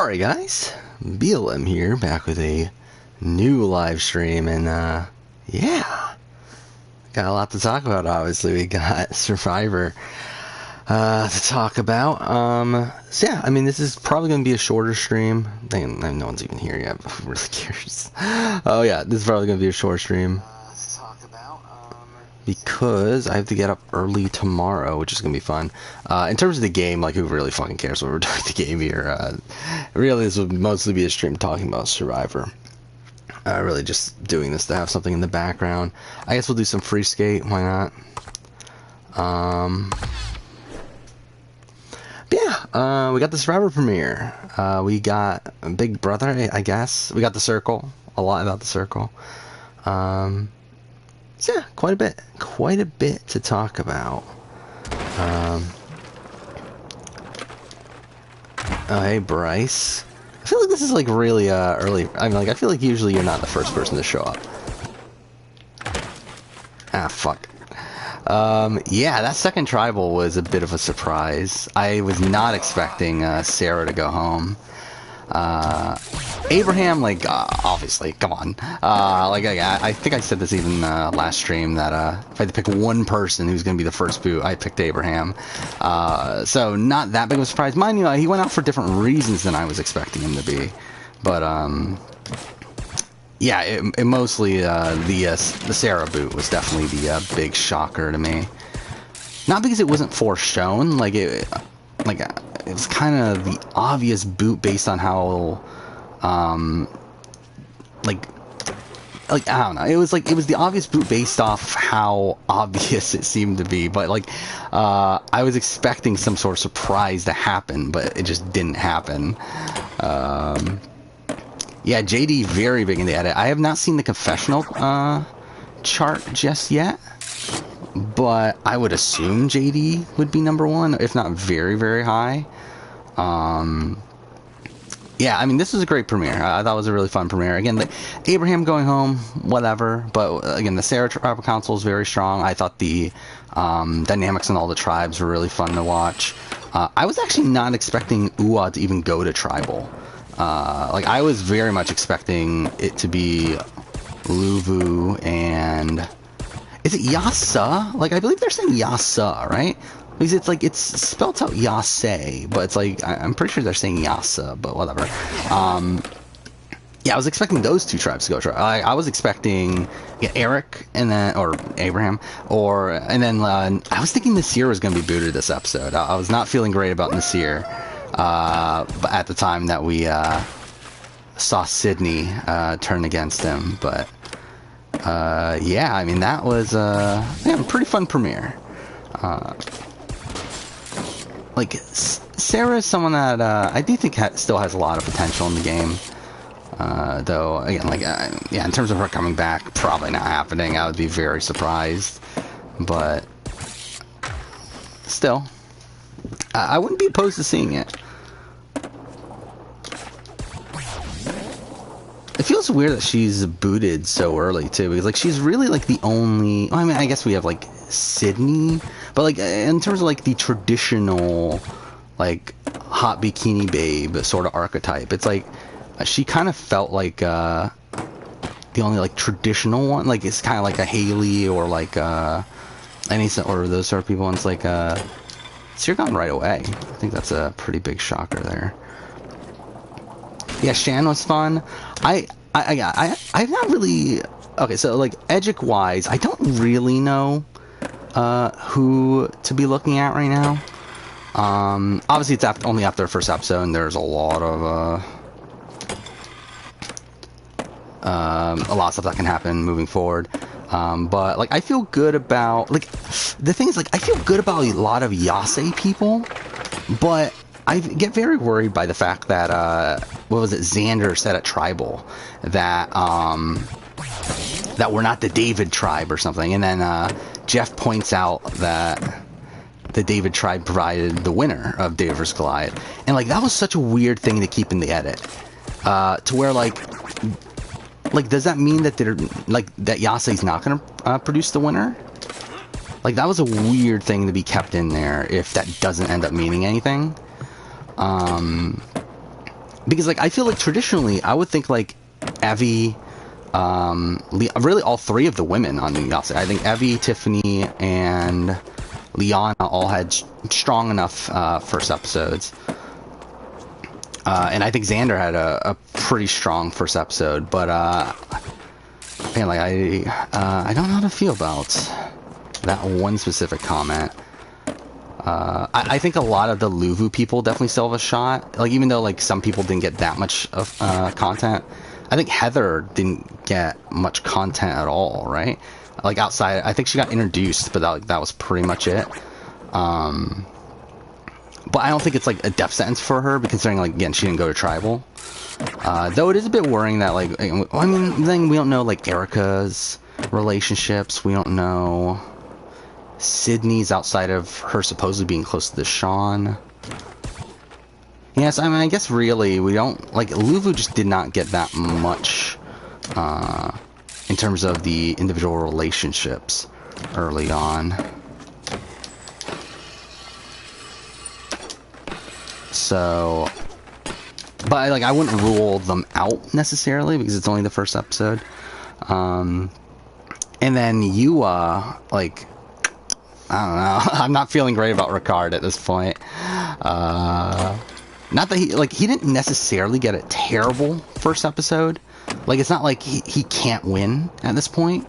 Alright guys, BLM here, back with a new live stream, and yeah, got a lot to talk about. Obviously we got Survivor to talk about. So yeah, I mean, this is probably going to be a shorter stream. Dang, no one's even here yet, but who really cares? Oh yeah, this is probably going to be a short stream because I have to get up early tomorrow, which is going to be fun. In terms of the game, like, who really fucking cares what we're doing the game here? Really, this would mostly be a stream talking about Survivor. Really just doing this to have something in the background. I guess we'll do some free skate, why not? But yeah, we got the Survivor premiere. We got Big Brother, I guess. We got the Circle, a lot about the Circle. So yeah, quite a bit to talk about. Oh, hey, Bryce. I feel like this is like really early. I mean, like, I feel like usually you're not the first person to show up. Ah, fuck. Yeah, that second tribal was a bit of a surprise. I was not expecting Sarah to go home. Abraham, like, obviously, come on. Like, I think I said this even last stream, that if I had to pick one person who's going to be the first boot, I picked Abraham. So not that big of a surprise. Mind you, he went out for different reasons than I was expecting him to be. But, yeah, it mostly, the Sarah boot was definitely the big shocker to me. Not because it wasn't foreshown, like, it was kind of the obvious boot based on how, like, I don't know. It was the obvious boot based off how obvious it seemed to be. But, like, I was expecting some sort of surprise to happen, but it just didn't happen. Yeah, JD very big in the edit. I have not seen the confessional chart just yet, but I would assume JD would be number one, if not very, very high. Yeah, I mean, this was a great premiere. I thought it was a really fun premiere. Again, Abraham going home, whatever. But again, the Sarah Tribal Council is very strong. I thought the dynamics in all the tribes were really fun to watch. I was actually not expecting Uwa to even go to Tribal. Like, I was very much expecting it to be Luvu and... Is it Yasa? Like, I believe they're saying Yasa, right? Because it's like, it's spelled out Yase, but it's like, I'm pretty sure they're saying Yasa, but whatever. Yeah, I was expecting those two tribes to go. I was expecting, yeah, Eric and then, or Abraham, and then I was thinking Nasir was going to be booted this episode. I was not feeling great about Nasir, but at the time that we saw Sydney turn against him. But yeah, I mean, that was yeah, a pretty fun premiere. Like, Sarah is someone that I do think still has a lot of potential in the game. Though, again, like, yeah, in terms of her coming back, probably not happening. I would be very surprised. But still, I wouldn't be opposed to seeing it. It feels weird that she's booted so early, too, because, like, she's really, like, the only... I mean, I guess we have, like, Sydney, but, like, in terms of, like, the traditional, like, hot bikini babe sort of archetype, it's like, she kind of felt like, the only, like, traditional one. Like, it's kind of like a Haley or, like, any, or those sort of people, and it's like, so you're gone right away. I think that's a pretty big shocker there. Yeah, Shan was fun. I've not really... Okay, so, like, Edgic-wise, I don't really know who to be looking at right now. Obviously, it's only after the first episode, and there's a lot of stuff that can happen moving forward. But, like, I feel good about... Like, the thing is, like, I feel good about a lot of Yase people, but I get very worried by the fact that, what was it, Xander said at Tribal, that, that we're not the David tribe or something, and then, Jeff points out that the David tribe provided the winner of David vs. Goliath, and, like, that was such a weird thing to keep in the edit, to where, like, does that mean that they're, like, that Yase's not gonna, produce the winner? Like, that was a weird thing to be kept in there, if that doesn't end up meaning anything. because like I feel like traditionally I would think like Evie, really all three of the women on Yase. I think Evie, Tiffany, and Liana all had strong enough first episodes. And I think Xander had a pretty strong first episode, but man, like I don't know how to feel about that one specific comment. I think a lot of the Luvu people definitely still have a shot. Like even though like some people didn't get that much of content, I think Heather didn't get much content at all, right? Like outside, I think she got introduced, but that was pretty much it. But I don't think it's like a death sentence for her, considering like again she didn't go to tribal. Though it is a bit worrying that like I mean then we don't know like Erica's relationships. We don't know Sydney's outside of her supposedly being close to Sean. Yes, I mean I guess really we don't like Luvu just did not get that much in terms of the individual relationships early on. So, but like I wouldn't rule them out necessarily because it's only the first episode. And then Yua, like I don't know, I'm not feeling great about Ricard at this point. Not that he didn't necessarily get a terrible first episode. Like it's not like he can't win at this point,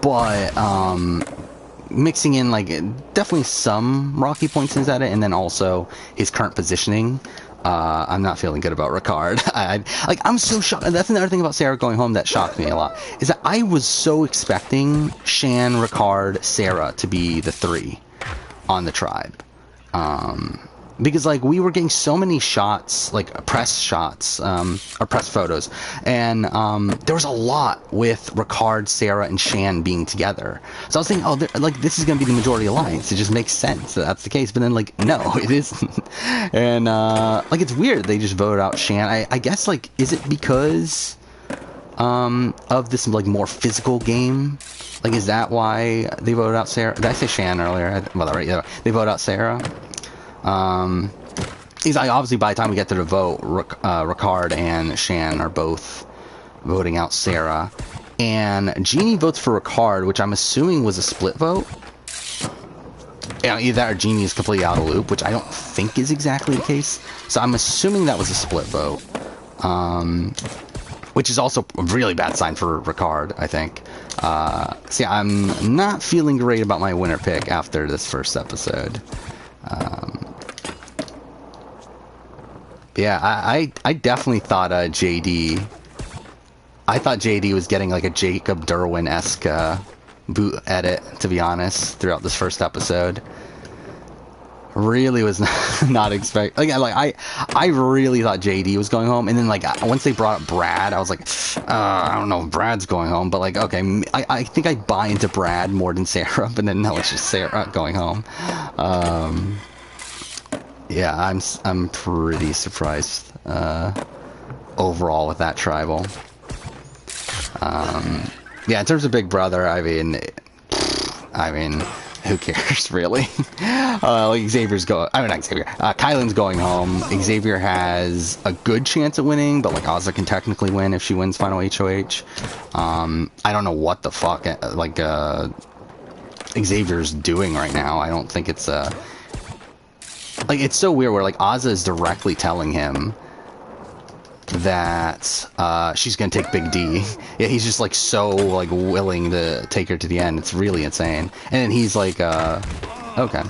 but mixing in like definitely some rocky points at it, and then also his current positioning. I'm not feeling good about Ricard. I'm so shocked. That's another thing about Sarah going home that shocked me a lot, is that I was so expecting Shan, Ricard, Sarah to be the three on the tribe. Because like we were getting so many shots, like press shots, or press photos, and there was a lot with Ricard, Sarah, and Shan being together. So I was thinking, oh, like this is going to be the majority alliance. It just makes sense that that's the case. But then like, no, it isn't. And like it's weird they just voted out Shan. I guess like, is it because of this like more physical game? Like, is that why they voted out Sarah? Did I say Shan earlier? Well, right, yeah, they voted out Sarah. He's like, obviously by the time we get to the vote, Ricard and Shan are both voting out Sarah, and Jeannie votes for Ricard, which I'm assuming was a split vote. Yeah, either that or Jeannie is completely out of the loop, which I don't think is exactly the case. So I'm assuming that was a split vote, which is also a really bad sign for Ricard, I think. See, I'm not feeling great about my winner pick after this first episode. Yeah, I definitely thought JD. I thought JD was getting like a Jacob Derwin-esque boot edit, to be honest, throughout this first episode. Really was not expecting. Like I really thought JD was going home, and then like once they brought up Brad, I was like, I don't know if Brad's going home, but like okay, I think I buy into Brad more than Sarah, but then no, it's just Sarah going home. Yeah, I'm pretty surprised overall with that tribal. Yeah, in terms of Big Brother, I mean, who cares really? Like Xavier's not Xavier. Kylan's going home. Xavier has a good chance of winning, but like Ozza can technically win if she wins final HOH. I don't know what the fuck like Xavier's doing right now. I don't think it's like it's so weird where like Ozza is directly telling him that she's gonna take Big D. Yeah, he's just like so like willing to take her to the end. It's really insane. And then he's like, okay.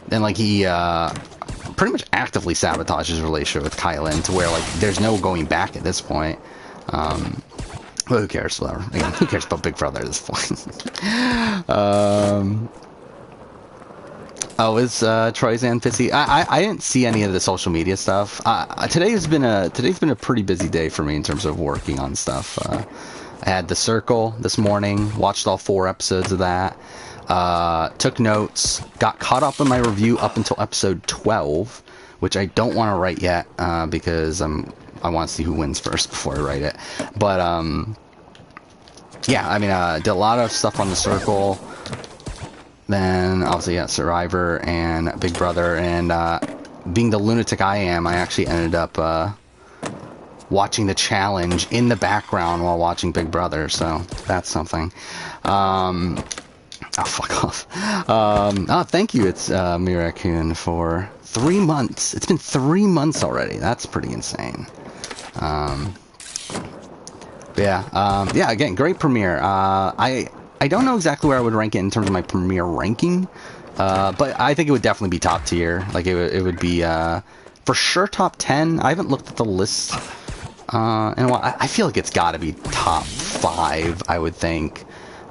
Then like he pretty much actively sabotages his relationship with Kylan to where like there's no going back at this point. Well, who cares? Whatever. Again, who cares about Big Brother at this point? Oh, is Troyzan pissy? I didn't see any of the social media stuff. Today's been a pretty busy day for me in terms of working on stuff. I had The Circle this morning, watched all 4 episodes of that, took notes, got caught up in my review up until episode 12, which I don't want to write yet because I want to see who wins first before I write it. But yeah, I mean, did a lot of stuff on The Circle. Then obviously, yeah, Survivor and Big Brother, and being the lunatic I am, I actually ended up watching the challenge in the background while watching Big Brother, so that's something. Oh, fuck off. Oh, thank you, it's Mirakun, for 3 months. It's been 3 months already. That's pretty insane. Yeah, again, great premiere. I don't know exactly where I would rank it in terms of my premiere ranking, but I think it would definitely be top tier. Like, it would be, for sure, top 10. I haven't looked at the list in a while. I feel like it's got to be top 5, I would think.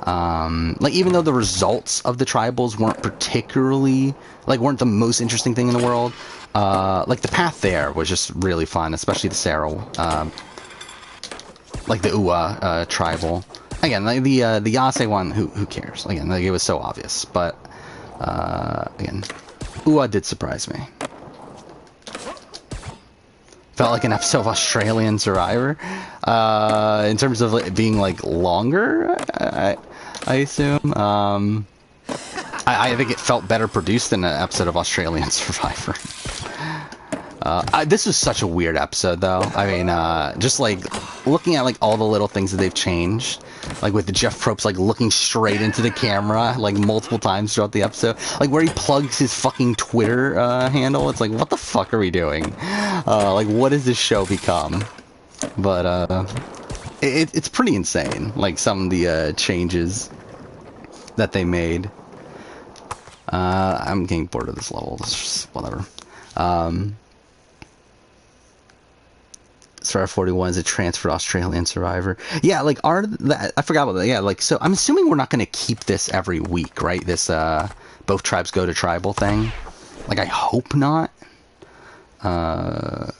Like, even though the results of the tribals weren't particularly, like, weren't the most interesting thing in the world, like, the path there was just really fun, especially the Sarah, like the Uwa tribal. Again, like the Yase one, who cares? Again, like, it was so obvious, but again, Uwa did surprise me. Felt like an episode of Australian Survivor, in terms of it being like longer. I assume. I think it felt better produced than an episode of Australian Survivor. This was such a weird episode, though. I mean, just like looking at like all the little things that they've changed, like with the Jeff Probst like looking straight into the camera like multiple times throughout the episode, like where he plugs his fucking Twitter handle. It's like, what the fuck are we doing? Like, what has this show become? But it's pretty insane. Like some of the changes that they made. I'm getting bored of this level. It's just whatever. Survivor 41 is a transferred Australian Survivor. Yeah, like, I forgot about that. Yeah, like, so I'm assuming we're not going to keep this every week, right? This, both tribes go to tribal thing. Like, I hope not. Oh,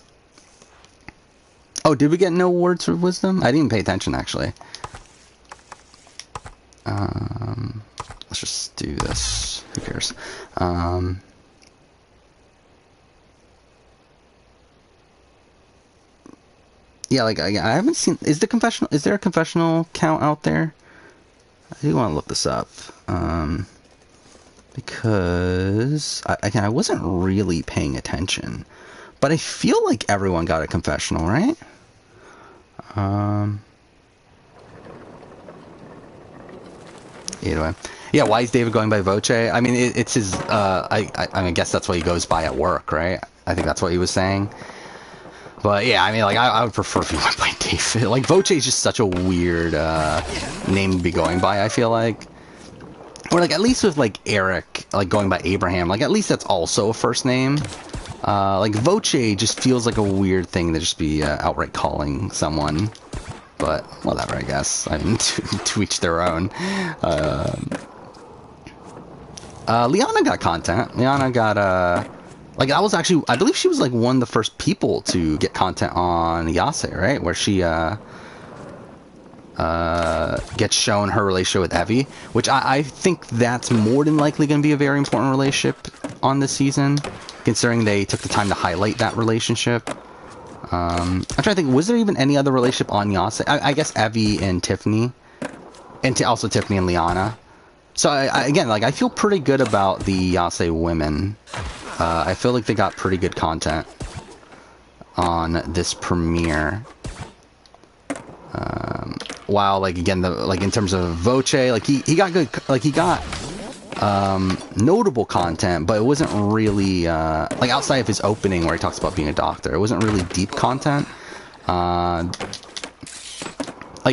did we get no words of wisdom? I didn't pay attention, actually. Let's just do this. Who cares? Yeah, like, I haven't seen... Is there a confessional count out there? I do want to look this up. Because... I wasn't really paying attention. But I feel like everyone got a confessional, right? Anyway. Yeah, why is David going by Voce? I mean, it's his... I guess that's what he goes by at work, right? I think that's what he was saying. But yeah, I mean, like, I would prefer if he went by David. Like, Voce is just such a weird name to be going by, I feel like. Or, like, at least with, like, Eric, like, going by Abraham, like, at least that's also a first name. Like, Voce just feels like a weird thing to just be outright calling someone. But, whatever, I guess. I mean, to each their own. Liana got content. Liana got, like, I was actually... I believe she was, like, one of the first people to get content on Yase, right? Where she, gets shown her relationship with Evie. Which I think that's more than likely going to be a very important relationship on this season. Considering they took the time to highlight that relationship. I'm trying to think, was there even any other relationship on Yase? I guess Evie and Tiffany. And also Tiffany and Liana. So, again, like, I feel pretty good about the Yase women. I feel like they got pretty good content on this premiere. While, like, again, like, in terms of Voce, like, he got good, like, he got notable content, but it wasn't really, like, outside of his opening where he talks about being a doctor, it wasn't really deep content. Like,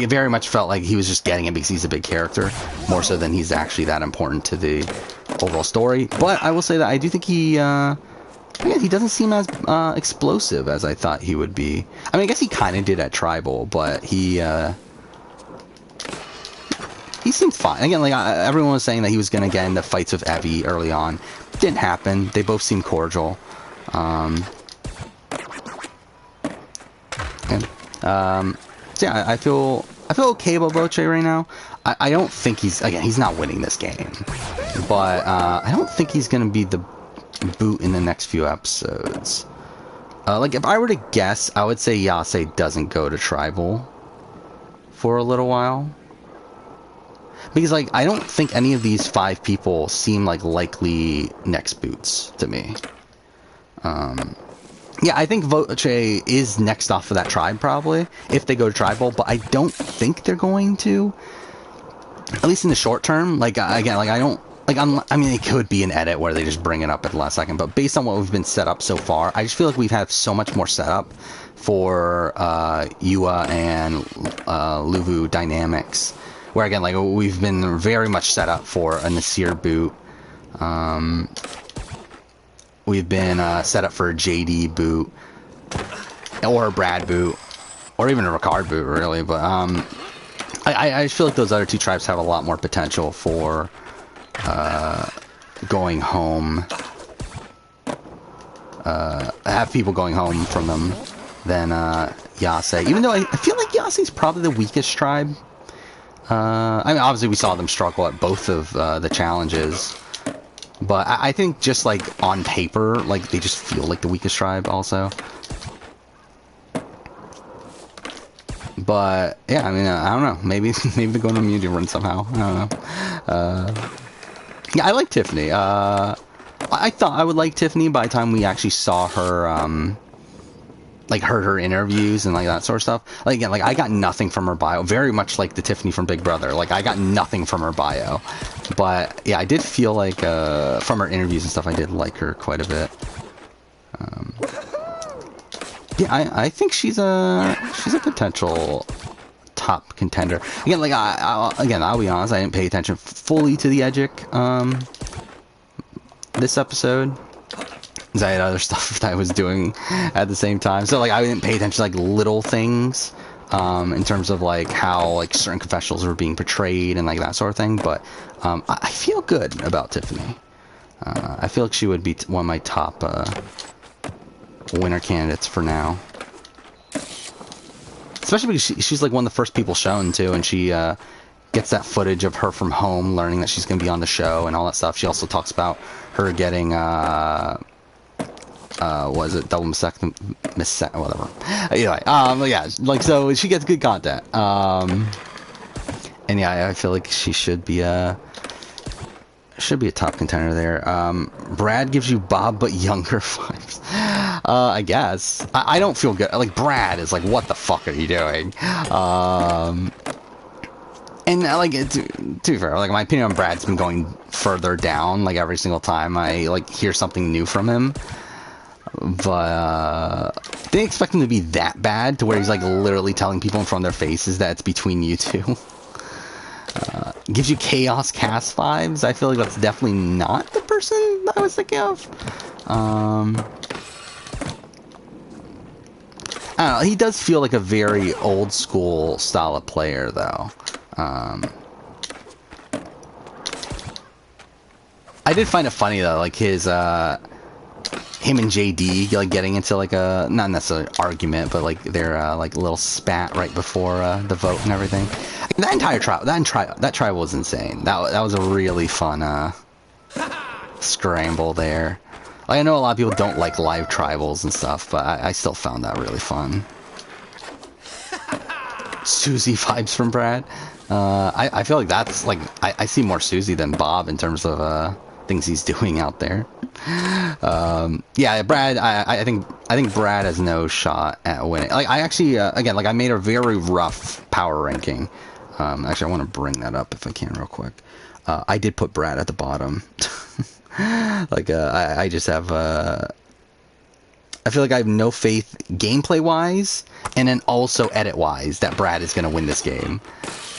it very much felt like he was just getting it because he's a big character, more so than he's actually that important to the overall story. But I will say that I do think he doesn't seem as explosive as I thought he would be. I mean, I guess he kind of did at Tribal, but he seemed fine. Again, like, everyone was saying that he was going to get into fights with Evie early on. Didn't happen. They both seemed cordial. So yeah, I feel okay about Voce right now. I don't think he's not winning this game, but I don't think he's gonna be the boot in the next few episodes. Like, if I were to guess, I would say Yase doesn't go to Tribal for a little while, because, like, I don't think any of these 5 people seem like likely next boots to me. Yeah, I think Voce is next off of that tribe, probably, if they go to tribal, but I don't think they're going to, at least in the short term. Like, again, like, I don't, like, I mean, it could be an edit where they just bring it up at the last second, but based on what we've been set up so far, I just feel like we've had so much more setup for Yua and Luvu dynamics, where, again, like, we've been very much set up for a Nasir boot. We've been set up for a JD boot, or a Brad boot, or even a Ricard boot, really. But I feel like those other two tribes have a lot more potential for going home, have people going home from them than Yase. Even though I feel like Yase's probably the weakest tribe. I mean, obviously we saw them struggle at both of the challenges. But I think just, like, on paper, like, they just feel like the weakest tribe also. But, yeah, I mean, I don't know. Maybe they're going to immunity run somehow. I don't know. Yeah, I like Tiffany. I thought I would like Tiffany by the time we actually saw her, like, heard her interviews and, like, that sort of stuff. Like, again, like, I got nothing from her bio. Very much like the Tiffany from Big Brother. Like, I got nothing from her bio. But, yeah, I did feel like, from her interviews and stuff, I did like her quite a bit. Yeah, I think she's a potential top contender. Again, like, I'll be honest, I didn't pay attention fully to the Edgic, this episode. Because I had other stuff that I was doing at the same time. So, like, I didn't pay attention to, like, little things, in terms of, like, how, like, certain confessionals were being portrayed and, like, that sort of thing. But, I feel good about Tiffany. I feel like she would be one of my top, winner candidates for now. Especially because she's, like, one of the first people shown, too, and she, gets that footage of her from home, learning that she's going to be on the show and all that stuff. She also talks about her getting, was it double whatever. Anyway, yeah, like, so she gets good content. And yeah, I feel like she should be a top contender there. Brad gives you Bob but younger vibes. I guess. I don't feel good. Like, Brad is like, what the fuck are you doing? And, like, to be fair, like, my opinion on Brad's been going further down, like, every single time I, like, hear something new from him. But, didn't expect him to be that bad, to where he's, like, literally telling people in front of their faces that it's between you two. Gives you Chaos Cast vibes. I feel like that's definitely not the person that I was thinking of. I don't know, he does feel like a very old school style of player, though. I did find it funny, though, like, his, him and JD, like, getting into, like, a, not necessarily argument, but, like, their, like, little spat right before, the vote and everything. That entire trial, that trial was insane. That was a really fun, scramble there. Like, I know a lot of people don't like live tribals and stuff, but I still found that really fun. Susie vibes from Brad. I feel like that's, like, I see more Susie than Bob in terms of, things he's doing out there. Yeah, Brad, I think Brad has no shot at winning. Like, I actually, again, like, I made a very rough power ranking. Actually, I want to bring that up if I can real quick. I did put Brad at the bottom. Like, I just have, I feel like I have no faith gameplay-wise, and then also edit-wise, that Brad is going to win this game.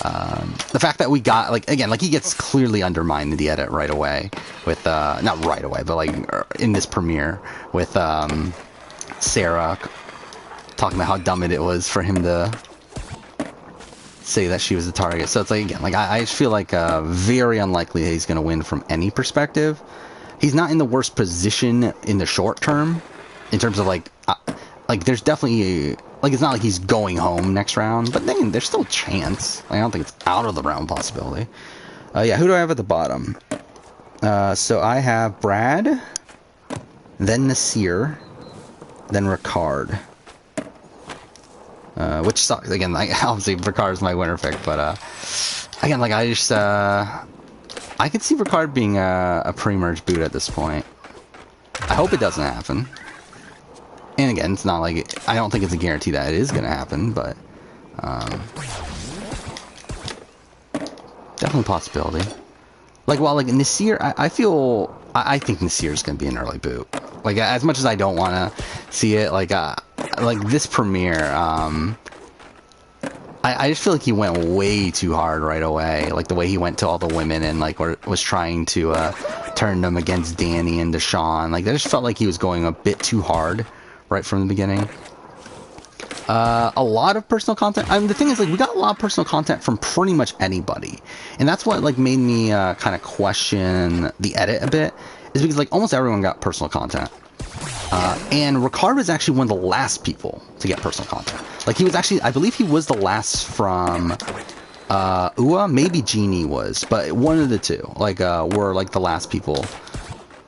The fact that we got, like, again, like, he gets clearly undermined in the edit right away with, not right away, but, like, in this premiere with, Sarah talking about how dumb it was for him to say that she was the target. So it's like, again, like, I just feel like, very unlikely he's going to win from any perspective. He's not in the worst position in the short term, in terms of, like, there's definitely, like, it's not like he's going home next round, but then there's still a chance. Like, I don't think it's out of the realm possibility. Yeah, who do I have at the bottom? So I have Brad, then Nasir, then Ricard. Which sucks. Again, like, obviously Ricard's my winner pick, but, again, like, I just, I could see Ricard being a pre-merge boot at this point. I hope it doesn't happen. And again, it's not like I don't think it's a guarantee that it is going to happen, but definitely a possibility. Like, while like Nasir, I think Nasir is going to be an early boot. Like, as much as I don't want to see it, like this premiere, I just feel like he went way too hard right away. Like the way he went to all the women and like was trying to turn them against Danny and Deshawn. Like, I just felt like he was going a bit too hard right from the beginning. A lot of personal content. I mean, the thing is, like, we got a lot of personal content from pretty much anybody, and that's what like made me kind of question the edit a bit. Is because like almost everyone got personal content. And Ricard was actually one of the last people to get personal content. Like, he was actually, I believe he was the last from Ua, maybe Genie was, but one of the two, like, were like the last people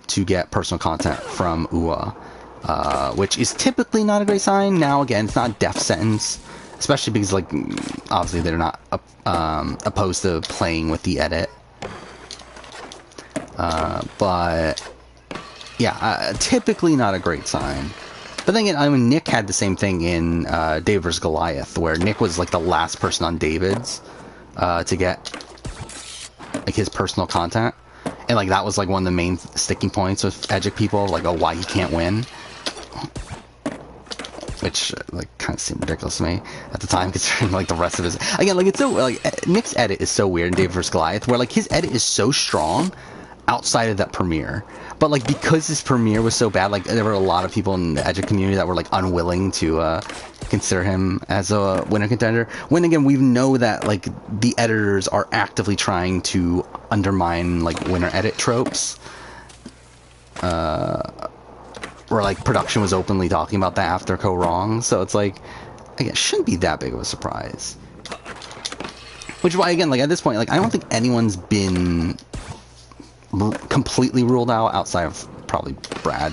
to get personal content from Ua, which is typically not a great sign. Now, again, it's not a death sentence, especially because, like, obviously they're not opposed to playing with the edit. But yeah, typically not a great sign. But then again, I mean, Nick had the same thing in David vs. Goliath, where Nick was like the last person on David's to get like his personal content, and like that was like one of the main sticking points with Edgic people, like, oh, why he can't win, which like kind of seemed ridiculous to me at the time, considering like the rest of his, again, like, it's so like Nick's edit is so weird in David vs. Goliath, where like his edit is so strong outside of that premiere, but like because his premiere was so bad, like there were a lot of people in the Edgic community that were like unwilling to consider him as a winner contender, when again we know that like the editors are actively trying to undermine like winner edit tropes, where like production was openly talking about that after Go Wrong, so it's like, again, it shouldn't be that big of a surprise. Which is why, again, like at this point, like I don't think anyone's been completely ruled out outside of probably Brad.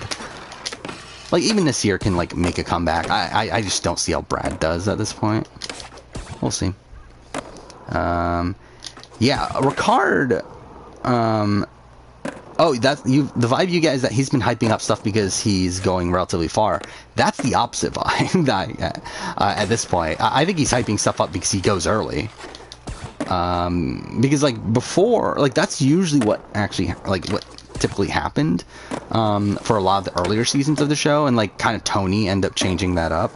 Like, even this year can like make a comeback. I just don't see how Brad does at this point. We'll see. Yeah, Ricard. Oh, that's you. The vibe you get is that he's been hyping up stuff because he's going relatively far. That's the opposite vibe that I get, at this point. I think he's hyping stuff up because he goes early. Because like before, like that's usually what actually like what typically happened for a lot of the earlier seasons of the show, and like kind of Tony ended up changing that up,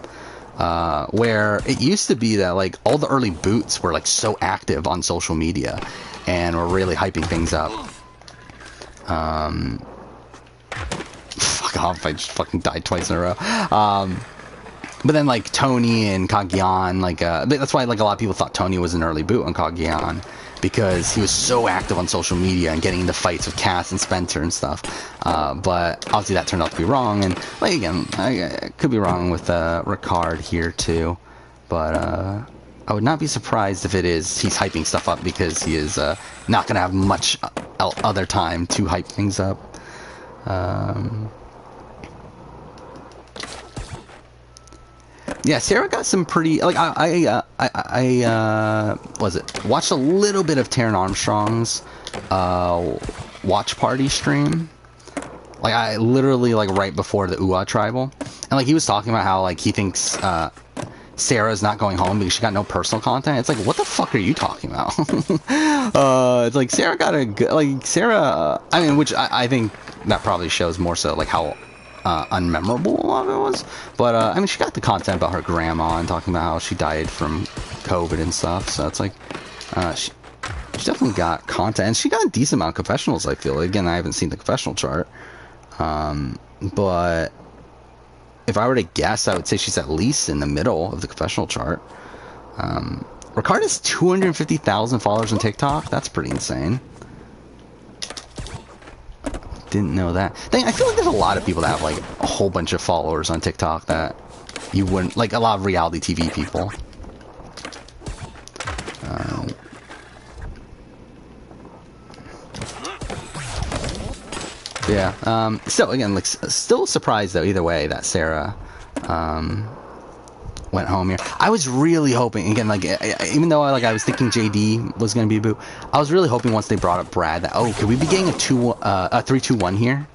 where it used to be that like all the early boots were like so active on social media and were really hyping things up. Fuck off, I just fucking died twice in a row. But then, like, Tony and Cagayan, like, that's why, like, a lot of people thought Tony was an early boot on Cagayan, because he was so active on social media and getting into fights with Cass and Spencer and stuff. But obviously that turned out to be wrong, and, like, again, I could be wrong with Ricard here, too. But I would not be surprised if it is he's hyping stuff up because he is not going to have much other time to hype things up. Yeah, Sarah got some pretty, like, I watched a little bit of Taron Armstrong's watch party stream. Like, I literally, like, right before the UA Tribal. And, like, he was talking about how, like, he thinks Sarah's not going home because she got no personal content. It's like, what the fuck are you talking about? It's like, Sarah got a good, like, Sarah, I mean, which I think that probably shows more so, like, how unmemorable a lot of it was, but I mean, she got the content about her grandma and talking about how she died from COVID and stuff, so it's like she definitely got content, and she got a decent amount of confessionals, I feel. Again, I haven't seen the confessional chart, but if I were to guess, I would say she's at least in the middle of the confessional chart. Ricard has 250,000 followers on TikTok. That's pretty insane. Didn't know that. I feel like there's a lot of people that have like a whole bunch of followers on TikTok that you wouldn't, like, a lot of reality TV people. Yeah. So again, like, still surprised though either way that Sarah went home here. I was really hoping, again, like, even though I was thinking JD was going to be a boot, I was really hoping once they brought up Brad that, oh, could we be getting a 3-2-1 here?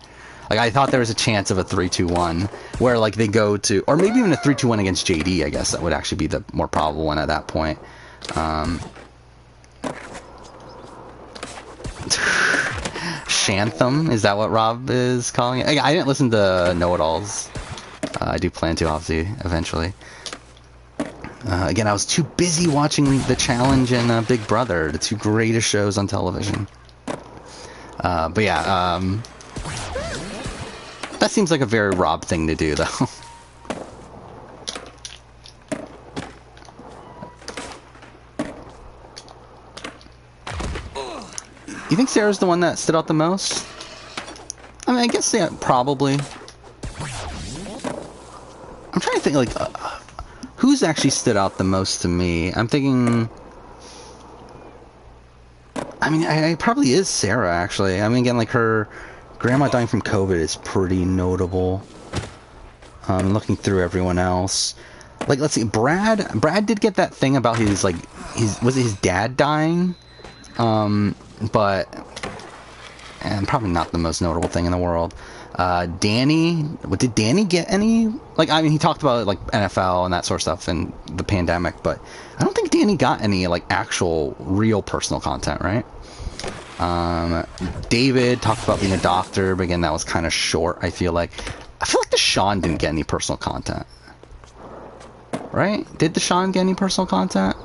Like, I thought there was a chance of a 3-2-1 where, like, they go to, or maybe even a 3-2-1 against JD. I guess that would actually be the more probable one at that point. Shantham, is that what Rob is calling it? I didn't listen to Know-It-Alls. I do plan to, obviously, eventually. Again, I was too busy watching The Challenge and Big Brother, the two greatest shows on television. But yeah, that seems like a very Rob thing to do, though. You think Sarah's the one that stood out the most? I mean, I guess, yeah, probably. I'm trying to think, like, who's actually stood out the most to me? I'm thinking... I mean, it probably is Sarah, actually. I mean, again, like, her grandma dying from COVID is pretty notable. Looking through everyone else. Like, let's see, Brad did get that thing about his, like, was it his dad dying? But... and probably not the most notable thing in the world. Danny, did Danny get any? Like, I mean, he talked about like NFL and that sort of stuff and the pandemic, but I don't think Danny got any like actual real personal content, right? David talked about being a doctor, but again, that was kind of short. I feel like Deshaun didn't get any personal content, right? Did Deshaun get any personal content?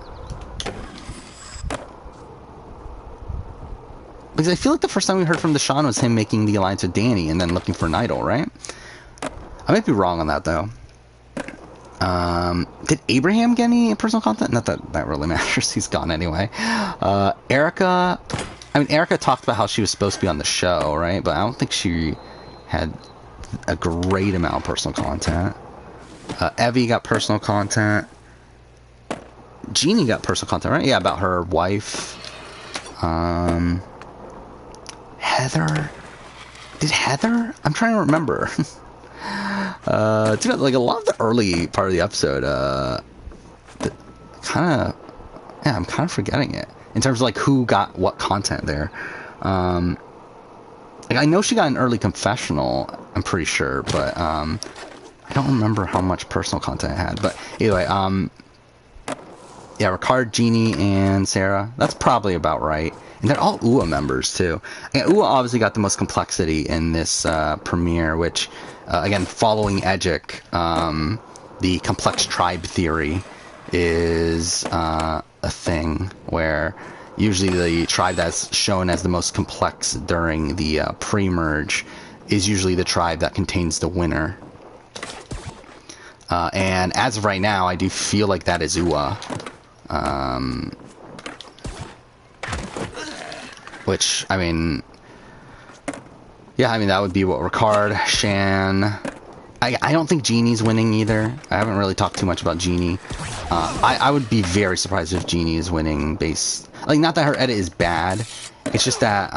Because I feel like the first time we heard from Deshaun was him making the alliance with Danny and then looking for Nidal, right? I might be wrong on that, though. Did Abraham get any personal content? Not that that really matters. He's gone anyway. Erica... I mean, Erica talked about how she was supposed to be on the show, right? But I don't think she had a great amount of personal content. Evie got personal content. Jeannie got personal content, right? Yeah, about her wife. Heather? Did Heather? I'm trying to remember. Like a lot of the early part of the episode, I'm kind of forgetting it in terms of like who got what content there. Like I know she got an early confessional, I'm pretty sure, but I don't remember how much personal content it had. But anyway, yeah, Ricard, Jeannie, and Sarah. That's probably about right. And they're all UA members, too. And UA obviously got the most complexity in this premiere, which, again, following Edgic, the complex tribe theory is a thing where usually the tribe that's shown as the most complex during the pre-merge is usually the tribe that contains the winner. And as of right now, I do feel like that is UA. Which, I mean... yeah, I mean, that would be what Ricard, Shan... I don't think Jeannie's winning either. I haven't really talked too much about Jeannie. I would be very surprised if Jeannie is winning based... like, not that her edit is bad. It's just that,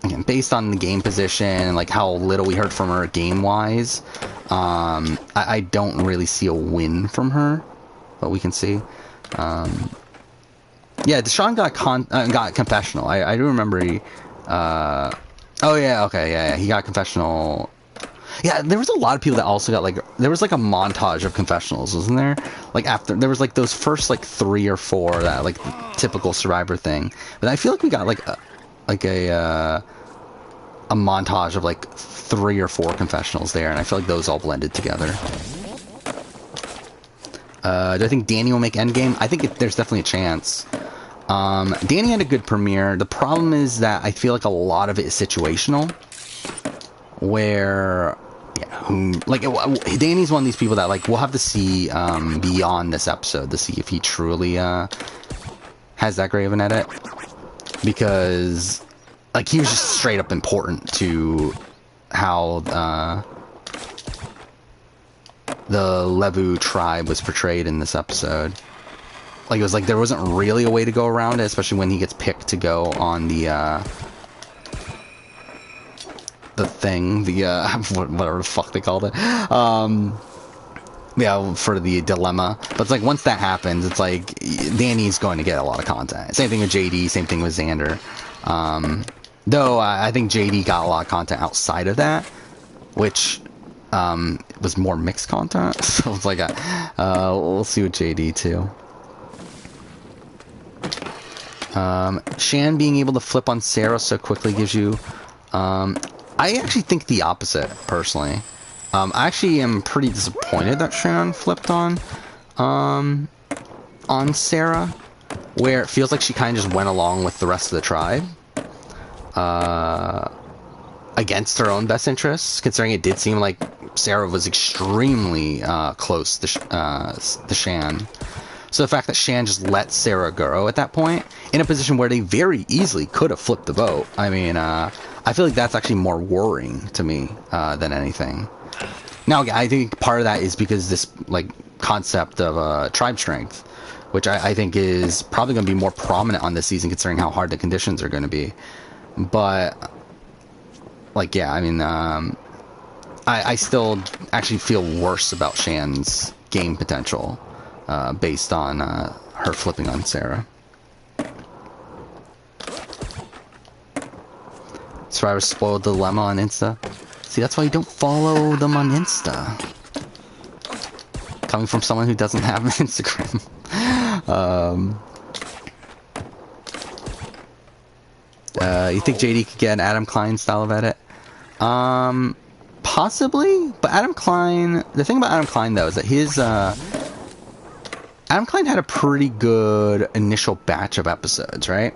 again, based on the game position and, like, how little we heard from her game-wise, I don't really see a win from her. But we can see. Yeah, Deshaun got confessional. I do remember he... oh, yeah, okay, yeah, he got confessional... yeah, there was a lot of people that also got, like... there was, like, a montage of confessionals, wasn't there? Like, after... there was, like, those first, like, 3 or 4, that, like, typical Survivor thing. But I feel like we got, like, a montage of, like, 3 or 4 confessionals there, and I feel like those all blended together. Do I think Danny will make Endgame? I think there's definitely a chance. Danny had a good premiere. The problem is that I feel like a lot of it is situational. Where, yeah, like, Danny's one of these people that, like, we'll have to see beyond this episode to see if he truly has that great of an edit. Because, like, he was just straight up important to how the Levu tribe was portrayed in this episode. Like, it was like there wasn't really a way to go around it, especially when he gets picked to go on the thing, whatever the fuck they called it. Yeah, for the dilemma. But it's like, once that happens, it's like, Danny's going to get a lot of content. Same thing with JD, same thing with Xander. Though I think JD got a lot of content outside of that, which was more mixed content. So it's like, we'll see with JD too. Shan being able to flip on Sarah so quickly gives you... I actually think the opposite, personally. I actually am pretty disappointed that Shan flipped on Sarah, where it feels like she kind of just went along with the rest of the tribe. Against her own best interests, considering it did seem like Sarah was extremely close to Shan. So the fact that Shan just let Sarah go at that point, in a position where they very easily could have flipped the vote, I mean, I feel like that's actually more worrying to me than anything. Now, I think part of that is because this like concept of tribe strength, which I think is probably going to be more prominent on this season, considering how hard the conditions are going to be. But, like, yeah, I mean, I still actually feel worse about Shan's game potential based on her flipping on Sarah. Survivor Spoiled Dilemma on Insta. See, that's why you don't follow them on Insta. Coming from someone who doesn't have an Instagram. You think JD could get an Adam Klein style of edit? Possibly, but Adam Klein... The thing about Adam Klein, though, is that his... Adam Klein had a pretty good initial batch of episodes, right?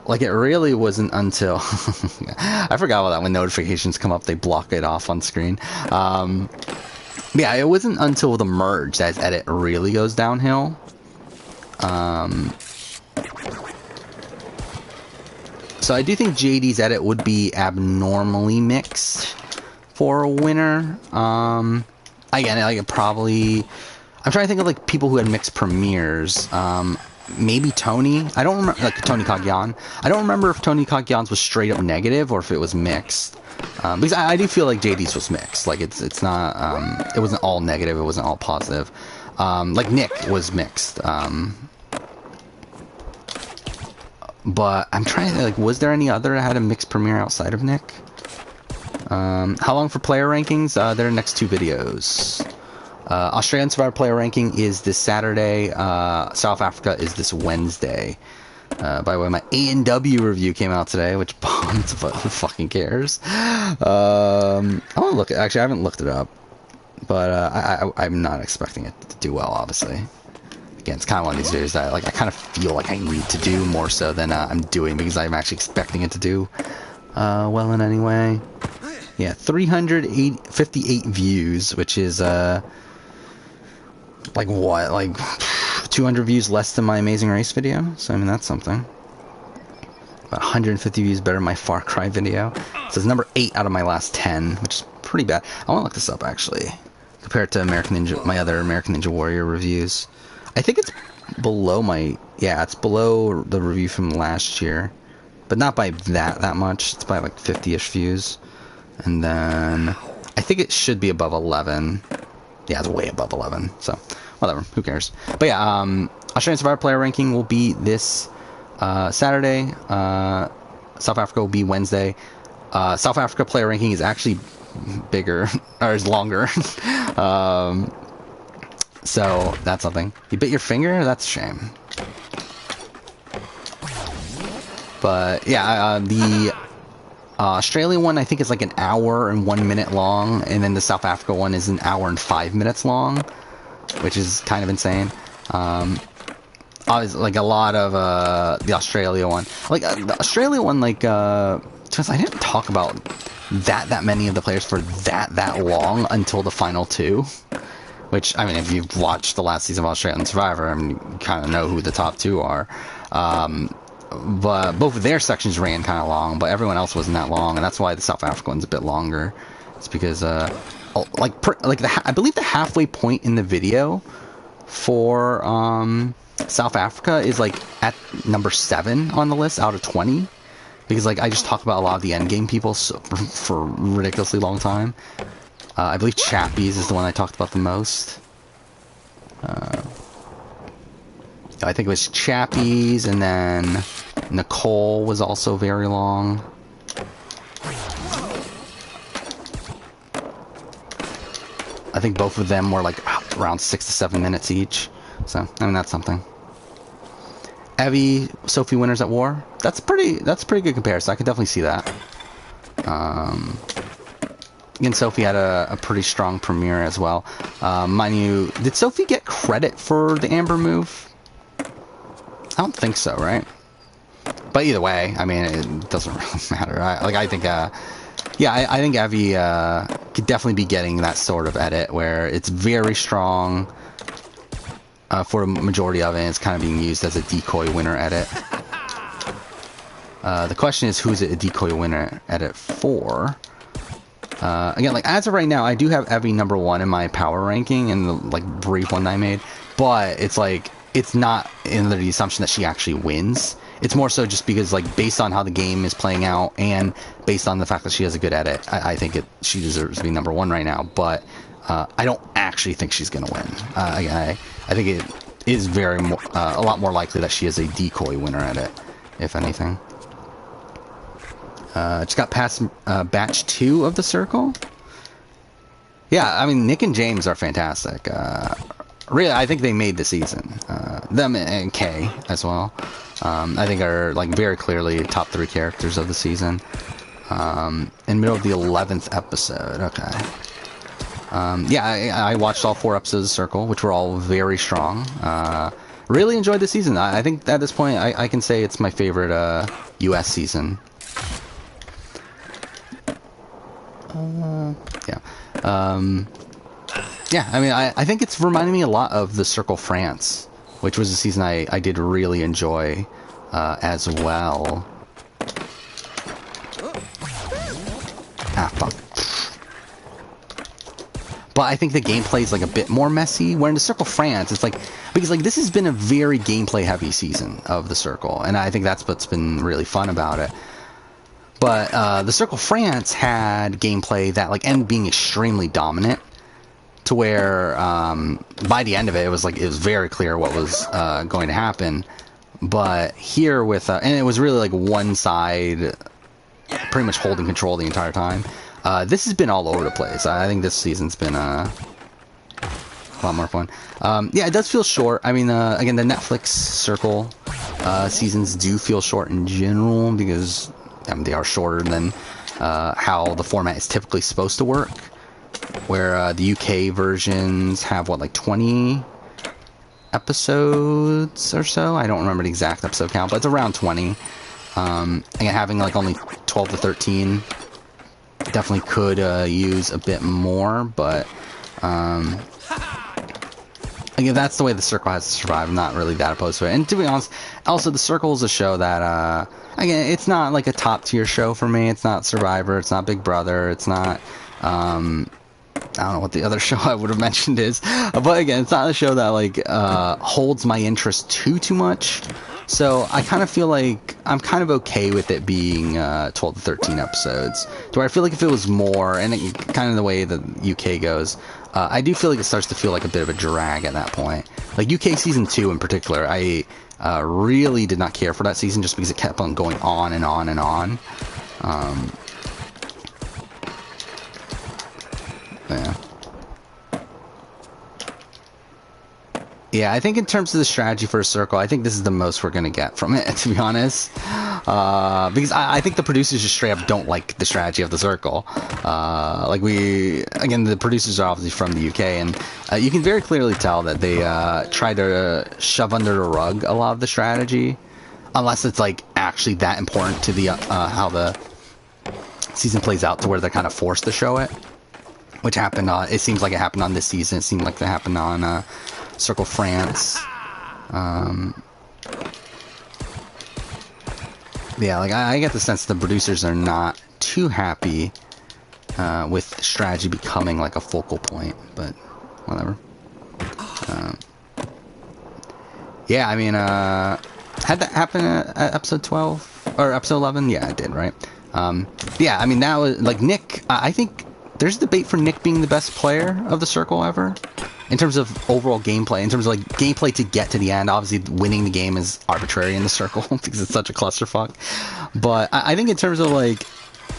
Like, it really wasn't until... I forgot about that. When notifications come up, they block it off on screen. Yeah, it wasn't until the merge that his edit really goes downhill. So I do think JD's edit would be abnormally mixed for a winner. Again, like, probably... I'm trying to think of, like, people who had mixed premieres. Maybe Tony. I don't remember, like, Tony Kagyan. I don't remember if Tony Kagyan's was straight up negative or if it was mixed. Because I do feel like JD's was mixed. Like, it's not, it wasn't all negative, it wasn't all positive. Like, Nick was mixed. But I'm trying to, like, was there any other that had a mixed premiere outside of Nick? How long for player rankings? They're the next two videos. Australian Survivor player ranking is this Saturday. South Africa is this Wednesday. By the way, my A&W review came out today, which bombs, but who fucking cares? I want to look. Actually, I haven't looked it up, but I'm not expecting it to do well. Obviously, again, it's kind of one of these videos that I kind of feel like I need to do more so than I'm doing, because I'm actually expecting it to do well in any way. Yeah, 358 views, which is like what, like 200 views less than my Amazing Race video. So I mean, that's something. About 150 views better than my Far Cry video. So it's number 8 out of my last 10, which is pretty bad. I want to look this up actually, compared to my other American Ninja Warrior reviews. I think it's below my, yeah, it's below the review from last year, but not by that much. It's by like 50-ish views. And then I think it should be above 11. Yeah, it's way above 11. So, whatever. Who cares? But yeah, Australian Survivor player ranking will be this Saturday. South Africa will be Wednesday. South Africa player ranking is actually bigger, or is longer. So, that's something. You bit your finger? That's a shame. But, yeah, the... Australia one, I think, is like an hour and 1 minute long, and then the South Africa one is an hour and 5 minutes long, which is kind of insane. Obviously, like a lot of the Australia one, like the Australia one, like I didn't talk about that many of the players for that long until the final two. Which, I mean, if you've watched the last season of Australian Survivor, I mean, you kind of know who the top two are. But both of their sections ran kind of long, but everyone else wasn't that long, and that's why the South Africa one's a bit longer. It's because, I believe the halfway point in the video for South Africa is like at number 7 on the list out of 20, because like I just talked about a lot of the endgame people for a ridiculously long time. I believe Chappies is the one I talked about the most. I think it was Chappies, and then Nicole was also very long. I think both of them were like around 6 to 7 minutes each. So I mean, that's something. Evie, Sophie Winters at War. That's a pretty good comparison. I can definitely see that. Again, Sophie had a pretty strong premiere as well. Mind you, did Sophie get credit for the Amber move? I don't think so, right? But either way, I mean, it doesn't really matter. I think Evie could definitely be getting that sort of edit where it's very strong for a majority of it, and it's kind of being used as a decoy winner edit. The question is, who's it a decoy winner edit for? Again, like as of right now, I do have Evie number 1 in my power ranking in the like brief one that I made, but it's like it's not under the assumption that she actually wins. It's more so just because like based on how the game is playing out and based on the fact that she has a good edit, I think she deserves to be number 1 right now. But I don't actually think she's gonna win. Again, I think it is a lot more likely that she is a decoy winner edit, if anything. Just got past batch 2 of the circle. Yeah, I mean, Nick and James are fantastic. Really, I think they made the season. Them and Kay as well. I think are like very clearly top 3 characters of the season. In middle of the 11th episode. Okay. Yeah, I watched all 4 episodes of Circle, which were all very strong. Really enjoyed the season. I think at this point I can say it's my favorite US season. Yeah. Yeah, I mean, I think it's reminding me a lot of the Circle France, which was a season I did really enjoy as well. Ah, fuck. But I think the gameplay is like a bit more messy, where in the Circle France, it's like, because like this has been a very gameplay heavy season of the Circle, and I think that's what's been really fun about it. But the Circle France had gameplay that like ended being extremely dominant, to where by the end of it, it was very clear what was going to happen. But here with and it was really like one side pretty much holding control the entire time. This has been all over the place. I think this season's been a lot more fun. Yeah, it does feel short. I mean, again, the Netflix Circle seasons do feel short in general because they are shorter than how the format is typically supposed to work. Where the UK versions have what, like 20 episodes or so? I don't remember the exact episode count, but it's around 20. Again, having like only 12 to 13 definitely could use a bit more, but again, that's the way the Circle has to survive. I'm not really that opposed to it. And to be honest, also the Circle is a show that again, it's not like a top tier show for me. It's not Survivor, it's not Big Brother, it's not I don't know what the other show I would have mentioned is, but again, it's not a show that like holds my interest too much. So I kind of feel like I'm kind of okay with it being 12 to 13 episodes. To where I feel like if it was more, and kind of the way the UK goes, I do feel like it starts to feel like a bit of a drag at that point. Like UK season 2 in particular, I really did not care for that season just because it kept on going on and on and on. Yeah. Yeah, I think in terms of the strategy for a Circle, I think this is the most we're going to get from it, to be honest. Because I think the producers just straight up don't like the strategy of the Circle. Again, the producers are obviously from the UK, and you can very clearly tell that they try to shove under the rug a lot of the strategy, unless it's like actually that important to the how the season plays out, to where they're kind of forced to show it. Which happened, it seems like it happened on this season. It seemed like it happened on Circle France. Yeah, like I get the sense the producers are not too happy with strategy becoming like a focal point, but whatever. Yeah, I mean, had that happen at episode 12 or episode 11? Yeah, it did, right? Yeah, I mean, now like Nick, I think there's debate for Nick being the best player of the Circle ever. In terms of overall gameplay, in terms of like gameplay to get to the end, obviously winning the game is arbitrary in the Circle because it's such a clusterfuck. But I think in terms of like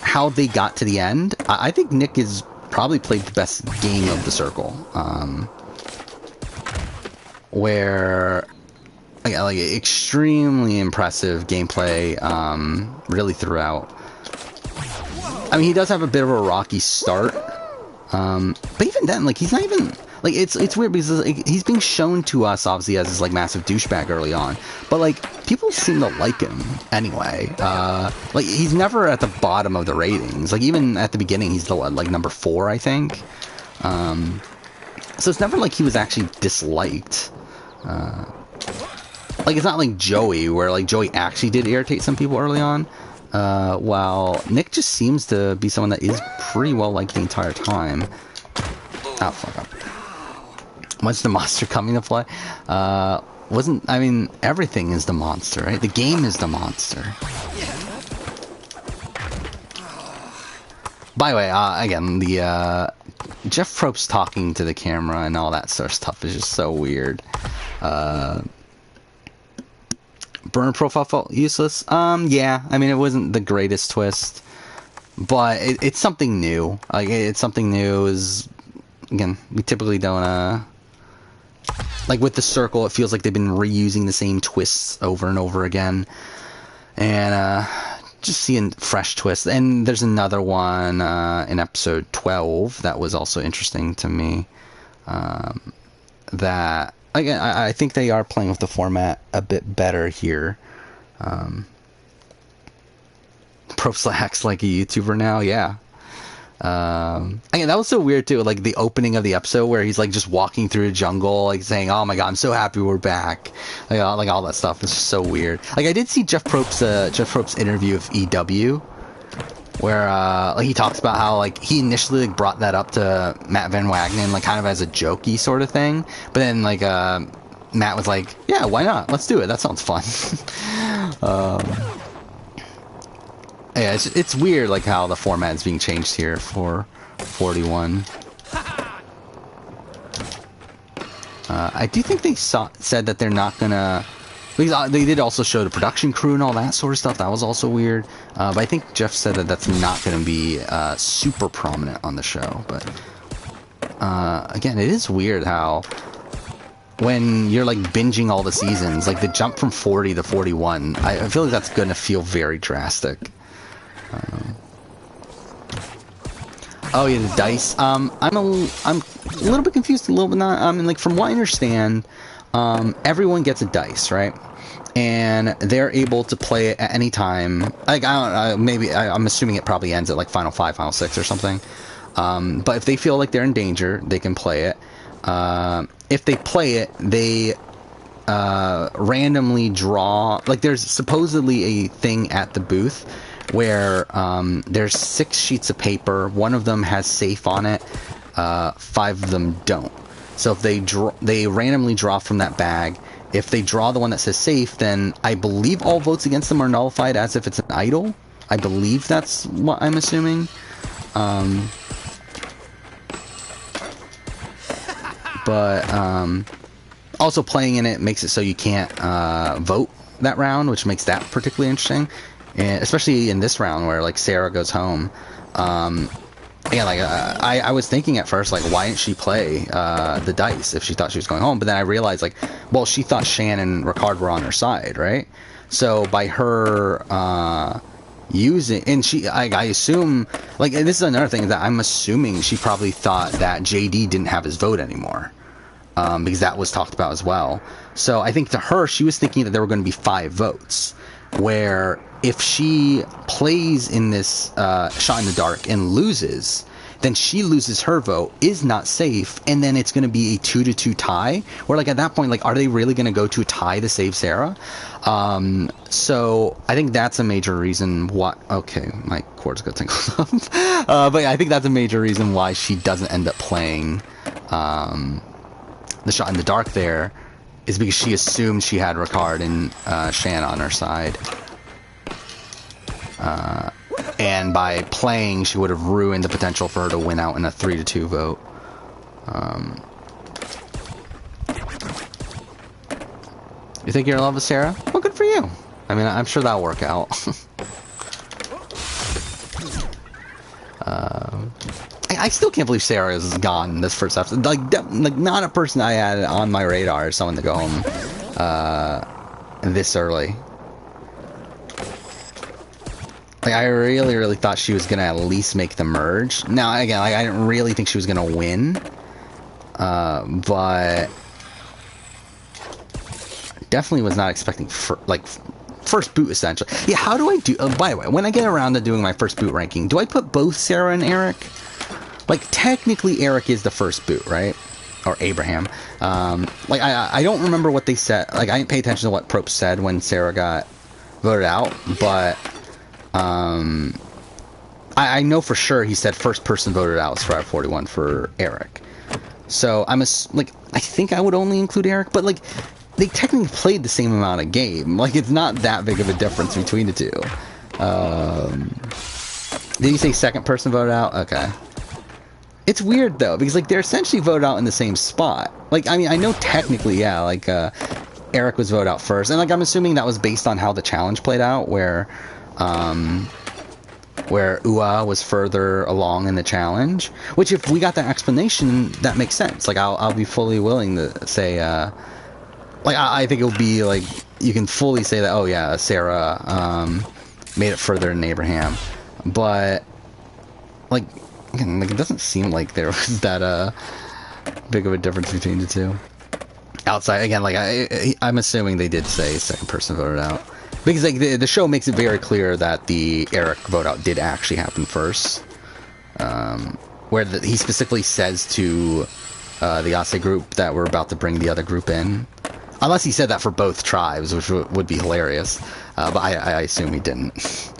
how they got to the end, I think Nick is probably played the best game of the circle, where like extremely impressive gameplay, really throughout. I mean, he does have a bit of a rocky start, but even then, like, he's not even like, it's weird because like, he's being shown to us obviously as this like massive douchebag early on, but like people seem to like him anyway. Like, he's never at the bottom of the ratings. Like, even at the beginning, he's the like number 4, I think. So it's never like he was actually disliked. Like, it's not like Joey, where like Joey actually did irritate some people early on. While Nick just seems to be someone that is pretty well liked the entire time. Oh, fuck up. When's the monster coming to play? I mean, everything is the monster, right? The game is the monster. By the way, again, the, Jeff Probst talking to the camera and all that sort of stuff is just so weird. Burn profile felt useless. Yeah, I mean, it wasn't the greatest twist, but it's something new. Like, it's something new. Is, again, we typically don't, like, with the circle, it feels like they've been reusing the same twists over and over again. And, just seeing fresh twists. And there's another one, in episode 12 that was also interesting to me. That, again, I think they are playing with the format a bit better here. Probst acts like a YouTuber now, yeah. Again, that was so weird too, like the opening of the episode where he's like just walking through a jungle, like saying, "Oh my god, I'm so happy we're back." Like all that stuff is just so weird. Like, I did see Jeff Probst's interview of EW, where like he talks about how like he initially like brought that up to Matt Van Wagenen, like kind of as a jokey sort of thing, but then like Matt was like, "Yeah, why not? Let's do it. That sounds fun." Yeah, it's weird, like, how the format is being changed here for 41. I do think they said that they're not gonna... They did also show the production crew and all that sort of stuff. That was also weird. But I think Jeff said that that's not going to be super prominent on the show. But, again, it is weird how... when you're, like, binging all the seasons, like, the jump from 40 to 41, I feel like that's going to feel very drastic. Oh yeah, the dice. I'm a little bit confused, a little bit not. I mean, like, from what I understand, everyone gets a dice, right? And they're able to play it at any time. Like, I don't know, I'm assuming it probably ends at like Final 5, Final 6 or something. But if they feel like they're in danger, they can play it. If they play it, they randomly draw. Like, there's supposedly a thing at the booth where there's 6 sheets of paper. One of them has safe on it. 5 of them don't. So if they randomly draw from that bag. If they draw the one that says safe, then I believe all votes against them are nullified as if it's an idol. I believe that's what I'm assuming. But also playing in it makes it so you can't vote that round, which makes that particularly interesting. And especially in this round where, like, Sarah goes home. Yeah, like, I was thinking at first, like, why didn't she play the dice if she thought she was going home? But then I realized, like, well, she thought Shan and Ricard were on her side, right? So by her using... And I assume... Like, this is another thing, that I'm assuming she probably thought that JD didn't have his vote anymore. Because that was talked about as well. So I think to her, she was thinking that there were going to be 5 votes. Where... if she plays in this shot in the dark and loses, then she loses her vote, is not safe, and then it's going to be a 2-2 tie. Where, like, at that point, like, are they really going to go to a tie to save Sarah? So I think that's a major reason why... Okay, my cords got tangled up. But yeah, I think that's a major reason why she doesn't end up playing the shot in the dark there, is because she assumed she had Ricard and Shan on her side. And by playing, she would have ruined the potential for her to win out in a 3-2 vote. You think you're in love with Sarah? Well, good for you. I mean, I'm sure that'll work out. I still can't believe Sarah is gone this first episode. Like not a person I had on my radar as someone to go home this early. Like, I really thought she was gonna at least make the merge. Now, again, like, I didn't really think she was gonna win, but definitely was not expecting first boot, essentially. Yeah, how do I do... by the way, when I get around to doing my first boot ranking, do I put both Sarah and Eric? Like, technically, Eric is the first boot, right? Or Abraham. Like, I don't remember what they said. Like, I didn't pay attention to what Probst said when Sarah got voted out, but... I know for sure he said first person voted out was Forever 41 for Eric. So I think I would only include Eric, but like they technically played the same amount of game. Like it's not that big of a difference between the two. Did you say second person voted out? Okay. It's weird though because like they're essentially voted out in the same spot. Like I mean I know technically yeah like Eric was voted out first, and like I'm assuming that was based on how the challenge played out where Ua was further along in the challenge, which if we got that explanation, that makes sense. Like, I'll be fully willing to say, like, I think it would be, like, you can fully say that, oh, yeah, Sarah, made it further than Abraham. But, like, again, like, it doesn't seem like there was that, big of a difference between the two. Outside, again, like, I'm assuming they did say second person voted out. Because like the show makes it very clear that the Eric vote out did actually happen first, where he specifically says to the Ase group that we're about to bring the other group in, unless he said that for both tribes, which would be hilarious. But I assume he didn't.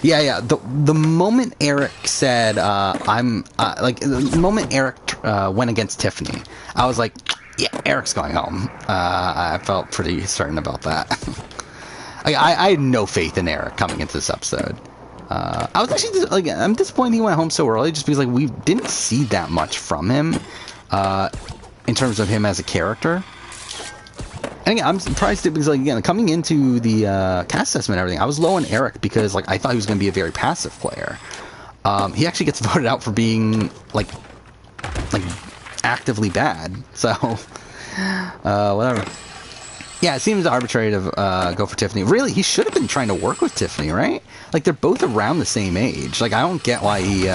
Yeah. The moment Eric said the moment Eric went against Tiffany, I was like. Yeah, Eric's going home. I felt pretty certain about that. I had no faith in Eric coming into this episode. I was actually I'm disappointed he went home so early, just because like we didn't see that much from him in terms of him as a character. And again, I'm surprised because like again coming into the cast assessment and everything, I was low on Eric because like I thought he was going to be a very passive player. He actually gets voted out for being like actively bad, so whatever. Yeah, it seems arbitrary to go for Tiffany. Really, he should have been trying to work with Tiffany, right? Like they're both around the same age. Like I don't get why he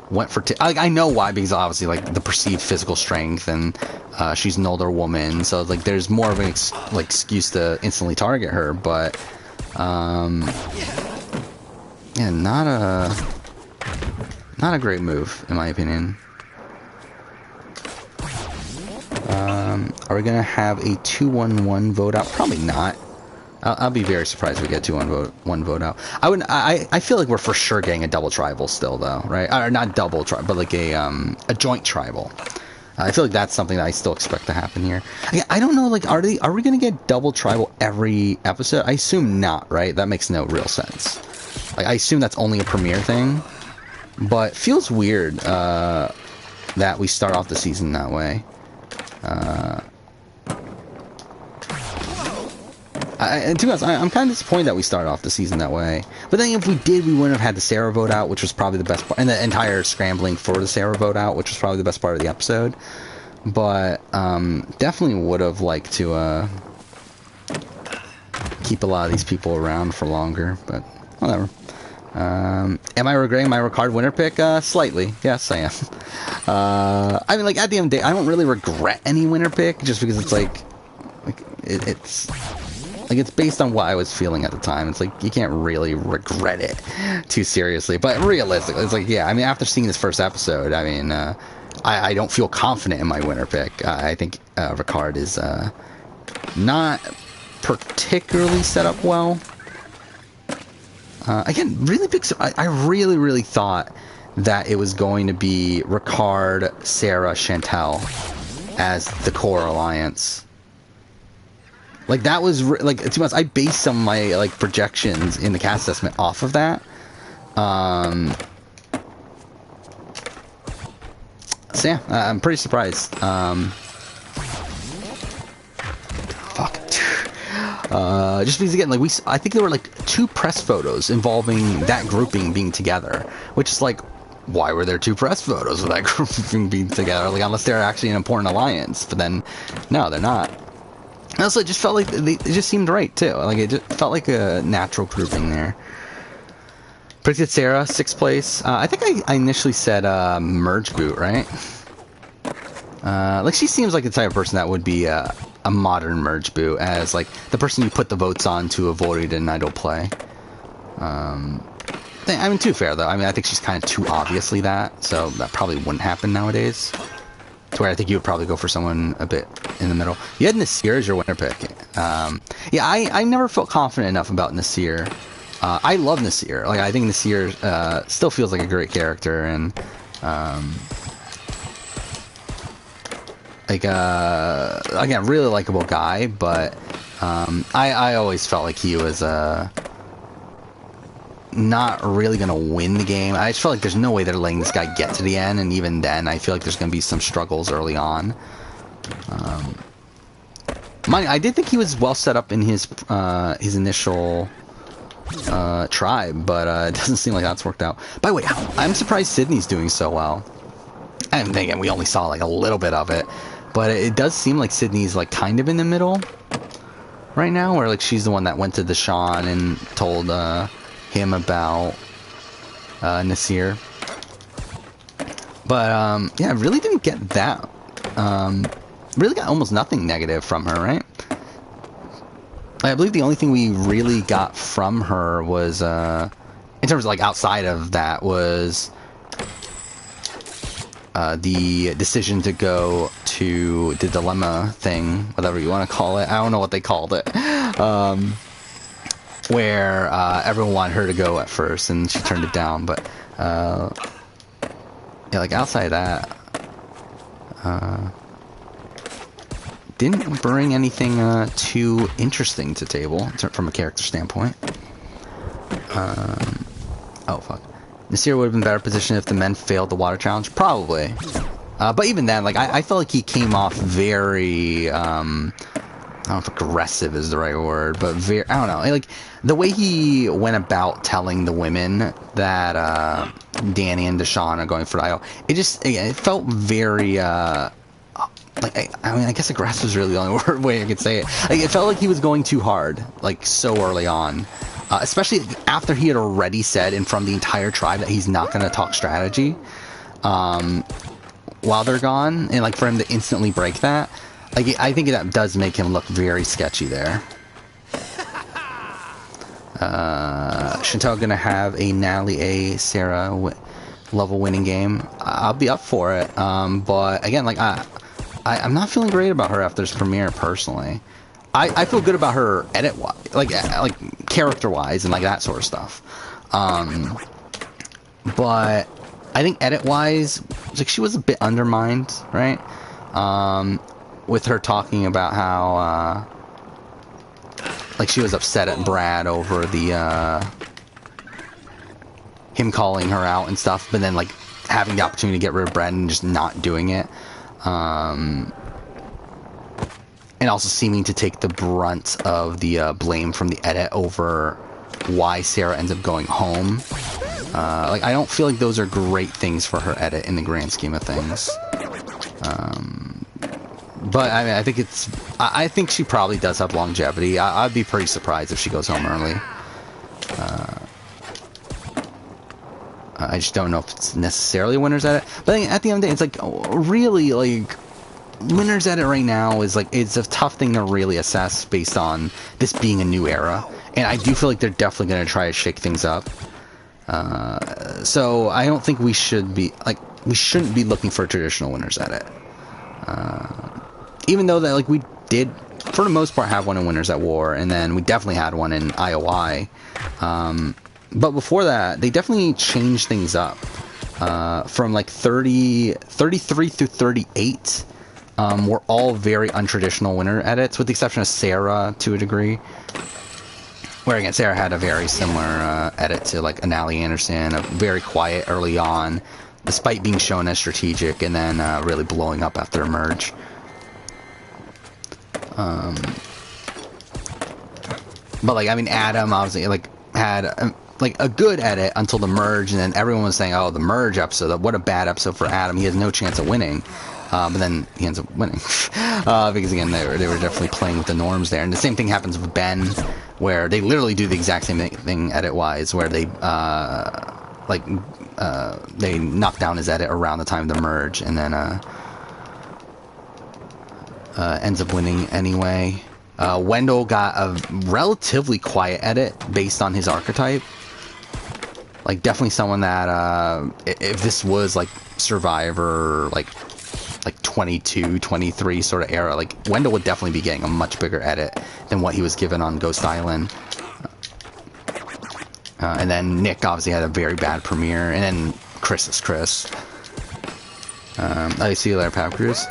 went for I know why, because obviously like the perceived physical strength and she's an older woman, so like there's more of an excuse to instantly target her, but yeah, not a great move in my opinion. Are we gonna have a 2-1-1 vote out? Probably not. I'll be very surprised if we get 2-1 vote out. I feel like we're for sure getting a double tribal still, though, right? Or not double tribal, but like a joint tribal. I feel like that's something that I still expect to happen here. I don't know, like, are we gonna get double tribal every episode? I assume not, right? That makes no real sense. Like, I assume that's only a premiere thing, but feels weird that we start off the season that way. And to be honest, I'm kind of disappointed that we started off the season that way. But then if we did, we wouldn't have had the Sarah vote out, which was probably the best part, and the entire scrambling for the Sarah vote out, which was probably the best part of the episode. But definitely would have liked to keep a lot of these people around for longer, but whatever. Am I regretting my Ricard winner pick? Slightly. Yes, I am. I mean, like, at the end of the day, I don't really regret any winner pick, just because it's like it's based on what I was feeling at the time. It's like, you can't really regret it too seriously. But realistically, it's like, yeah, I mean, after seeing this first episode, I mean, I don't feel confident in my winner pick. I think Ricard is not particularly set up well. Again, really big. I really thought that it was going to be Ricard, Sarah, Chantel as the core alliance. Like that was like, to be honest, I based some of my like projections in the cast assessment off of that. So yeah, I'm pretty surprised. Fuck. Just because again, like I think there were like 2 press photos involving that grouping being together, which is like, why were there 2 press photos of that grouping being together? Like, unless they're actually an important alliance, but then no, they're not. And also, it just felt like it just seemed right too. Like it just felt like a natural grouping there. Predicted Sarah 6th place. I think I initially said merge boot, right? Like she seems like the type of person that would be a modern merge boot, as like the person you put the votes on to avoid an idle play. I mean, too fair though. I mean, I think she's kind of too obviously that, so that probably wouldn't happen nowadays. To where I think you would probably go for someone a bit in the middle. You had Nasir as your winner pick. Yeah, I never felt confident enough about Nasir. I love Nasir. Like, I think Nasir still feels like a great character, and like again, really likable guy. But I always felt like he was not really gonna win the game. I just felt like there's no way they're letting this guy get to the end, and even then, I feel like there's gonna be some struggles early on. I did think he was well set up in his initial tribe, but it doesn't seem like that's worked out. By the way, I'm surprised Sydney's doing so well. And again, we only saw like a little bit of it, but it does seem like Sydney's like kind of in the middle right now, where like she's the one that went to Deshawn and told him about Nasir. But yeah, I really didn't get that. Really got almost nothing negative from her, right? I believe the only thing we really got from her was, in terms of like outside of that, was the decision to go to the dilemma thing, whatever you want to call it. I don't know what they called it. Where everyone wanted her to go at first, and she turned it down. But yeah, like outside of that, didn't bring anything too interesting to table from a character standpoint. Oh fuck. Nasir would have been better positioned if the men failed the water challenge, probably. But even then, like I felt like he came off very I don't know if aggressive is the right word, but very, I don't know, like the way he went about telling the women that Danny and Deshawn are going for the idol, it felt very like, I mean, I guess aggressive is really the only way I could say it. Like, it felt like he was going too hard, like, so early on. Especially after he had already said in front of the entire tribe that he's not going to talk strategy while they're gone. And, like, for him to instantly break that, like, I think that does make him look very sketchy there. Chantel going to have a Natalie A. Sarah level winning game. I'll be up for it. But, again, like, I'm not feeling great about her after this premiere, personally. I feel good about her edit-wise, like character-wise and like that sort of stuff. But I think edit-wise, like she was a bit undermined, right? With her talking about how like she was upset at Brad over the him calling her out and stuff, but then like having the opportunity to get rid of Brad and just not doing it. And also seeming to take the brunt of the blame from the edit over why Sarah ends up going home. Like, I don't feel like those are great things for her edit in the grand scheme of things. But I mean, I think she probably does have longevity. I'd be pretty surprised if she goes home early. I just don't know if it's necessarily a winner's edit. But at the end of the day, it's like, really, like, winner's edit right now is like, it's a tough thing to really assess based on this being a new era. And I do feel like they're definitely going to try to shake things up. So I don't think we shouldn't be looking for a traditional winner's edit. Even though that, like, we did, for the most part, have one in Winners at War, and then we definitely had one in IOI. But before that, they definitely changed things up. From like 33 through 38 were all very untraditional winner edits, with the exception of Sarah to a degree. Where again, Sarah had a very similar edit to like Anali Anderson, a very quiet early on, despite being shown as strategic, and then really blowing up after a merge. But like, I mean, Adam obviously like had like a good edit until the merge, and then everyone was saying, "Oh, the merge episode, what a bad episode for Adam. He has no chance of winning." But then he ends up winning because again, they were definitely playing with the norms there. And the same thing happens with Ben, where they literally do the exact same thing edit-wise, where they they knock down his edit around the time of the merge, and then ends up winning anyway. Wendell got a relatively quiet edit based on his archetype. Like, definitely someone that, if this was, like, Survivor, like 22, 23 sort of era, like, Wendell would definitely be getting a much bigger edit than what he was given on Ghost Island. And then Nick obviously had a very bad premiere, and then Chris is Chris. I see you later, Pap Cruz.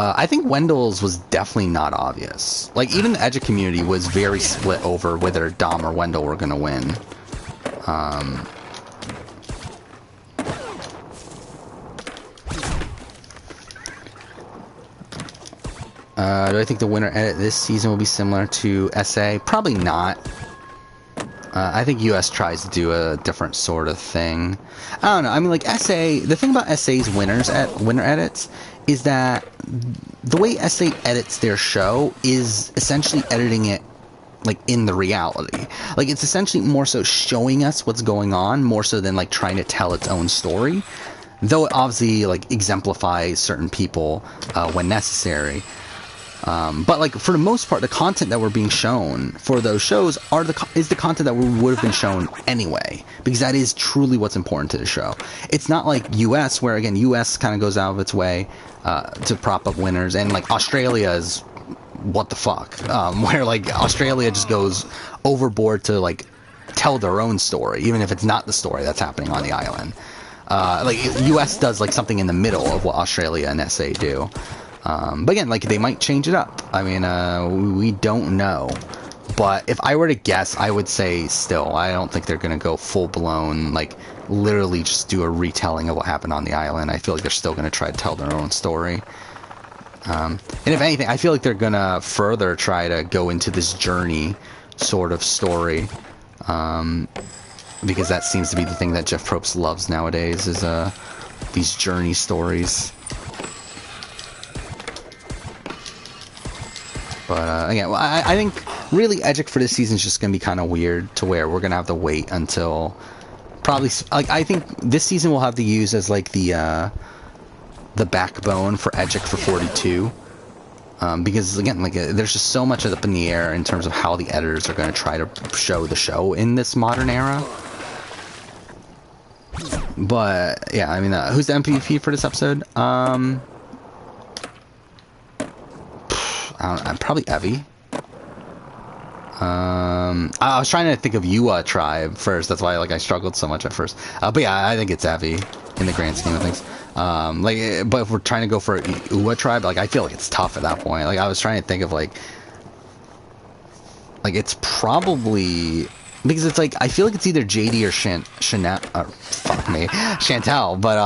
I think Wendell's was definitely not obvious. Like, even the Edge community was very split over whether Dom or Wendell were going to win. Do I think the winner edit this season will be similar to SA? Probably not. I think US tries to do a different sort of thing. I don't know. I mean, like, SA... The thing about SA's winner edits is that the way SA edits their show is essentially editing it, like, in the reality. Like, it's essentially more so showing us what's going on, more so than, like, trying to tell its own story. Though it obviously, like, exemplifies certain people when necessary. But like, for the most part, the content that we're being shown for those shows is the content that would have been shown anyway, because that is truly what's important to the show. It's not like US, where again, US kind of goes out of its way to prop up winners, and like Australia is what the fuck, where like Australia just goes overboard to like tell their own story, even if it's not the story that's happening on the island. Like US does like something in the middle of what Australia and SA do. But again, like, they might change it up. I mean, we don't know. But if I were to guess, I would say still, I don't think they're going to go full-blown, like, literally just do a retelling of what happened on the island. I feel like they're still going to try to tell their own story. And if anything, I feel like they're going to further try to go into this journey sort of story. Because that seems to be the thing that Jeff Probst loves nowadays, is these journey stories. But, again, I think really Edgic for this season is just going to be kind of weird, to where we're going to have to wait until probably, like, I think this season we'll have to use as, like, the backbone for Edgic for 42. Because, again, like, there's just so much up in the air in terms of how the editors are going to try to show the show in this modern era. But, yeah, I mean, who's the MVP for this episode? I'm probably Evie. I was trying to think of Yua tribe first. That's why I struggled so much at first. But yeah, I think it's Evie in the grand scheme of things. But if we're trying to go for Uwa tribe, like, I feel like it's tough at that point. Like, I was trying to think of like it's probably, because it's like, I feel like it's either JD or Chantal. But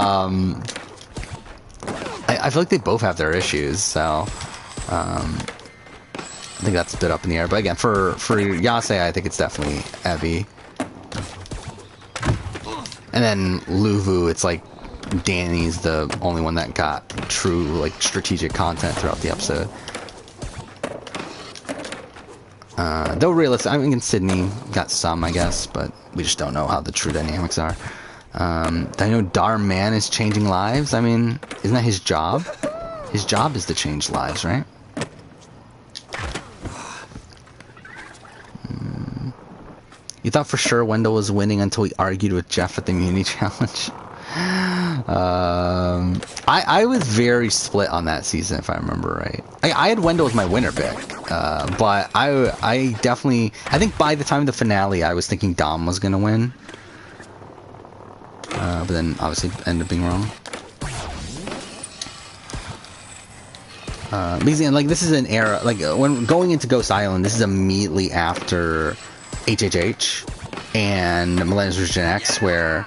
I feel like they both have their issues. So. I think that's a bit up in the air, but again, for Yase, I think it's definitely Evie. And then Luvu, it's like Danny's the only one that got true, like, strategic content throughout the episode. Though realistic, I mean, Sydney got some, I guess, but we just don't know how the true dynamics are. I know Darman is changing lives. I mean, isn't that his job? His job is to change lives, right? You thought for sure Wendell was winning until he argued with Jeff at the Immunity Challenge. I was very split on that season, if I remember right. I had Wendell as my winner pick, but I definitely, I think by the time of the finale, I was thinking Dom was going to win. But then obviously ended up being wrong. Because, like, this is an era, like, when going into Ghost Island, this is immediately after HHH and Millennials vs. Gen X, where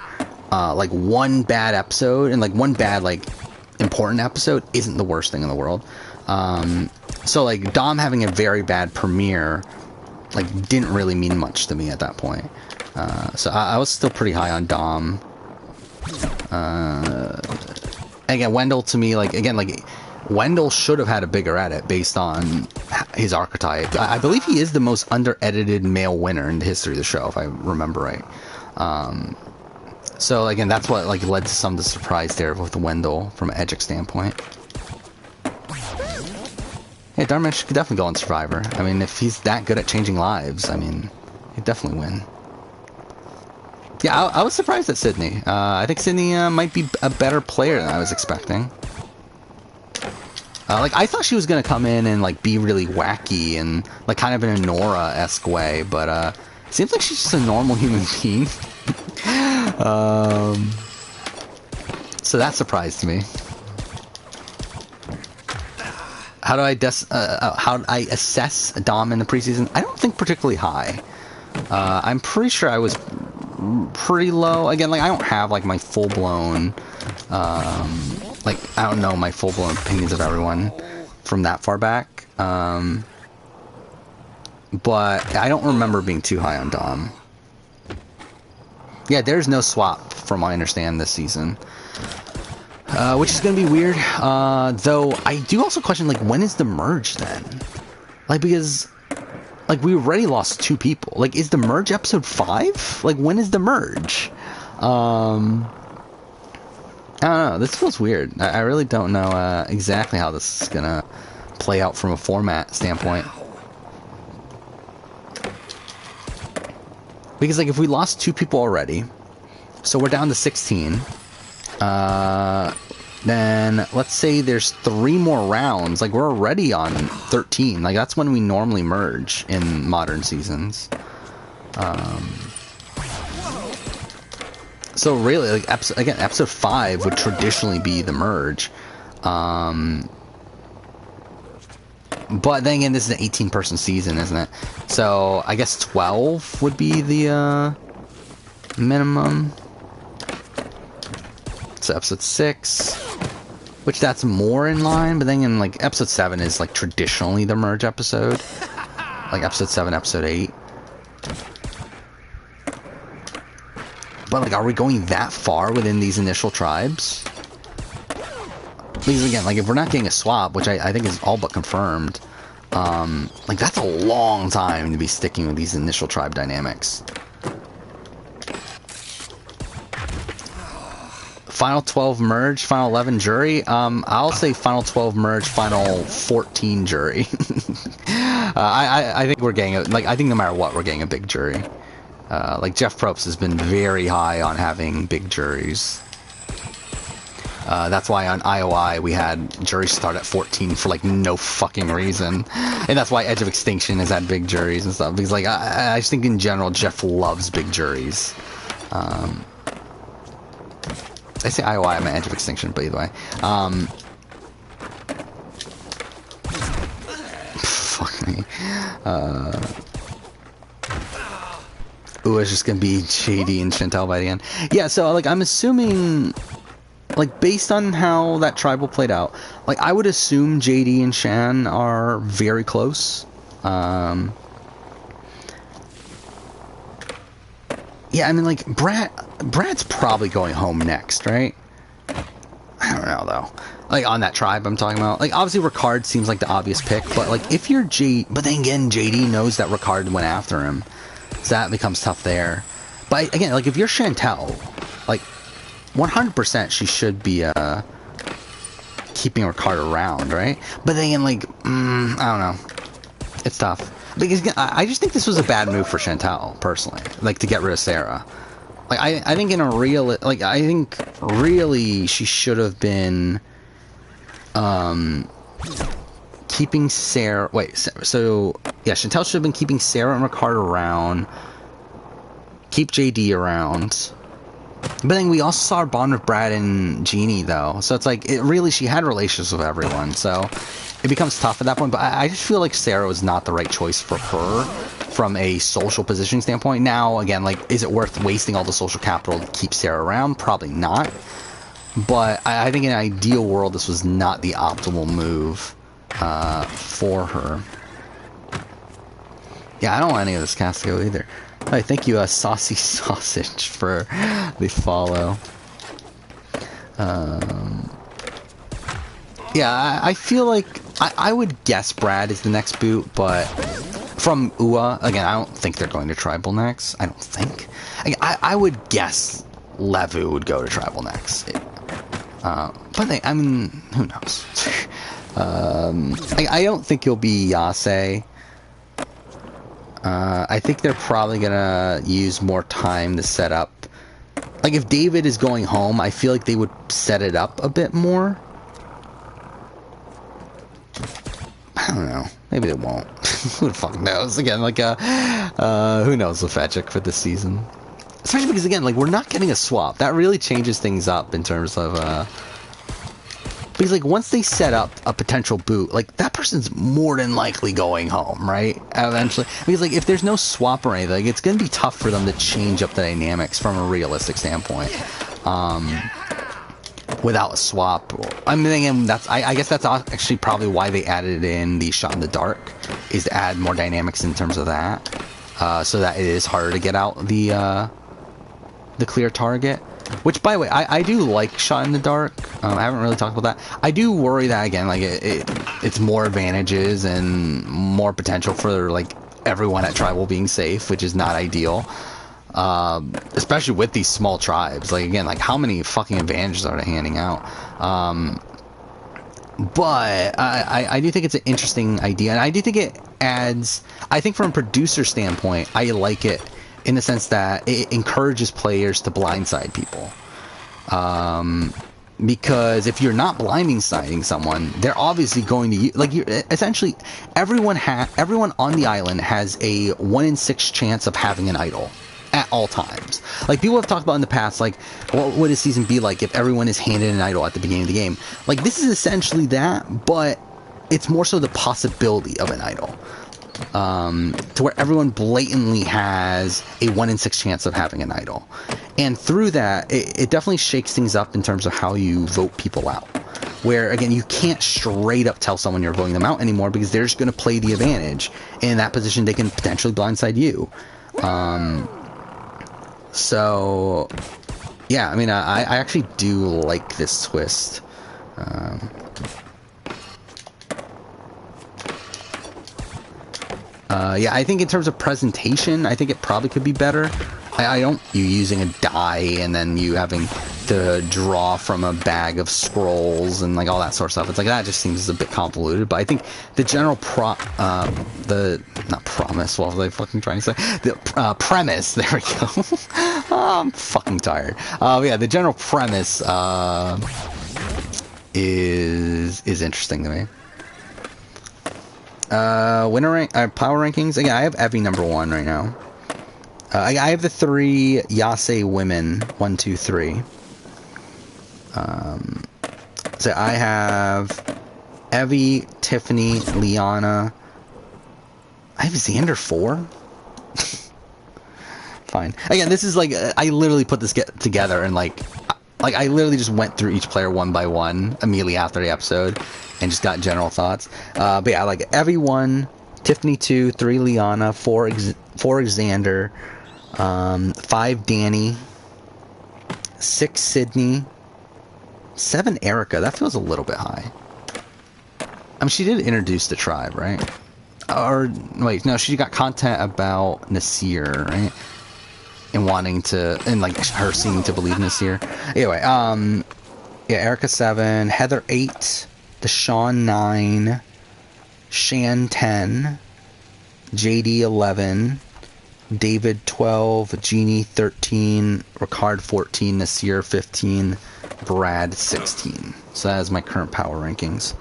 like, one bad episode and like one bad, like, important episode isn't the worst thing in the world. So like Dom having a very bad premiere, like didn't really mean much to me at that point. So I was still pretty high on Dom. Again, Wendell to me, like Wendell should have had a bigger edit based on his archetype. I believe he is the most under-edited male winner in the history of the show, if I remember right. So again, that's what like led to some of the surprise there with Wendell from an Edgic standpoint. Yeah, Dharmesh could definitely go on Survivor. I mean, if he's that good at changing lives, I mean, he'd definitely win. Yeah, I was surprised at Sydney. I think Sydney might be a better player than I was expecting. Like, I thought she was going to come in and, like, be really wacky and, like, kind of in a Nora-esque way, but, seems like she's just a normal human being. So that surprised me. How do I assess Dom in the preseason? I don't think particularly high. I'm pretty sure I was pretty low. Again, like I don't have like my full-blown, like I don't know my full-blown opinions of everyone from that far back. But I don't remember being too high on Dom. Yeah, there's no swap from what I understand this season. Which is going to be weird, though I do also question, like, when is the merge then? Like, because, like, we already lost 2 people. Like, is the merge episode 5? Like, when is the merge? I don't know, this feels weird. I really don't know, exactly how this is going to play out from a format standpoint. Because, like, if we lost 2 people already, so we're down to 16... then let's say there's 3 more rounds. Like we're already on 13. Like that's when we normally merge in modern seasons. So really, like episode 5 would traditionally be the merge. But then again, this is an 18-person season, isn't it? So I guess 12 would be the minimum. So episode 6, which that's more in line, but then in like episode 7 is like traditionally the merge episode, like episode 7, episode 8. But like, are we going that far within these initial tribes? Because again, like if we're not getting a swap, which I think is all but confirmed, like that's a long time to be sticking with these initial tribe dynamics. Final 12 merge, final 11 jury. I'll say final 12 merge, final 14 jury. I think we're getting I think no matter what, we're getting a big jury. Like Jeff Probst has been very high on having big juries. That's why on IOI we had juries start at 14 for like no fucking reason, and that's why Edge of Extinction has had big juries and stuff. Because like I just think in general Jeff loves big juries. I say IOI, I'm an Edge of Extinction, but either way. Fuck me. Ooh, it's just gonna be JD and Chantel by the end. Yeah, so, like, I'm assuming, like, based on how that tribal played out, like, I would assume JD and Shan are very close. Yeah, I mean, like, Brad's probably going home next, right? I don't know, though. Like, on that tribe I'm talking about. Like, obviously, Ricard seems like the obvious pick, but, like, if you're But then again, JD knows that Ricard went after him. So that becomes tough there. But, again, like, if you're Chantel, like, 100% she should be, keeping Ricard around, right? But then again, like, I don't know. It's tough. Because I just think this was a bad move for Chantel, personally. Like, to get rid of Sarah. Like, I think in a real... Like, I think really she should have been... keeping Sarah... Wait, so... Yeah, Chantel should have been keeping Sarah and Ricard around. Keep JD around. But then we also saw her bond with Brad and Jeannie, though. So it's like, she had relations with everyone, so... It becomes tough at that point, but I just feel like Sarah was not the right choice for her from a social positioning standpoint. Now, again, like, is it worth wasting all the social capital to keep Sarah around? Probably not. But I think in an ideal world, this was not the optimal move for her. Yeah, I don't want any of this cast to go either. Alright, thank you, Saucy Sausage, for the follow. Yeah, I feel like I would guess Brad is the next boot, but from UA, again, I don't think they're going to Tribal next. I don't think. I would guess Levu would go to Tribal next. But I mean, who knows? I don't think he'll be Yase. I think they're probably gonna use more time to set up. Like, if David is going home, I feel like they would set it up a bit more. I don't know. Maybe they won't. Who the fuck knows? Again, like, who knows with Fetchick for this season? Especially because, again, like, we're not getting a swap. That really changes things up in terms of, because, like, once they set up a potential boot, like, that person's more than likely going home, right? Eventually. Because, like, if there's no swap or anything, like, it's going to be tough for them to change up the dynamics from a realistic standpoint. Without a swap. I'm thinking I guess that's actually probably why they added in the shot in the dark, is to add more dynamics in terms of that. So that it is harder to get out the clear target. Which, by the way, I do like shot in the dark. I haven't really talked about that. I do worry that, again, like, it's more advantages and more potential for, like, everyone at Tribal being safe, which is not ideal. Especially with these small tribes. Like, again, like, how many fucking advantages are they handing out? But I do think it's an interesting idea, and I do think it adds... I think from a producer standpoint, I like it in the sense that it encourages players to blindside people. Because if you're not blindsiding someone, they're obviously going to... Like, you're essentially... Everyone on the island has a 1 in 6 chance of having an idol. At all times. Like, people have talked about in the past, like, what would a season be like if everyone is handed an idol at the beginning of the game? Like, this is essentially that, but it's more so the possibility of an idol. To where everyone blatantly has a 1 in 6 chance of having an idol. And through that, it definitely shakes things up in terms of how you vote people out. Where, again, you can't straight up tell someone you're voting them out anymore, because they're just going to play the advantage. And in that position, they can potentially blindside you. So, yeah, I mean, I actually do like this twist. Yeah, I think in terms of presentation, I think it probably could be better. I don't... You using a die and then you having to draw from a bag of scrolls and, like, all that sort of stuff. It's like, that just seems a bit convoluted. But I think the general not promise, what was I fucking trying to say? The premise, there we go. Oh, I'm fucking tired. Yeah, the general premise is interesting to me. Power rankings. Again, I have Evie #1 right now. I have the 3 Yase women, 1, 2, 3. So I have Evie, Tiffany, Liana. I have Xander 4. Fine. Again, this is like, I literally put this together and like I literally just went through each player one by one immediately after the episode and just got general thoughts. But yeah, like Evie 1, Tiffany 2, 3 Liana, 4 Xander, 5 Danny, 6 Sydney, 7 Erica. That feels a little bit high. I mean, she did introduce the tribe, right? Or wait, no, she got content about Nasir, right? And wanting to, and like her seeming to believe Nasir. Anyway, yeah, Erica 7, Heather 8, Deshawn 9, Shan 10, JD 11, David 12, Jeannie 13, Ricard 14, Nasir 15, Brad 16. So that is my current power rankings.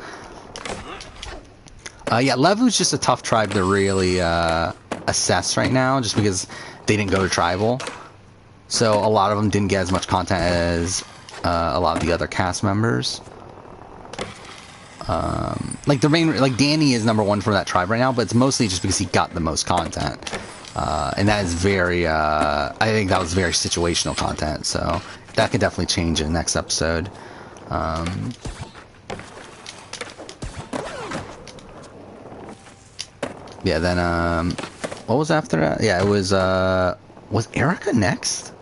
Yeah, Levu's just a tough tribe to really assess right now, just because they didn't go to Tribal. So a lot of them didn't get as much content as a lot of the other cast members. Like the main, like Danny is #1 for that tribe right now, but it's mostly just because he got the most content. And that is very, I think that was very situational content, so that could definitely change in the next episode. Yeah, then, what was after that? Yeah, it was Erica next?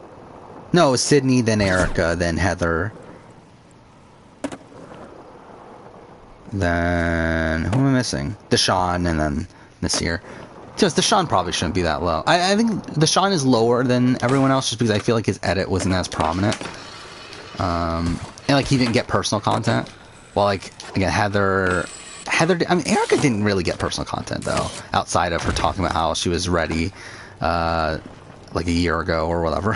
No, it was Sydney, then Erica, then Heather. Then, who am I missing? Deshawn, and then Nasir. Just Deshawn probably shouldn't be that low. I think Deshawn is lower than everyone else just because I feel like his edit wasn't as prominent. And like he didn't get personal content. Well, like again, Heather. I mean, Erica didn't really get personal content though, outside of her talking about how she was ready, like a year ago or whatever.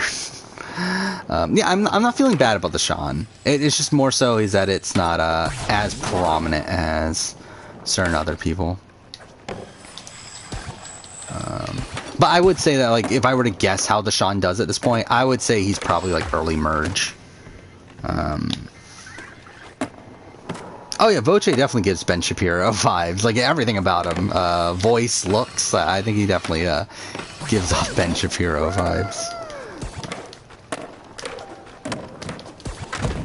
Yeah, I'm not feeling bad about Deshawn. It's just more so is that it's not as prominent as certain other people. But I would say that, like, if I were to guess how Deshawn does at this point, I would say he's probably, like, early merge. Oh, yeah, Voce definitely gives Ben Shapiro vibes. Like, everything about him. Voice, looks. I think he definitely gives off Ben Shapiro vibes.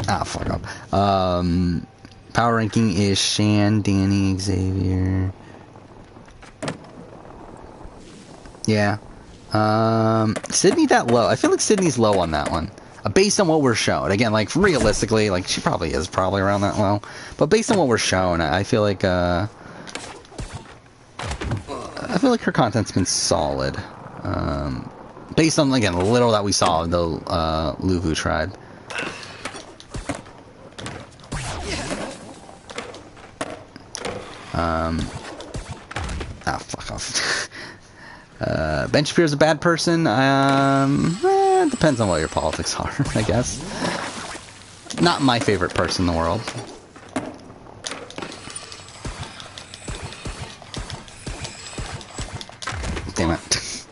Ah, fuck up. Power ranking is Shan, Danny, Xavier... Yeah. Sydney that low. I feel like Sydney's low on that one. Based on what we're shown. Again, like, realistically, like, she probably is probably around that low. But based on what we're shown, I feel like, her content's been solid. Based on, again, the little that we saw of the, Luvu tribe. Fuck off. Ben Shapiro's a bad person. It depends on what your politics are, I guess. Not my favorite person in the world. Damn it.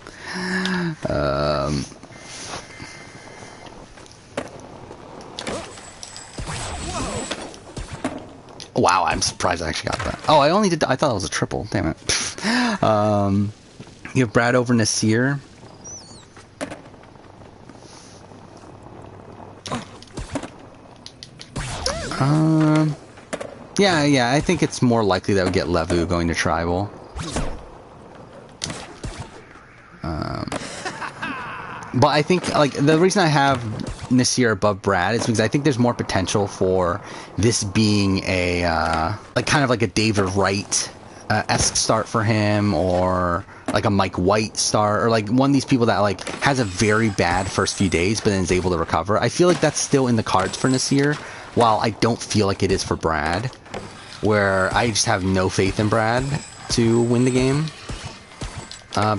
Wow, I'm surprised I actually got that. Oh, I thought it was a triple. Damn it. You have Brad over Nasir. Yeah, I think it's more likely that we get Levu going to tribal. But I think, like, the reason I have Nasir above Brad is because I think there's more potential for this being a, like, kind of like a David Wright-esque start for him, or like a Mike White start, or like one of these people that like has a very bad first few days but then is able to recover. I feel like that's still in the cards for Nasir, while I don't feel like it is for Brad, where I just have no faith in Brad to win the game,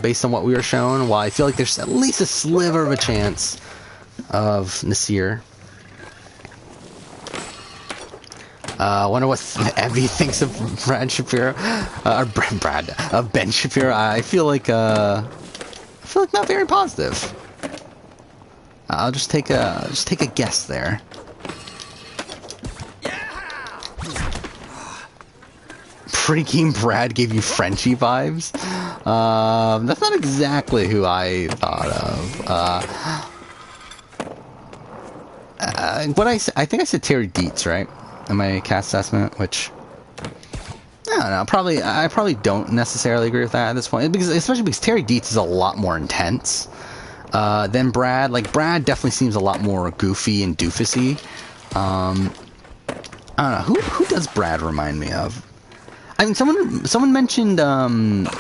based on what we were shown, while I feel like there's at least a sliver of a chance of Nasir. I wonder what Evie thinks of Brad Shapiro, or Ben Shapiro. I feel like not very positive. I'll just take a guess there. Pre-game Brad gave you Frenchie vibes. That's not exactly who I thought of. I think I said Terry Dietz, right? In my cast assessment, which I don't know. I probably don't necessarily agree with that at this point, especially because Terry Dietz is a lot more intense than Brad. Like, Brad definitely seems a lot more goofy and doofusy. I don't know, who does Brad remind me of? I mean, someone mentioned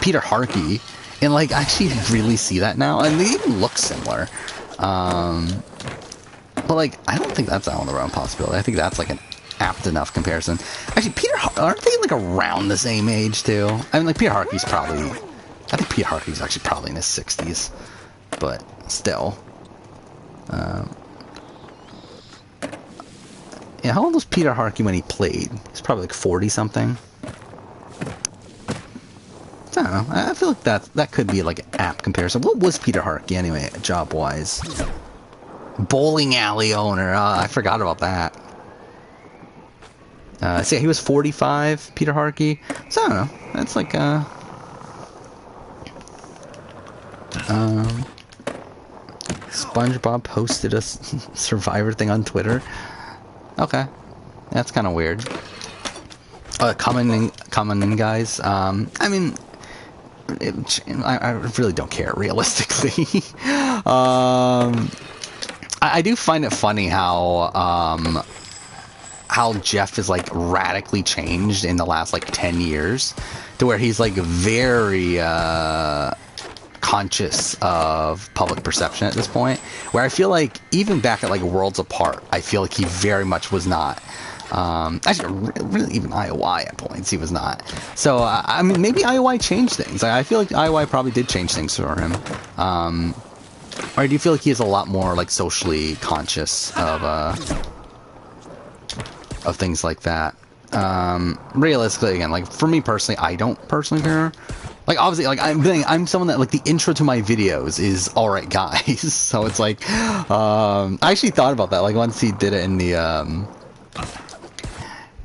Peter Harkey, and like, I actually really see that now, and they even look similar. But like, I don't think that's out of the realm possibility. I think that's like an apt enough comparison. Actually, aren't they like around the same age too? I mean, like, Peter Harkey's probably, I think Peter Harkey's actually probably in his 60s, but still. Yeah, how old was Peter Harkey when he played? He's probably like 40 something. I don't know. I feel like that could be like an apt comparison. What was Peter Harkey anyway, job wise? Bowling alley owner. I forgot about that. So yeah, he was 45, Peter Harkey. So I don't know. That's like SpongeBob posted a Survivor thing on Twitter. Okay, that's kind of weird. Coming in, guys. I mean, I really don't care realistically. I do find it funny how Jeff is like radically changed in the last like 10 years to where he's like very conscious of public perception at this point, where I feel like even back at like Worlds Apart, I feel like he very much was not. Actually, really, even IOI at points, he was not. So, I mean, maybe IOI changed things. I feel like IOI probably did change things for him. Or do you feel like he is a lot more, like, socially conscious of things like that? Realistically, again, like, for me personally, I don't personally care. Like, obviously, like, I'm someone that, like, the intro to my videos is Alright Guys. So it's like, I actually thought about that, like, once he did it in the,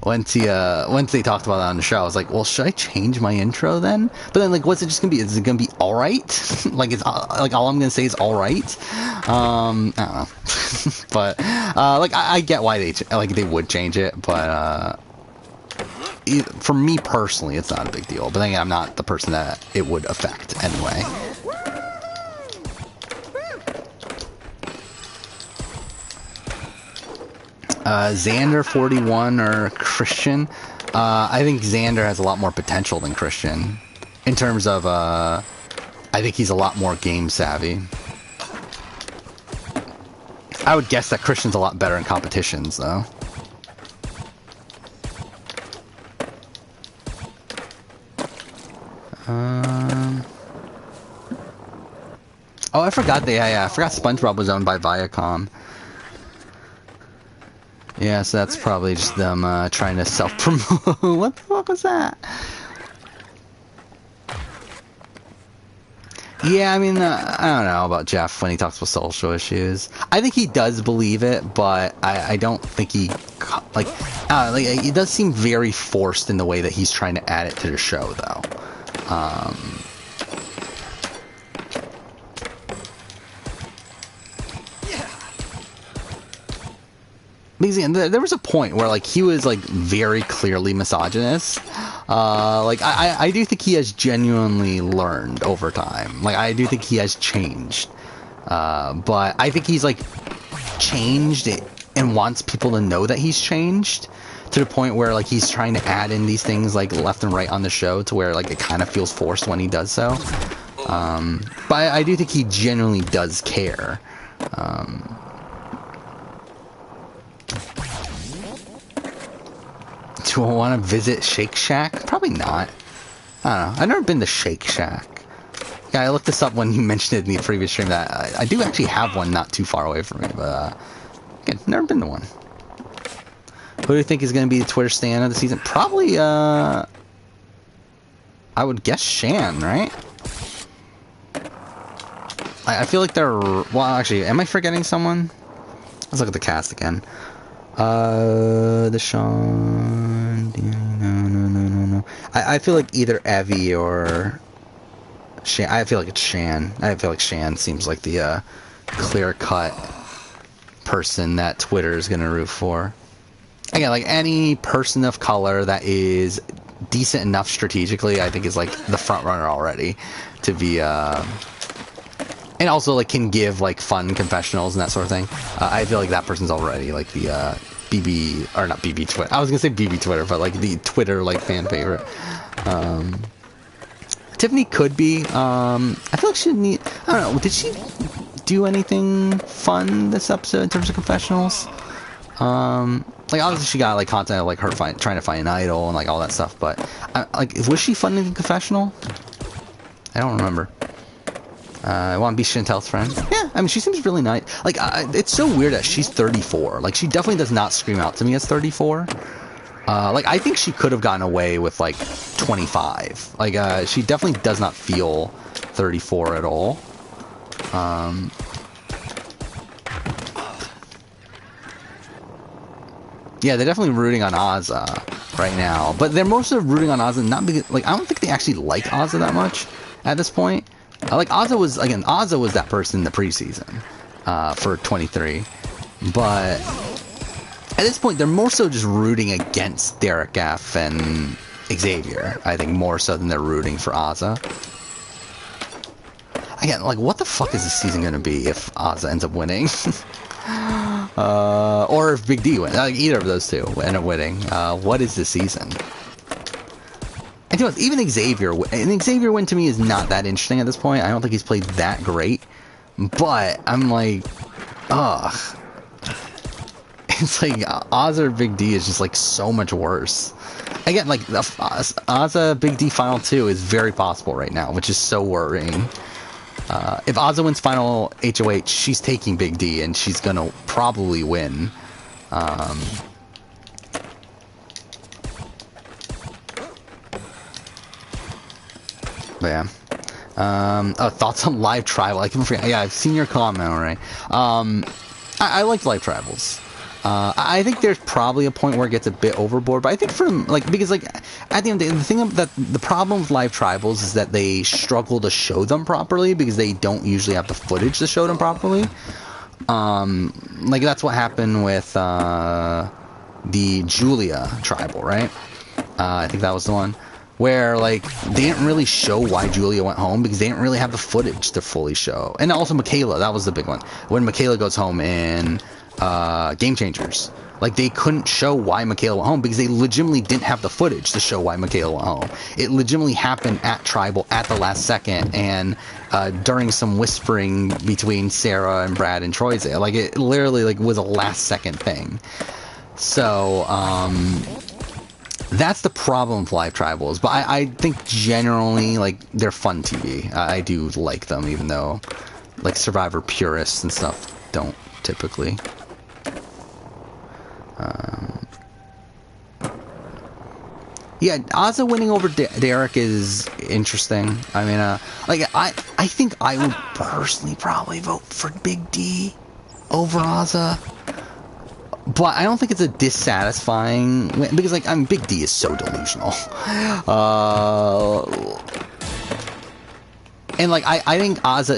once they talked about that on the show, I was like, well, should I change my intro then? But then, like, what's it just gonna be? Is it gonna be all right? Like, it's like all I'm gonna say is all right. I don't know. But like, I get why they would change it, but for me personally, it's not a big deal. But then again, I'm not the person that it would affect anyway. Xander 41 or Christian. I think Xander has a lot more potential than Christian in terms of I think he's a lot more game savvy. I would guess that Christian's a lot better in competitions though. Oh, I forgot I forgot SpongeBob was owned by Viacom. Yeah, so that's probably just them trying to self-promote. What the fuck was that? Yeah, I mean, I don't know about Jeff when he talks about social issues. I think he does believe it, but I don't think he, like, it does seem very forced in the way that he's trying to add it to the show, though. Because there was a point where, like, he was, like, very clearly misogynist. Like, I do think he has genuinely learned over time. Like, I do think he has changed. But I think he's, like, changed and wants people to know that he's changed to the point where, like, he's trying to add in these things, like, left and right on the show to where, like, it kind of feels forced when he does so. But I do think he genuinely does care. Do I want to visit Shake Shack? Probably not. I don't know. I've never been to Shake Shack. Yeah, I looked this up when you mentioned it in the previous stream that I do actually have one not too far away from me, but again, never been to one. Who do you think is going to be the Twitter stan of the season? Probably, I would guess Shan, right? I feel like they're... Well, actually, am I forgetting someone? Let's look at the cast again. The Sean... No. I feel like either Evie or... Shan. I feel like it's Shan. I feel like Shan seems like the clear-cut person that Twitter is going to root for. Again, like any person of color that is decent enough strategically, I think is like the front runner already to be... and also like can give like fun confessionals and that sort of thing. I feel like that person's already like the BB, or not BB Twitter. I was gonna say BB Twitter, but like the Twitter like fan favorite. Tiffany could be. I feel like she need. I don't know. Did she do anything fun this episode in terms of confessionals? Like obviously she got like content of like her trying to find an idol and like all that stuff. But like, was she fun in the confessional? I don't remember. I want to be Chantel's friend. Yeah, I mean, she seems really nice. Like, it's so weird that she's 34. Like, she definitely does not scream out to me as 34. Like, I think she could have gotten away with, like, 25. Like, she definitely does not feel 34 at all. Yeah, they're definitely rooting on Azah right now. But they're mostly rooting on Azah not because, like, I don't think they actually like Azah that much at this point. Like, Azah was that person in the preseason for 23. But at this point, they're more so just rooting against Derek F. and Xavier, I think, more so than they're rooting for Azah. again, like, what the fuck is this season gonna be if Ozza ends up winning? Or if Big D wins. Like, either of those two end up winning. What is this season? And to be honest, even Xavier win to me is not that interesting at this point. I don't think he's played that great. But I'm like, ugh. It's like Ozza or Big D is just like so much worse. Again, like the Ozza Big D Final 2 is very possible right now, which is so worrying. If Ozza wins Final HOH, she's taking Big D, and she's gonna probably win. But yeah. Thoughts on live tribal? I can forget. Yeah, I've seen your comment already. I like live tribals. I think there's probably a point where it gets a bit overboard, but I think because at the end of the day, the thing that the problem with live tribals is that they struggle to show them properly because they don't usually have the footage to show them properly. Like that's what happened with the Julia tribal, right? I think that was the one where like they didn't really show why Julia went home because they didn't really have the footage to fully show. And also Michaela, that was the big one. When Michaela goes home in Game Changers, like they couldn't show why Michaela went home because they legitimately didn't have the footage to show why Michaela went home. It legitimately happened at Tribal at the last second and during some whispering between Sarah and Brad and Troyzale. Like it literally like was a last second thing. So that's the problem with live tribals, but I think generally like they're fun TV. I do like them, even though like Survivor purists and stuff don't typically. Yeah, Ozza winning over Derek is interesting. I mean, like I think I would personally probably vote for Big D over Ozza. But I don't think it's a dissatisfying win because, like, Big D is so delusional. And, like, I think Ozza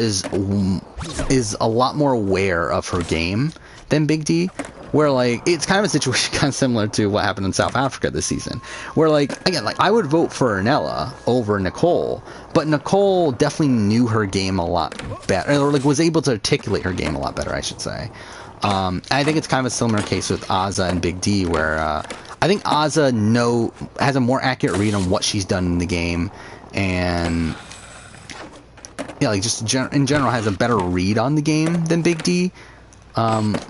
is a lot more aware of her game than Big D. Where, like, it's kind of a situation kind of similar to what happened in South Africa this season. Where, like, again, like, I would vote for Ernella over Nicole. But Nicole definitely knew her game a lot better. Or, like, was able to articulate her game a lot better, I should say. I think it's kind of a similar case with Ozza and Big D, where I think Ozza has a more accurate read on what she's done in the game, and yeah, like just in general has a better read on the game than Big D. But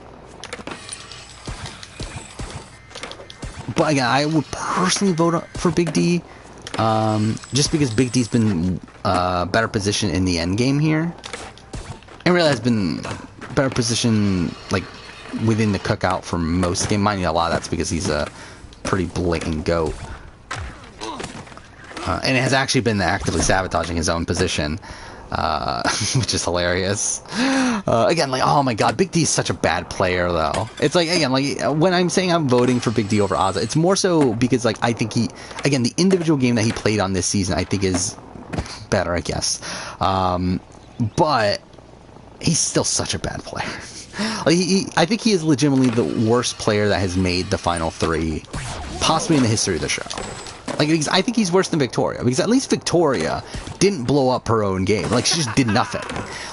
again, I would personally vote for Big D, just because Big D's been better positioned in the end game here, and really has been better position like within the cookout for most game. Mind you, a lot of that's because he's a pretty blatant goat, and it has actually been actively sabotaging his own position, which is hilarious. Again, like, oh my god, Big D is such a bad player though. It's like, again, like when I'm saying I'm voting for Big D over Ozza, it's more so because like I think the individual game that he played on this season I think is better, I guess, but he's still such a bad player. Like I think he is legitimately the worst player that has made the Final 3, possibly in the history of the show. Like, I think he's worse than Victoria, because at least Victoria didn't blow up her own game. Like, she just did nothing.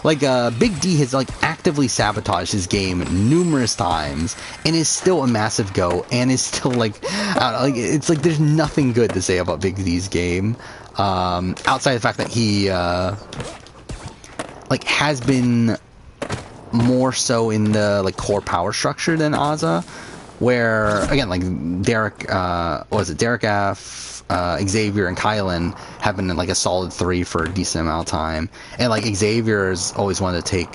Like, Big D has, like, actively sabotaged his game numerous times, and is still a massive go, and is still, like, I don't know, like, it's like there's nothing good to say about Big D's game, outside the fact that he, like, has been more so in the, like, core power structure than Ozza, where, again, like, Derek F, Xavier and Kylan have been in, like, a solid 3 for a decent amount of time, and, like, Xavier's always wanted to take,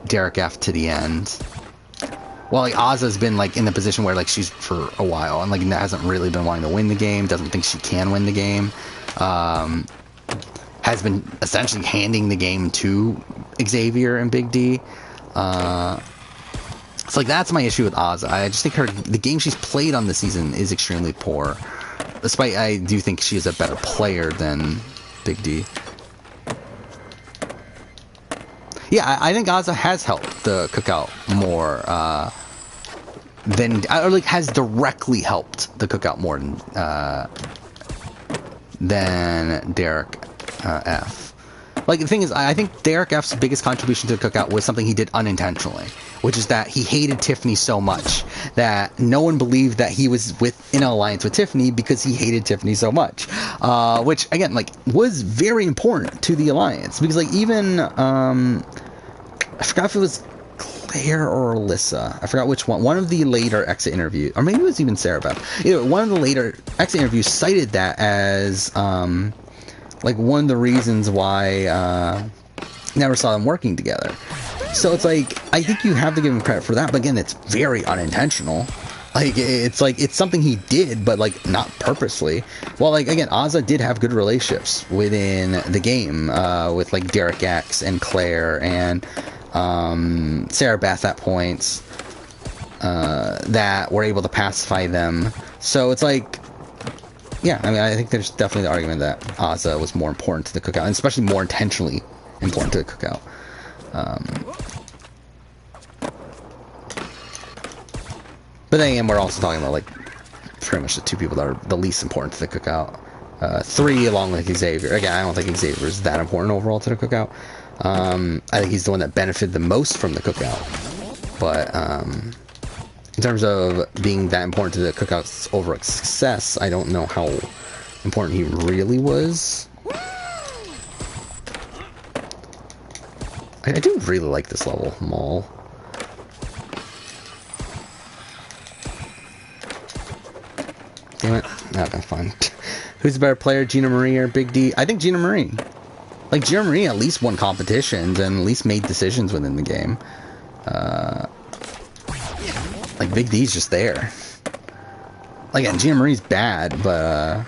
Derek F to the end, while, like, Ozza's been, like, in the position where, like, she's for a while, and, like, hasn't really been wanting to win the game, doesn't think she can win the game, has been essentially handing the game to Xavier and Big D. So, like, that's my issue with Ozza. I just think the game she's played on this season is extremely poor. Despite I do think she is a better player than Big D. Yeah, I think Ozza has helped the cookout more or like has directly helped the cookout more than Derek F. like, the thing is, I think Derek F's biggest contribution to the cookout was something he did unintentionally, which is that he hated Tiffany so much that no one believed that he was in an alliance with Tiffany because he hated Tiffany so much, which, again, like, was very important to the alliance, because, like, even, I forgot if it was Claire or Alyssa. I forgot which one. One of the later exit interviews, or maybe it was even Sarah Beth. One of the later exit interviews cited that as like one of the reasons why never saw them working together. So it's like, I think you have to give him credit for that, but again, it's very unintentional. Like, it's something he did, but, like, not purposely. Well, like, again, Azza did have good relationships within the game with, like, Derek X and Claire and Sarah Beth at points that were able to pacify them. So it's like, yeah, I mean, I think there's definitely the argument that Azza was more important to the cookout, and especially more intentionally important to the cookout. But then again, we're also talking about, like, pretty much the two people that are the least important to the cookout. 3 along with Xavier. Again, I don't think Xavier is that important overall to the cookout. I think he's the one that benefited the most from the cookout. But in terms of being that important to the cookout's overall success, I don't know how important he really was. I do really like this level, Maul. Damn it. Okay, fine. Who's the better player, Gina Marie or Big D? I think Gina Marie. Like, Gina Marie at least won competitions and at least made decisions within the game. Like, Big D's just there. Like, yeah, Gina Marie's bad, but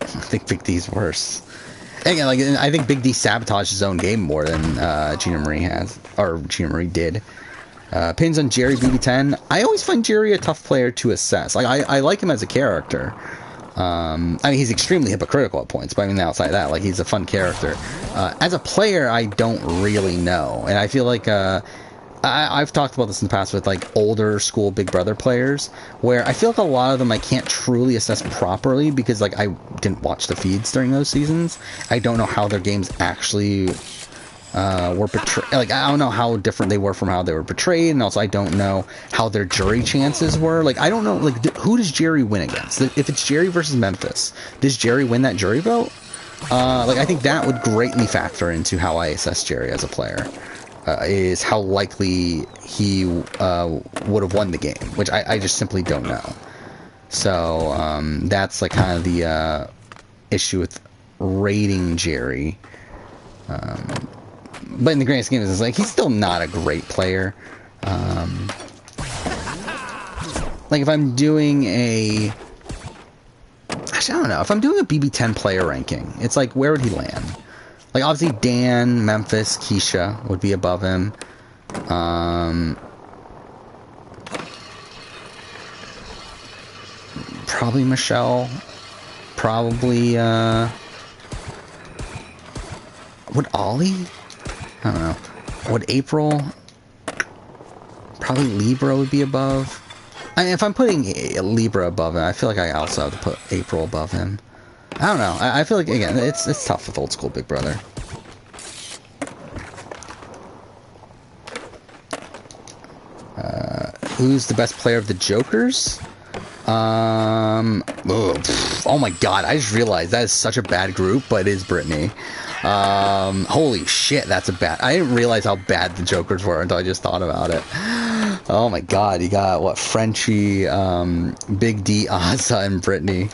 I think Big D's worse. And again, like, I think Big D sabotaged his own game more than Gina Marie has, or Gina Marie did. Pins on Jerry BB10. I always find Jerry a tough player to assess. Like, I like him as a character. I mean, he's extremely hypocritical at points, but I mean, outside of that, like, he's a fun character. As a player, I don't really know. And I feel like, I've talked about this in the past with, like, older school Big Brother players, where I feel like a lot of them I can't truly assess properly because, like, I didn't watch the feeds during those seasons. I don't know how their games actually were portrayed. Like, I don't know how different they were from how they were portrayed, and also I don't know how their jury chances were. Like, I don't know, like, who does Jerry win against? If it's Jerry versus Memphis, does Jerry win that jury vote? Like, I think that would greatly factor into how I assess Jerry as a player. Is how likely he would have won the game, which I just simply don't know. So that's, like, kind of the issue with rating Jerry. But in the grand scheme of things, it's like, he's still not a great player. Like, if I'm doing a... Actually, I don't know. If I'm doing a BB10 player ranking, it's like, where would he land? Like, obviously, Dan, Memphis, Keisha would be above him. Probably Michelle. Probably, would Ollie? I don't know. Would April? Probably Libra would be above. I mean, if I'm putting Libra above him, I feel like I also have to put April above him. I don't know. I feel like, again, it's tough with old school Big Brother. Who's the best player of the Jokers? Oh my god, I just realized that is such a bad group, but it is Brittany. Holy shit, that's a bad... I didn't realize how bad the Jokers were until I just thought about it. Oh my god, you got, what, Frenchie, Big D, Azza, and Brittany.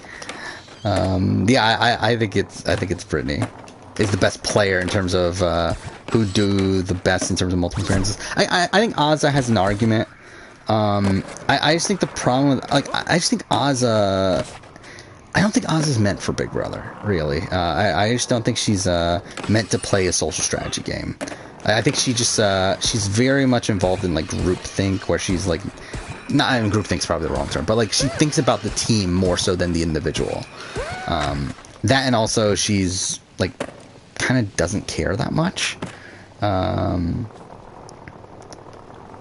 Yeah, I think it's Brittany is the best player in terms of who do the best in terms of multiple appearances. I think Azza has an argument. I just think the problem with, like, I just think Azza... I don't think Azza's meant for Big Brother, really. I just don't think she's meant to play a social strategy game. I think she just she's very much involved in, like, groupthink, where she's like, not even groupthink's probably the wrong term, but, like, she thinks about the team more so than the individual. That, and also she's, like, kind of doesn't care that much.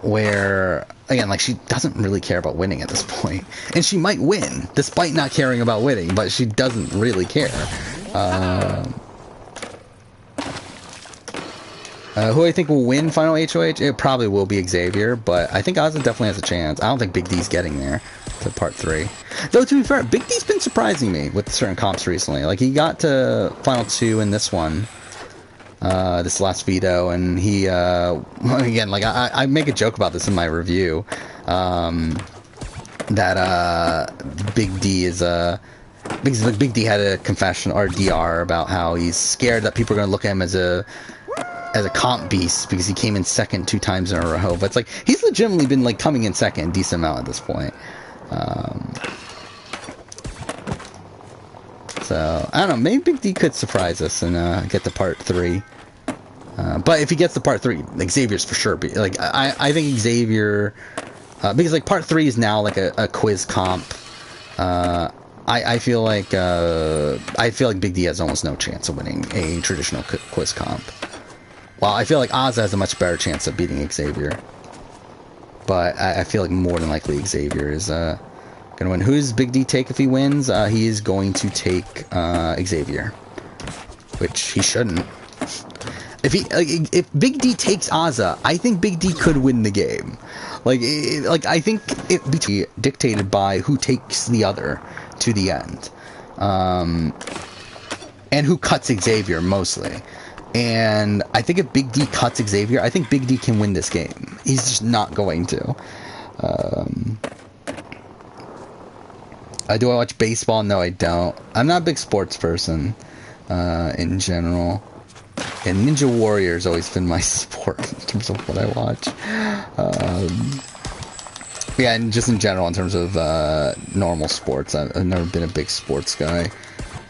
Where, again, like, she doesn't really care about winning at this point. And she might win, despite not caring about winning, but she doesn't really care. Who I think will win Final HOH? It probably will be Xavier, but I think Ozzy definitely has a chance. I don't think Big D's getting there to part 3. Though, to be fair, Big D's been surprising me with certain comps recently. Like, he got to Final 2 in this one, this last veto, and he, again, like, I make a joke about this in my review, that, Big D is, because Big D had a confession, or DR, about how he's scared that people are going to look at him as a comp beast because he came in second 2 times in a row. But it's like, he's legitimately been like coming in second a decent amount at this point. So I don't know, maybe Big D could surprise us and get to part 3. But if he gets to part 3, like, Xavier's for sure. Like, I think Xavier, because like part 3 is now like a quiz comp. I feel like Big D has almost no chance of winning a traditional quiz comp. Well, I feel like Oz has a much better chance of beating Xavier. But I feel like more than likely Xavier is going to win. Who's Big D take if he wins? He is going to take Xavier. Which he shouldn't. If Big D takes Ozza, I think Big D could win the game. I think it be dictated by who takes the other to the end. And who cuts Xavier, mostly. And I think if Big D cuts Xavier, I think Big D can win this game. He's just not going to. Do I watch baseball? No, I don't. I'm not a big sports person, in general. And Ninja Warrior's always been my sport in terms of what I watch. Yeah, and just in general, in terms of normal sports, I've never been a big sports guy.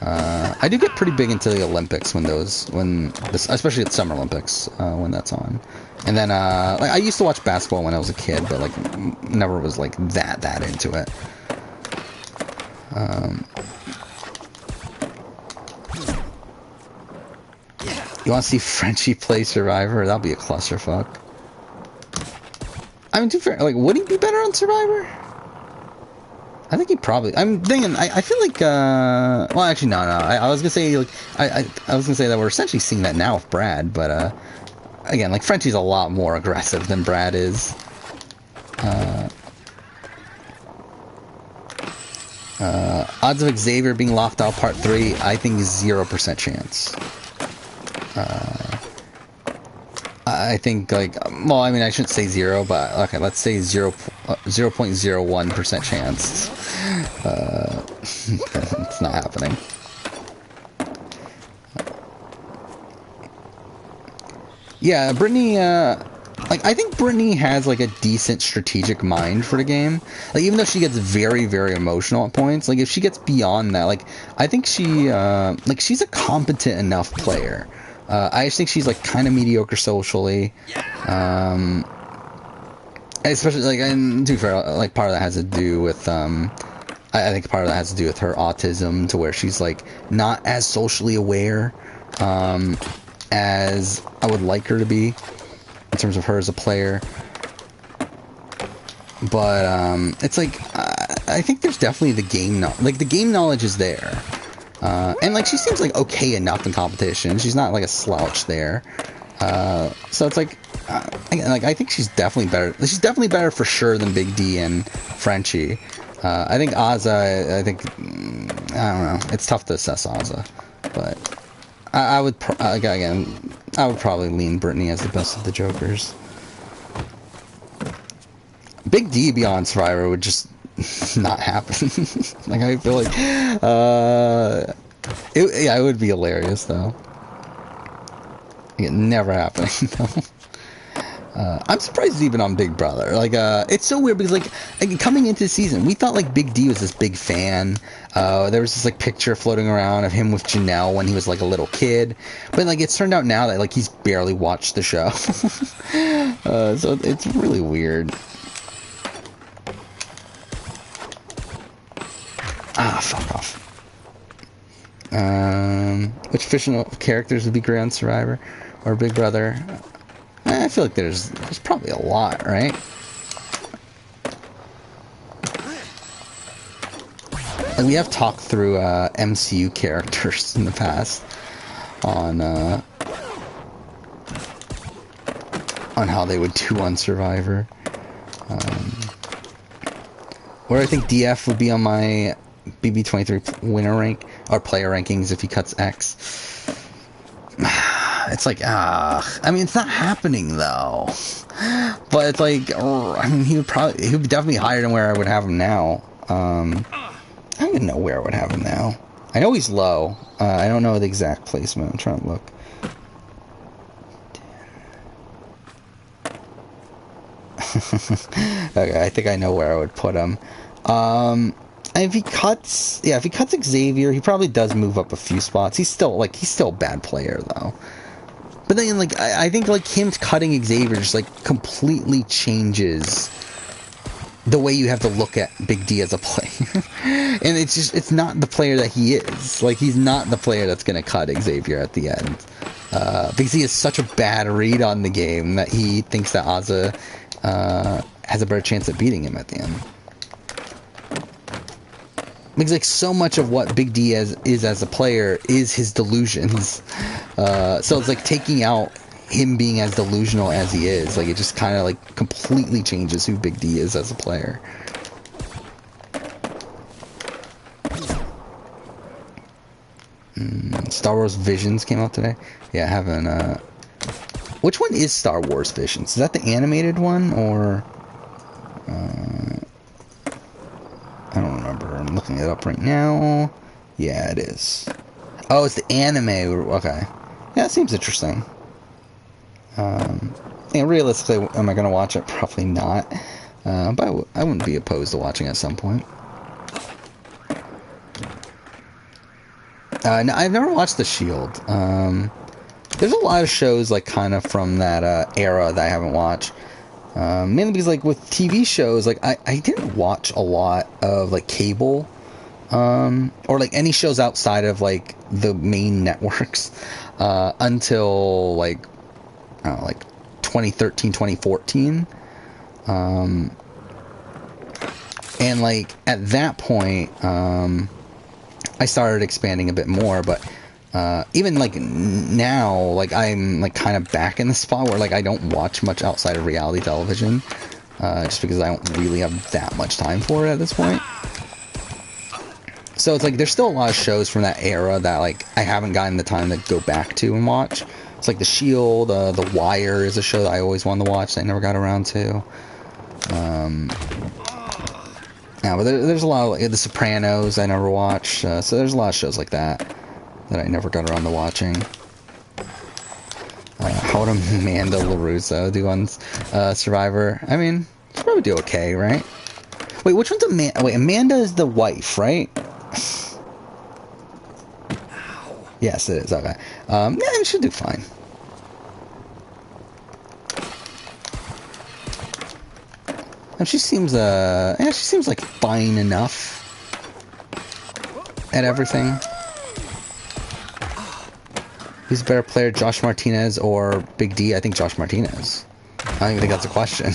I do get pretty big into the Olympics especially at Summer Olympics, when that's on. And then, like, I used to watch basketball when I was a kid, but like never was like that into it. You want to see Frenchie play Survivor? That'll be a clusterfuck. I mean, to be fair, like, would he be better on Survivor? I think he probably. I'm thinking. I feel like. Well, actually, no. I was gonna say, like, I was gonna say that we're essentially seeing that now with Brad, but again, like, Frenchie's a lot more aggressive than Brad is. Odds of Xavier being locked out part 3, I think 0% chance. I think, like, well, I mean, I shouldn't say 0, but okay, let's say 0.01% chance. It's not happening. Yeah, Brittany, like, I think Brittany has, like, a decent strategic mind for the game. Like, even though she gets very, very emotional at points, like, if she gets beyond that, like, I think she, like, she's a competent enough player. I just think she's, like, kind of mediocre socially. Especially, like, and to be fair, like, part of that has to do with, I think part of that has to do with her autism, to where she's, like, not as socially aware, as I would like her to be, in terms of her as a player. But, it's like, I think there's definitely the game knowledge is there. And, like, she seems, like, okay enough in competition. She's not, like, a slouch there. So it's like, I think she's definitely better. She's definitely better for sure than Big D and Frenchie. I think Ozza, I don't know. It's tough to assess Ozza. But I would, again, I would probably lean Brittany as the best of the Jokers. Big D beyond Survivor would just not happen. Like, I feel like, it would be hilarious, though. It never happened, though. I'm surprised it's even on Big Brother. Like, it's so weird because, like, coming into the season, we thought, like, Big D was this big fan. There was this, like, picture floating around of him with Janelle when he was, like, a little kid. But, like, it's turned out now that, like, he's barely watched the show. So it's really weird. Ah, fuck off. Which fictional characters would be great on Survivor or Big Brother? I feel like there's probably a lot, right? And we have talked through MCU characters in the past on on how they would do on Survivor. Where I think DF would be on my BB23 winner rank, or player rankings if he cuts X. It's like, I mean, it's not happening though. But it's like, I mean, he would be definitely higher than where I would have him now. I don't even know where I would have him now. I know he's low. I don't know the exact placement. I'm trying to look. Okay, I think I know where I would put him. If he cuts Xavier, he probably does move up a few spots. He's still a bad player though. But then, like, I think, like, him cutting Xavier just, like, completely changes the way you have to look at Big D as a player. And it's not the player that he is. Like, he's not the player that's going to cut Xavier at the end. Because he has such a bad read on the game that he thinks that Ozza has a better chance at beating him at the end. Because, like, so much of what Big D is as a player is his delusions. So it's like taking out him being as delusional as he is. Like, it just kind of, like, completely changes who Big D is as a player. Star Wars Visions came out today. Yeah, I haven't, Which one is Star Wars Visions? Is that the animated one, or... I don't remember. I'm looking it up right now. Yeah, it is. Oh, it's the anime. Okay. Yeah, it seems interesting. Yeah, realistically, am I going to watch it? Probably not. But I wouldn't be opposed to watching at some point. No, I've never watched The Shield. There's a lot of shows, like, kind of from that era that I haven't watched. Mainly because, like, with TV shows, like, I didn't watch a lot of, like, cable, or, like, any shows outside of, like, the main networks, until, like, I don't know, like, 2013, 2014, and, like, at that point, I started expanding a bit more, but, even, like, now, like, I'm, like, kind of back in the spot where, like, I don't watch much outside of reality television, just because I don't really have that much time for it at this point. So it's, like, there's still a lot of shows from that era that, like, I haven't gotten the time to go back to and watch. It's, like, The Shield, The Wire is a show that I always wanted to watch that I never got around to. Yeah, but there's a lot of, like, The Sopranos I never watched, so there's a lot of shows like that I never got around to watching. How would Amanda LaRusso do on Survivor? I mean, she'd probably do okay, right? Wait, which one's Amanda? Wait, Amanda is the wife, right? Yes, it is. Okay. Yeah, she should do fine. And she seems, she seems like fine enough at everything. Who's a better player, Josh Martinez or Big D? I think Josh Martinez. I don't even think that's a question.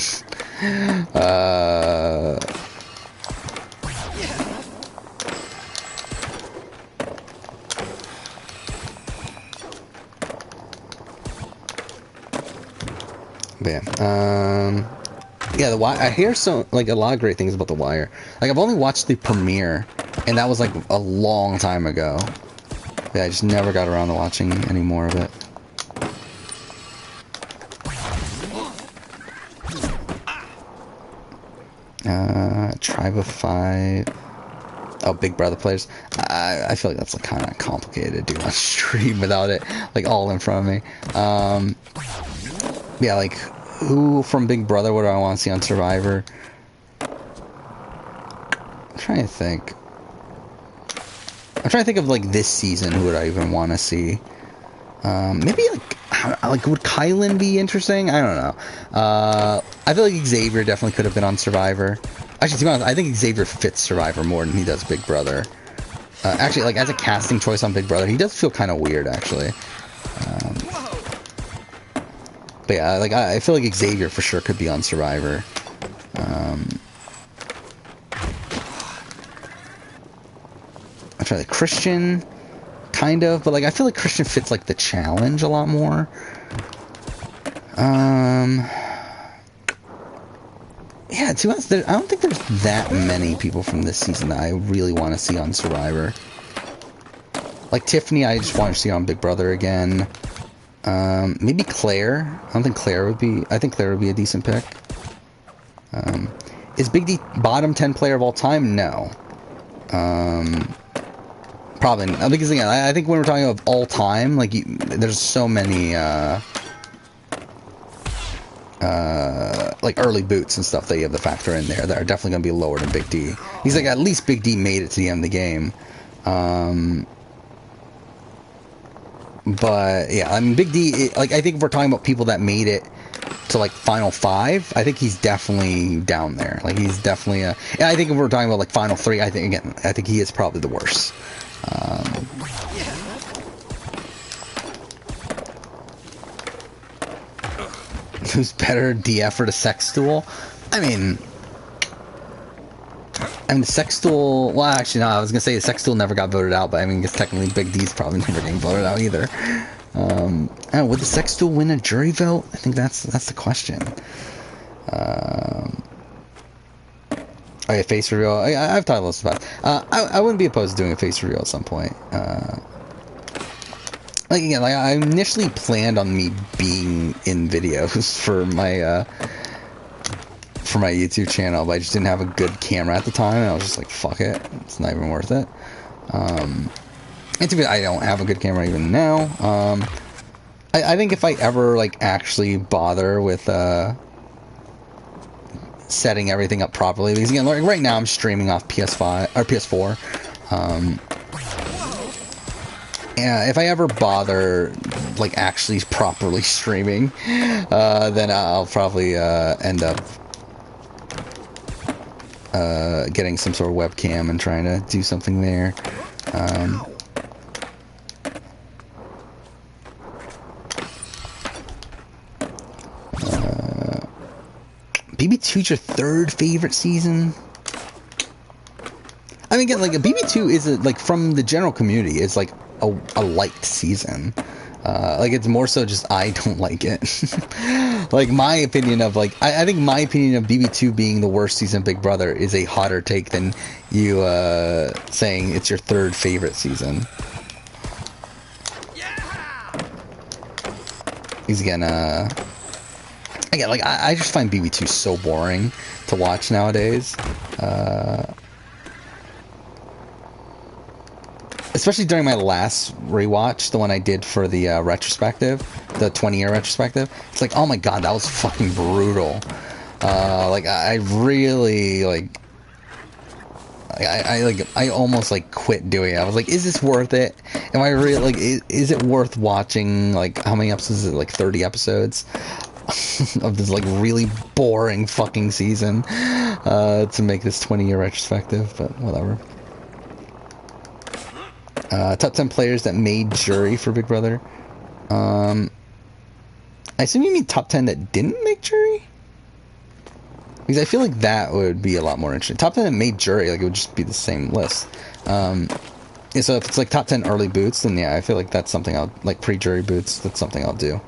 But yeah, The Wire. I hear like a lot of great things about The Wire. Like, I've only watched the premiere, and that was like a long time ago. Yeah, I just never got around to watching any more of it. Tribe of 5. Oh, Big Brother players. I feel like that's like kind of complicated to do on stream without it like all in front of me. Yeah, like, who from Big Brother would I want to see on Survivor? I'm trying to think. I'm trying to think of, like, this season, who would I even want to see? Maybe, like, would Kylan be interesting? I don't know. I feel like Xavier definitely could have been on Survivor. Actually, to be honest, I think Xavier fits Survivor more than he does Big Brother. Actually, like, as a casting choice on Big Brother, he does feel kind of weird, actually. But yeah, like, I feel like Xavier for sure could be on Survivor. I'm trying to, Christian, kind of, but, like, I feel like Christian fits, like, the challenge a lot more. Yeah, to us, I don't think there's that many people from this season that I really want to see on Survivor. Like Tiffany, I just want to see on Big Brother again. Maybe Claire. I don't think Claire would be... I think Claire would be a decent pick. Is Big D bottom 10 player of all time? No. Probably not. Because again, I think when we're talking of all time, like, there's so many, like early boots and stuff that you have to factor in there that are definitely going to be lower than Big D. He's like, at least Big D made it to the end of the game. But yeah, I mean, Big D, like, I think if we're talking about people that made it to like Final 5, I think he's definitely down there. Like, he's definitely and I think if we're talking about like Final 3, I think he is probably the worst. Who's better, DF or the sex stool? I mean, the sex stool... Well, actually, no, I was going to say the sex stool never got voted out, but I mean, I guess technically Big D's probably never getting voted out either. Would the sex stool win a jury vote? I think that's the question. Oh yeah, face reveal. I've talked lots about it. I wouldn't be opposed to doing a face reveal at some point. Like, again, like, I initially planned on me being in videos for my YouTube channel, but I just didn't have a good camera at the time, and I was just like, fuck it, it's not even worth it. And to be, I don't have a good camera even now. I think if I ever, like, actually bother with, setting everything up properly, because again, like, right now I'm streaming off PS5, or PS4, yeah, if I ever bother, like, actually properly streaming, then I'll probably, end up, getting some sort of webcam and trying to do something there. BB2's your third favorite season? I mean, again, like, BB2 is, like, from the general community, it's, like, a liked season. Like, it's more so just I don't like it. Like, my opinion of, like, I think my opinion of BB2 being the worst season of Big Brother is a hotter take than you, saying it's your third favorite season. Because again, like, I just find BB2 so boring to watch nowadays. Especially during my last rewatch, the one I did for the retrospective, the 20-year retrospective. It's like, oh my god, that was fucking brutal. Like, I really, like, I almost, like, quit doing it. I was like, is this worth it? Am I really, like, is it worth watching, like, how many episodes is it? Like, 30 episodes of this, like, really boring fucking season to make this 20-year retrospective, but whatever. Top 10 players that made jury for Big Brother. I assume you mean top 10 that didn't make jury? Because I feel like that would be a lot more interesting. Top 10 that made jury, like, it would just be the same list. Yeah, so if it's like top 10 early boots, then yeah, I feel like that's something I'll, like, pre-jury boots, that's something I'll do.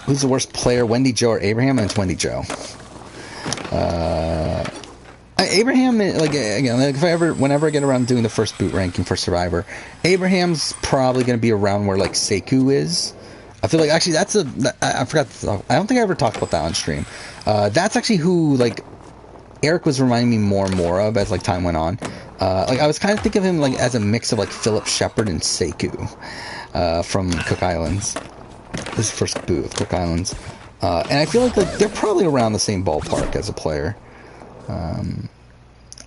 Who's the worst player, Wendy Jo or Abraham? And it's Wendy Jo. Abraham, like, again, like, whenever I get around doing the first boot ranking for Survivor, Abraham's probably going to be around where, like, Sekou is. I feel like, actually, I forgot to talk, I don't think I ever talked about that on stream. That's actually who, like, Eric was reminding me more and more of as, like, time went on. Like, I was kind of thinking of him, like, as a mix of, like, Philip Shepard and Sekou, from Cook Islands. This first boot of Cook Islands. And I feel like they're probably around the same ballpark as a player.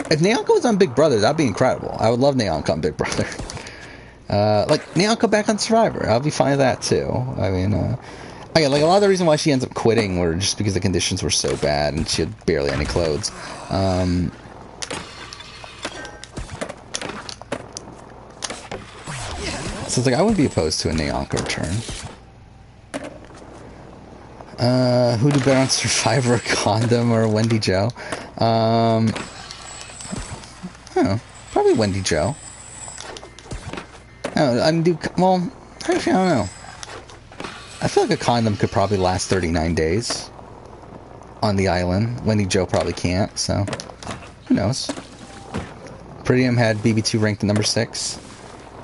If Naonka was on Big Brother, that'd be incredible. I would love Naonka on Big Brother. Like, Naonka back on Survivor, I'll be fine with that too. I mean, again, like, a lot of the reason why she ends up quitting were just because the conditions were so bad and she had barely any clothes. So it's like, I wouldn't be opposed to a Naonka return. Who do better on Survivor, Condom or Wendy Jo? Probably Wendy Jo. Well, actually, I don't know. I feel like a condom could probably last 39 days on the island. Wendy Joe probably can't, so who knows? Prettium had BB2 ranked at number 6.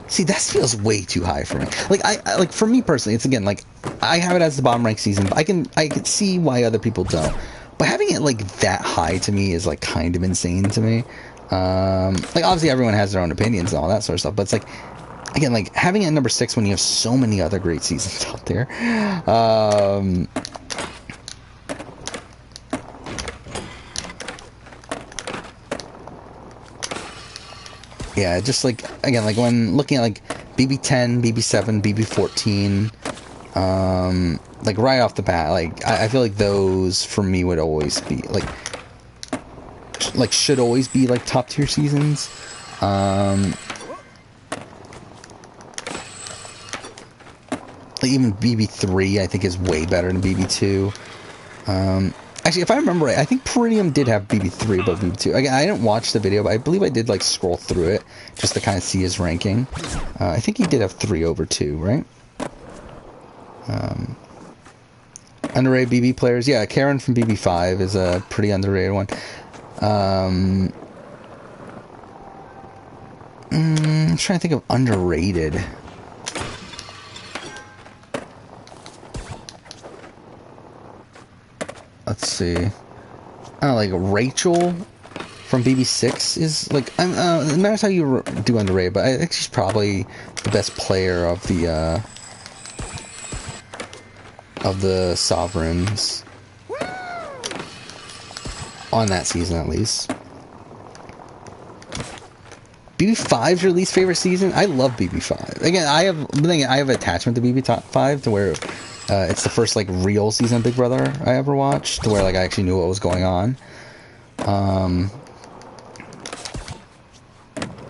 See, that feels way too high for me. Like I like for me personally, it's again like I have it as the bottom ranked season, but I can see why other people don't. But having it like that high to me is like kind of insane to me. Like obviously everyone has their own opinions and all that sort of stuff, but it's like again like having it at number 6 when you have so many other great seasons out there. Yeah, just like again, like when looking at like BB10, BB7, BB14, like right off the bat, like I feel like those for me would always be like should always be like top tier seasons. Like even BB3, I think is way better than BB2. Actually, if I remember right, I think Peridium did have BB3 above BB2. Again, I didn't watch the video, but I believe I did like scroll through it just to kind of see his ranking. I think he did have 3 over 2, right? Underrated BB players, yeah. Karen from BB5 is a pretty underrated one. I'm trying to think of underrated. Let's see. I don't know, like Rachel from BB6 is like it matters how you do underrated, but I think she's probably the best player of the Sovereigns on that season at least. BB5 your least favorite season? I love BB5. Again, I have attachment to BB5 to where it's the first like real season of Big Brother I ever watched, to where like I actually knew what was going on.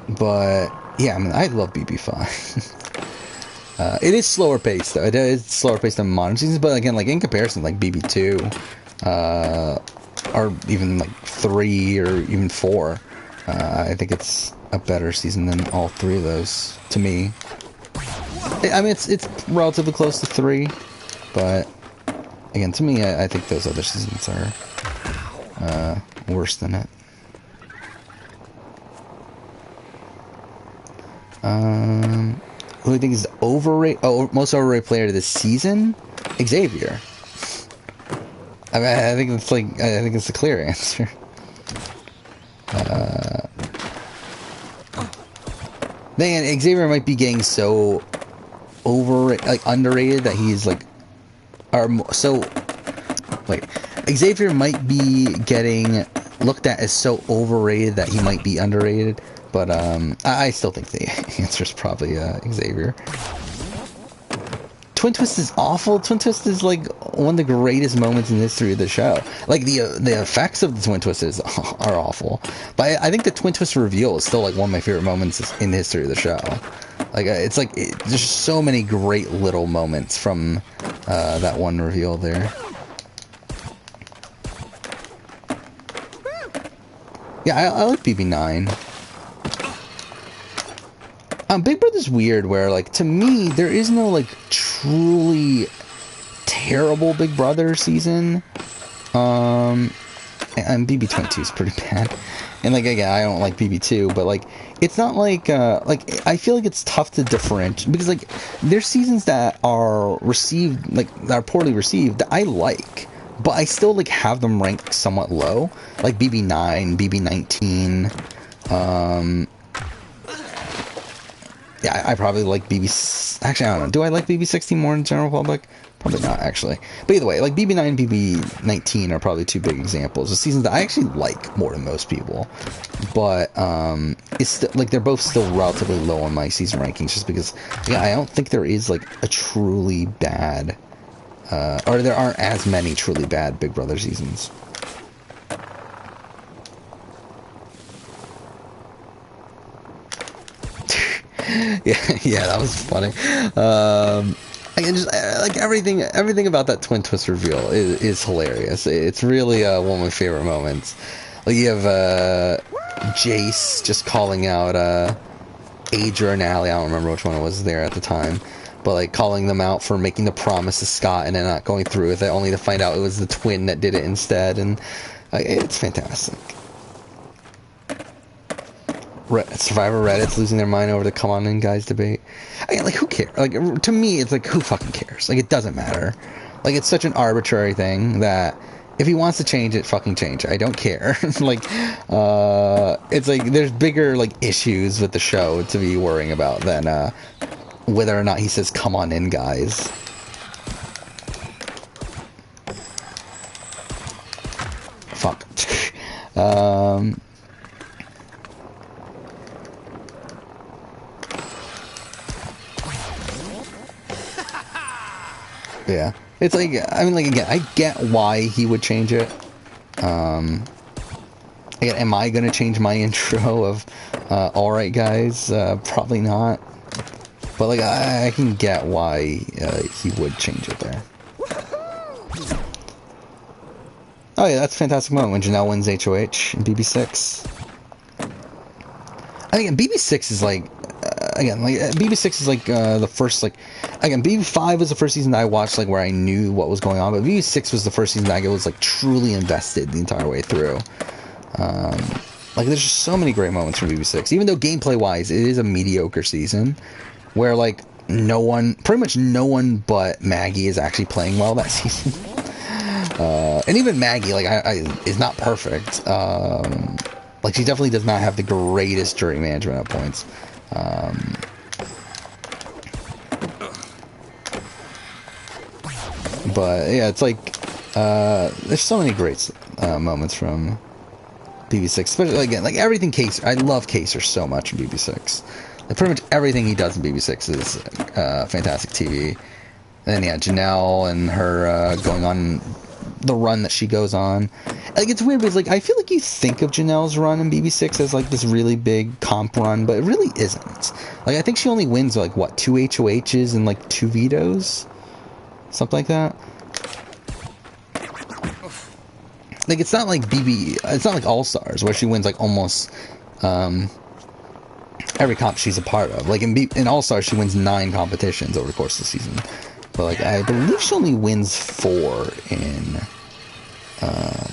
But yeah, I mean I love BB5. It is slower paced though. It is slower paced than modern seasons, but again, like in comparison, like BB2, or even like 3 or even 4, I think it's a better season than all 3 of those to me. I mean, it's relatively close to 3. But again, to me, I think those other seasons are worse than it. Who do you think is overrated? Oh, most overrated player this season? Xavier. I mean, I think it's the clear answer. Then Xavier might be getting so underrated that he's like. Xavier might be getting looked at as so overrated that he might be underrated, but I still think the answer is probably Xavier. Twin Twist is awful. Twin Twist is like one of the greatest moments in the history of the show. Like the effects of the Twin Twist are awful, but I think the Twin Twist reveal is still like one of my favorite moments in the history of the show. Like it's like there's so many great little moments from that one reveal there. Yeah, I like BB9. Big Brother's weird where, like, to me, there is no, like, truly terrible Big Brother season. And BB22 is pretty bad. And, like, again, I don't like BB2, but, like, it's not like, I feel like it's tough to differentiate, because, like, there's seasons that are received, like, that are poorly received that I like, but I still, like, have them ranked somewhat low. Like, BB9, BB19, yeah, I probably like BB... Actually, I don't know. Do I like BB16 more in general public? Probably not, actually. But either way, like BB9 and BB19 are probably 2 big examples of seasons that I actually like more than most people. But it's still, like, they're both still relatively low on my season rankings, just because, yeah, I don't think there is like a truly bad, or there aren't as many truly bad Big Brother seasons. yeah, that was funny. Like everything about that Twin Twist reveal is hilarious. It's really one of my favorite moments. Like you have Jace just calling out Adra and Allie. I don't remember which one it was there at the time, but like calling them out for making the promise to Scott and then not going through with it, only to find out it was the twin that did it instead, and it's fantastic. Survivor Reddit's losing their mind over the come on in guys debate. Like, who cares? Like, to me, it's like, who fucking cares? Like, it doesn't matter. Like, it's such an arbitrary thing that if he wants to change it, fucking change it. I don't care. Like, it's like there's bigger like issues with the show to be worrying about than whether or not he says come on in guys. Fuck. Yeah, it's like, I mean, like, again, I get why he would change it. Again, am I gonna change my intro of alright guys? Probably not. But like, I can get why he would change it there. Oh yeah, that's a fantastic moment when Janelle wins HOH in BB6. I mean, BB6 is like, again, like BB6 is like the first, like, again, BB5 was the first season that I watched like where I knew what was going on, but BB6 was the first season that I was like truly invested the entire way through. Like, there's just so many great moments from BB6, even though gameplay wise it is a mediocre season, where like pretty much no one but Maggie is actually playing well that season. And even Maggie, like, is not perfect. Like, she definitely does not have the greatest jury management at points. But yeah, it's like there's so many great moments from BB6, especially again, like everything Kaser. I love Kaser so much in BB6. Like, pretty much everything he does in BB6 is fantastic TV. And then yeah, Janelle and her going on the run that she goes on. Like, it's weird because like I feel like you think of Janelle's run in BB6 as like this really big comp run, but it really isn't. Like, I think she only wins like what, 2 HOHs and like 2 vetoes, something like that. Like, it's not like it's not like All Stars where she wins like almost every comp she's a part of. Like in All Stars she wins 9 competitions over the course of the season. But like, I believe she only wins 4 in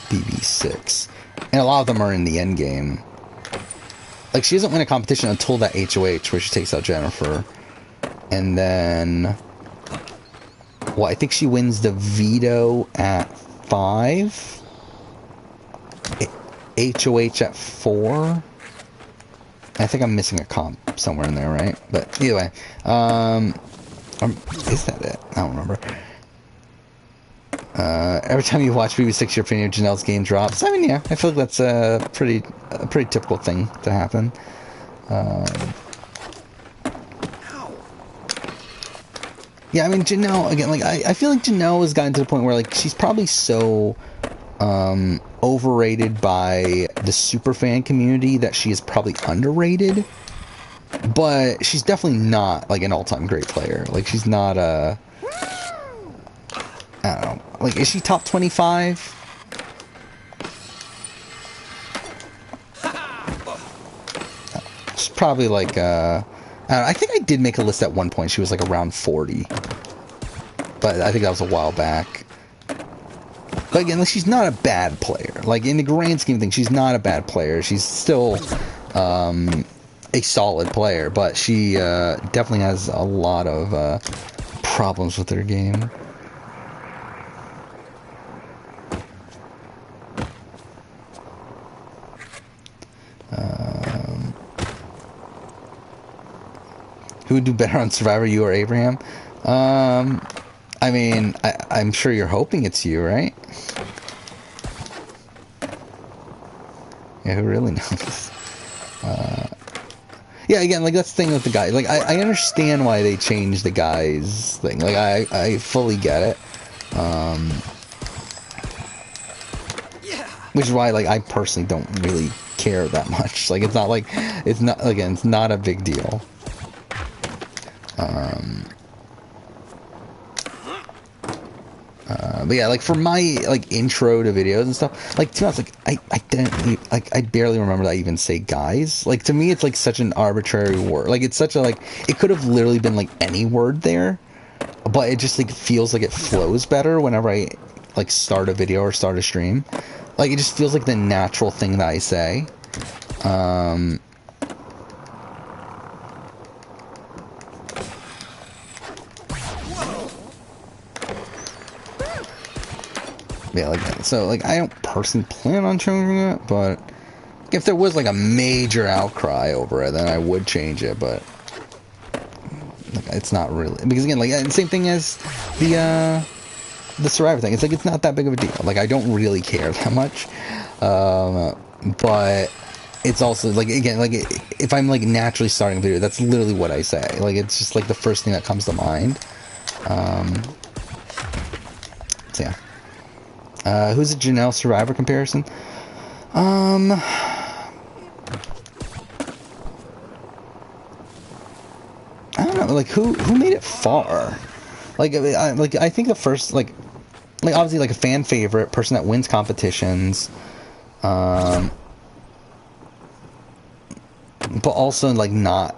BB6, and a lot of them are in the end game. Like, she doesn't win a competition until that HOH where she takes out Jennifer, and then, well, I think she wins the veto at 5, HOH at 4. I think I'm missing a comp somewhere in there, right? But either way, is that it? I don't remember. Every time you watch BB6, your opinion of Janelle's game drops. I mean, yeah, I feel like that's a pretty typical thing to happen. Yeah, I mean, Janelle, again, like, I feel like Janelle has gotten to the point where, like, she's probably so overrated by the superfan community that she is probably underrated. But she's definitely not, like, an all-time great player. Like, she's not I don't know. Like, is she top 25? She's probably, like, I don't know, I think I did make a list at one point. She was, like, around 40. But I think that was a while back. But again, like, she's not a bad player. Like, in the grand scheme of things, she's not a bad player. She's still, a solid player, but she definitely has a lot of problems with her game. Who would do better on Survivor, you or Abraham? I mean, I'm sure you're hoping it's you, right? Yeah, who really knows? Yeah, again, like, that's the thing with the guy. Like, I understand why they changed the guys thing. Like, I fully get it. Which is why, like, I personally don't really care that much. Like, it's not like, it's not, again, it's not a big deal. But yeah, like for my like intro to videos and stuff, like to be honest, like I didn't like I barely remember that I even say guys. Like to me, it's like such an arbitrary word. Like it's such a like it could have literally been like any word there, but it just like feels like it flows better whenever I like start a video or start a stream. Like it just feels like the natural thing that I say. Yeah, like so like I don't personally plan on changing it, but if there was like a major outcry over it, then I would change it, but like, it's not really, because again, like the same thing as the Survivor thing. It's like it's not that big of a deal. Like I don't really care that much, but it's also like again, like if I'm like naturally starting a video, that's literally what I say. Like it's just like the first thing that comes to mind. So yeah. Who's a Janelle Survivor comparison? I don't know. Like who made it far? Like I think the first like obviously like a fan favorite, person that wins competitions, but also like not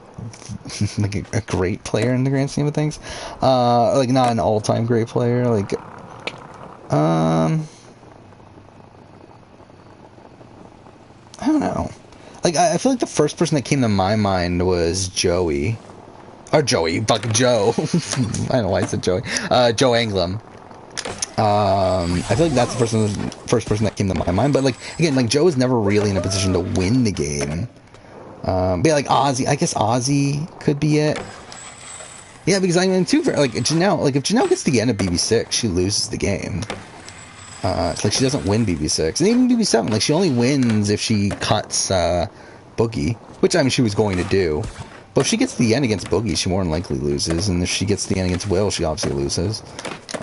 like a great player in the grand scheme of things. Like not an all-time great player. Like I don't know. Like, I feel like the first person that came to my mind was Joey. Or Joey, fucking Joe. I don't know why I said Joey. Joe Anglim. I feel like that's the first person that came to my mind. But, like, again, like, Joe was never really in a position to win the game. But, yeah, like, Ozzy. I guess Ozzy could be it. Yeah, because I mean, too, like, Janelle, like, if Janelle gets to the end of BB6, she loses the game. It's like she doesn't win BB6. And even BB7, like she only wins if she cuts Boogie, which I mean she was going to do. But if she gets to the end against Boogie, she more than likely loses. And if she gets to the end against Will, she obviously loses.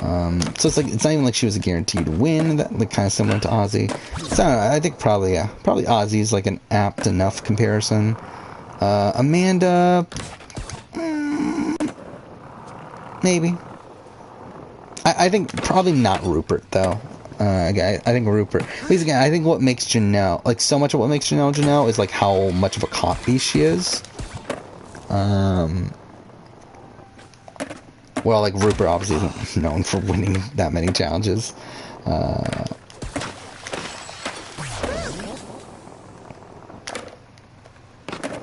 So it's like it's not even like she was a guaranteed win. That like kind of similar to Ozzy. So I think probably Ozzy is like an apt enough comparison. Amanda, maybe. I think probably not Rupert though. I think Rupert. Because again, I think what makes Janelle, like so much of what makes Janelle is like how much of a copy she is. Well, like Rupert obviously isn't known for winning that many challenges. Wow,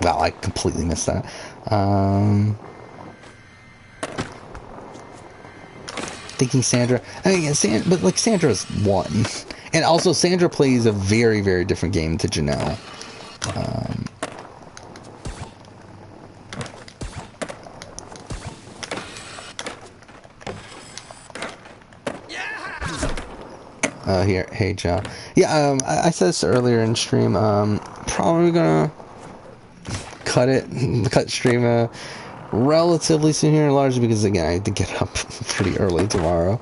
I completely missed that. Thinking Sandra. I mean, but like Sandra's one, and also Sandra plays a very, very different game to Janelle. Here, hey Joe. Yeah, I said this earlier in stream. Probably gonna cut stream relatively soon here, largely because again I had to get up pretty early tomorrow.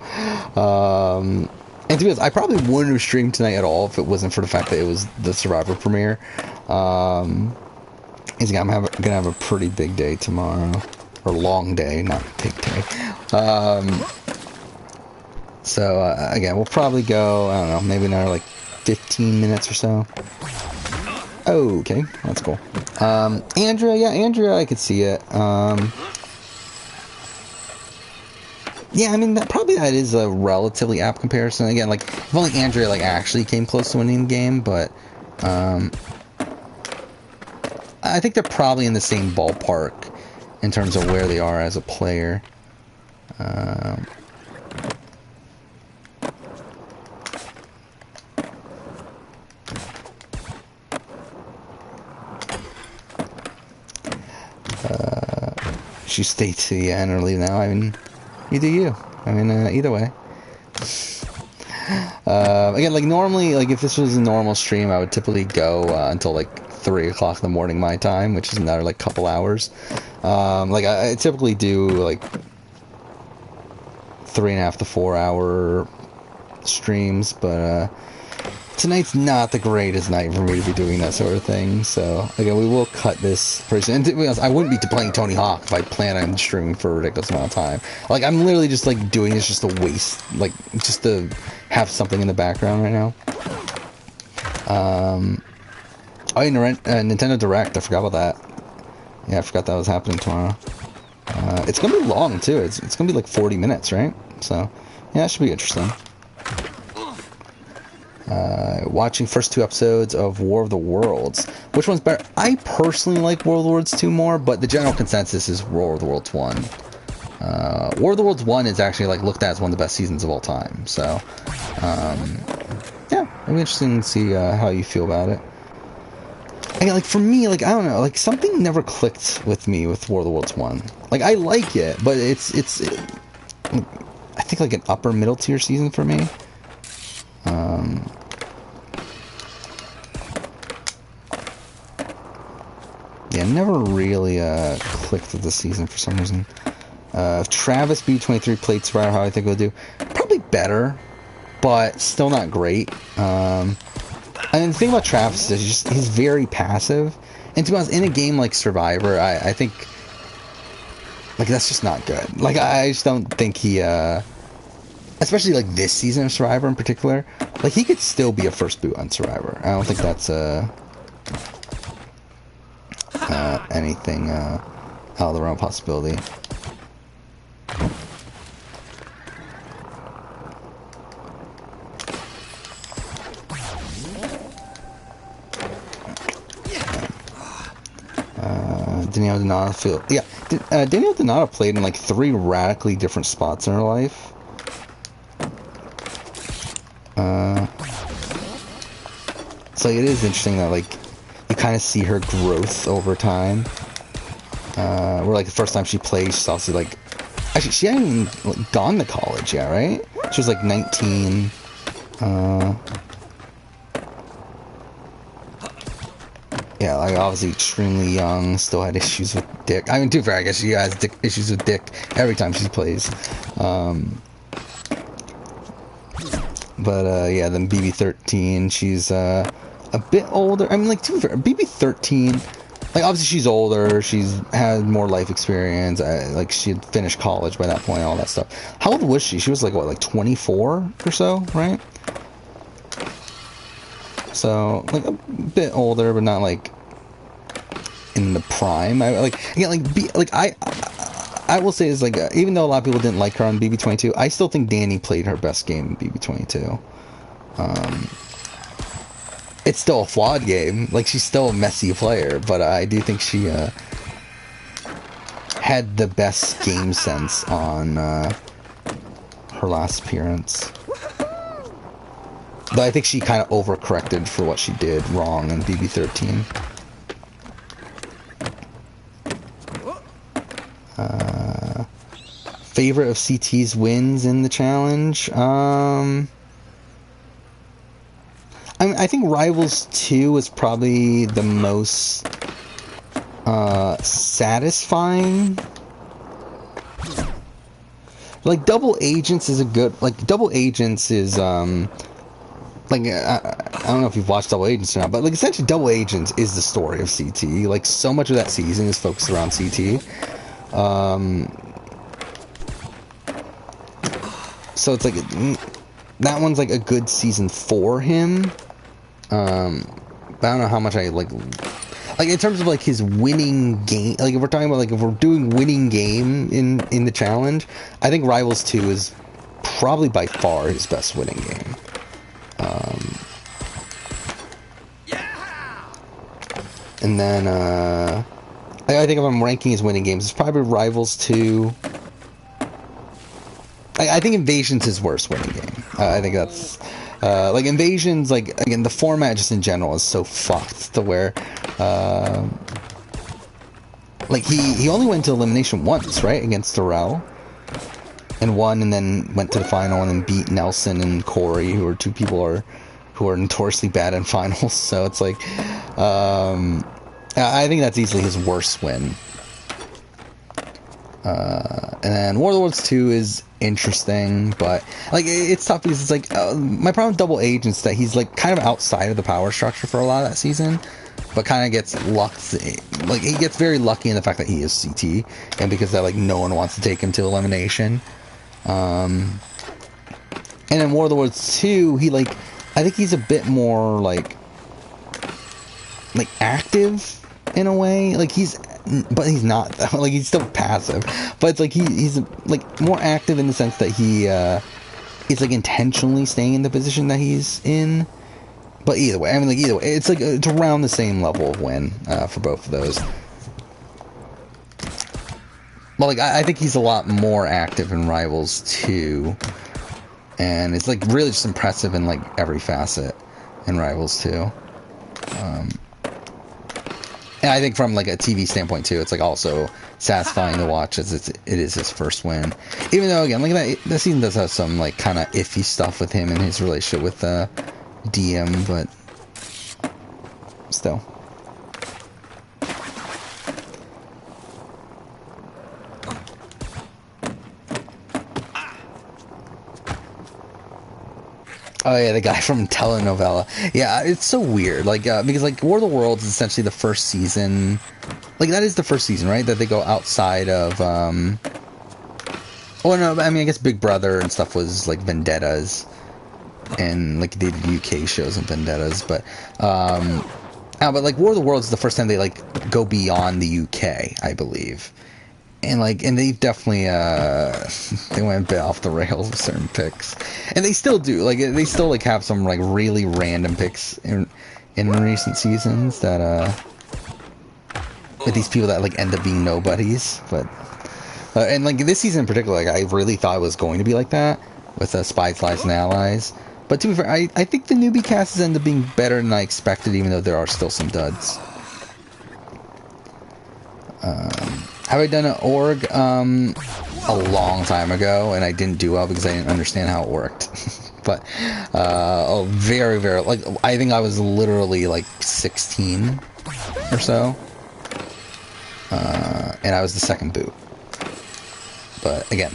And to be honest, I probably wouldn't have streamed tonight at all if it wasn't for the fact that it was the Survivor premiere. I'm gonna have a pretty big day tomorrow, or long day, not big day. So again, we'll probably go, I don't know, maybe another like 15 minutes or so. Okay, that's cool. Andrea, I could see it. Yeah, I mean, that is a relatively apt comparison. Again, like, if only Andrea, like, actually came close to winning the game, but, I think they're probably in the same ballpark in terms of where they are as a player. She stay to the end or leave now. I mean, you do you. I mean, either way. Again, like normally, like if this was a normal stream, I would typically go until like 3 o'clock in the morning my time, which is another like couple hours. Like I typically do like 3.5 to 4 hour streams, but tonight's not the greatest night for me to be doing that sort of thing. So again, we will cut this person. And to be honest, I wouldn't be playing Tony Hawk if I plan on streaming for a ridiculous amount of time. Like, I'm literally just like doing this just to waste, like, just to have something in the background right now. Oh, Nintendo Direct. I forgot about that. Yeah, I forgot that was happening tomorrow. It's gonna be long too. It's gonna be like 40 minutes, right? So yeah, it should be interesting. Watching first 2 episodes of War of the Worlds. Which one's better? I personally like War of the Worlds 2 more, but the general consensus is War of the Worlds 1. War of the Worlds 1 is actually like looked at as one of the best seasons of all time. So yeah, it'll be interesting to see how you feel about it. And like for me, like I don't know, like something never clicked with me with War of the Worlds 1. Like I like it, but it's I think like an upper middle tier season for me. Yeah, never really clicked with the season for some reason. If Travis B23 played Survivor, how I think it would do? Probably better, but still not great. And the thing about Travis is he's very passive. And to be honest, in a game like Survivor, I think like that's just not good. Like I just don't think he especially like this season of Survivor in particular, like he could still be a first boot on Survivor. I don't think that's anything out of the realm of possibility. Danielle Donato Danielle Donato played in like 3 radically different spots in her life. So it is interesting that like you kind of see her growth over time. Where like the first time she played, she's also like, actually she hadn't even like, gone to college yet, right? She was like 19. Yeah, like obviously extremely young, still had issues with dick. I mean, to be fair, I guess she has issues with dick every time she plays. But yeah, then BB13, she's a bit older. I mean, like, to be fair, BB13, like, obviously she's older, she's had more life experience, like, she had finished college by that point, all that stuff. How old was she? She was, like, what, like 24 or so, right? So, like, a bit older, but not, like, in the prime. I will say is like, even though a lot of people didn't like her on BB22, I still think Danny played her best game in BB22. It's still a flawed game. Like, she's still a messy player, but I do think she had the best game sense on her last appearance. But I think she kind of overcorrected for what she did wrong in BB13. Favorite of CT's wins in the challenge? I mean, I think Rivals 2 was probably the most satisfying. Like, Double Agents is a good... Like, Double Agents is, like, I don't know if you've watched Double Agents or not, but, like, essentially Double Agents is the story of CT. Like, so much of that season is focused around CT. So it's like... That one's, like, a good season for him. But I don't know how much I, like, in terms of, like, his winning game, like, if we're talking about, like, if we're doing winning game in the challenge, I think Rivals 2 is probably by far his best winning game. And then, I think if I'm ranking his winning games, it's probably Rivals 2. I think Invasion's his worst winning game. I think that's... like, Invasion's, like, again, the format just in general is so fucked to where, like, he only went to elimination once, right, against Darrell, and won, and then went to the final, and then beat Nelson and Corey, who are 2 people who are notoriously bad in finals, so it's like, I think that's easily his worst win. And then War of the Worlds 2 is interesting, but like it's tough because it's like my problem with Double H is that he's like kind of outside of the power structure for a lot of that season, but kind of gets lucked. Like he gets very lucky in the fact that he is CT, and because that like no one wants to take him to elimination. And then War of the Worlds 2, he like I think he's a bit more like active in a way, like but he's not like he's still passive, but it's like he's like more active in the sense that he is like intentionally staying in the position that he's in. But either way, it's like it's around the same level of win for both of those. But like I think he's a lot more active in Rivals 2, and it's like really just impressive in like every facet in Rivals 2. And I think from like a TV standpoint too, it's like also satisfying to watch as it is his first win. Even though again, like that season does have some like kind of iffy stuff with him and his relationship with DM, but still. Oh yeah, the guy from Telenovela. Yeah, it's so weird. Like because like War of the Worlds is essentially the first season. Like that is the first season, right? That they go outside of. Oh no, I mean I guess Big Brother and stuff was like Vendettas, and like they did UK shows and Vendettas, but but like War of the Worlds is the first time they like go beyond the UK, I believe. And they've definitely they went a bit off the rails with certain picks, and they still do. Like they still like have some like really random picks in recent seasons that with these people that like end up being nobodies. But and like this season in particular, like I really thought it was going to be like that with Spies, Lies, and Allies. But to be fair, I think the newbie cast has ended up being better than I expected, even though there are still some duds. Have I done an org? A long time ago, and I didn't do well because I didn't understand how it worked. But, very, very, like, I think I was literally, like, 16 or so. And I was the second boot. But, again,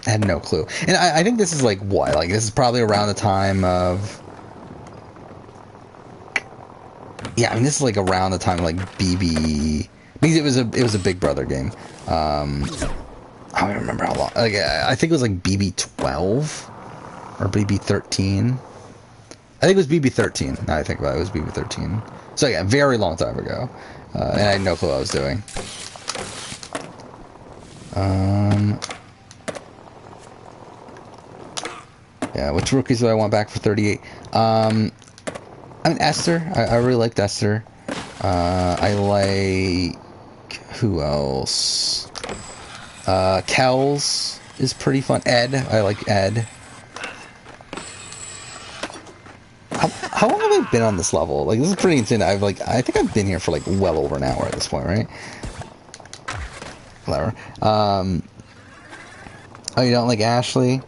I had no clue. And I think this is, like, what? Like, this is probably around the time of... Yeah, I mean, this is, like, around the time of, like, BB... Because it was a Big Brother game. I don't remember how long. Like I think it was like BB12 or BB13. I think it was BB13. Now I think about it, it was BB13. So yeah, very long time ago, and I had no clue what I was doing. Yeah, which rookies do I want back for 38? I mean Esther. I really liked Esther. I like. Who else? Kells is pretty fun. Ed, I like Ed. How long have I been on this level? Like this is pretty insane. I think I've been here for like well over an hour at this point, right? Whatever. Oh, you don't like Ashley?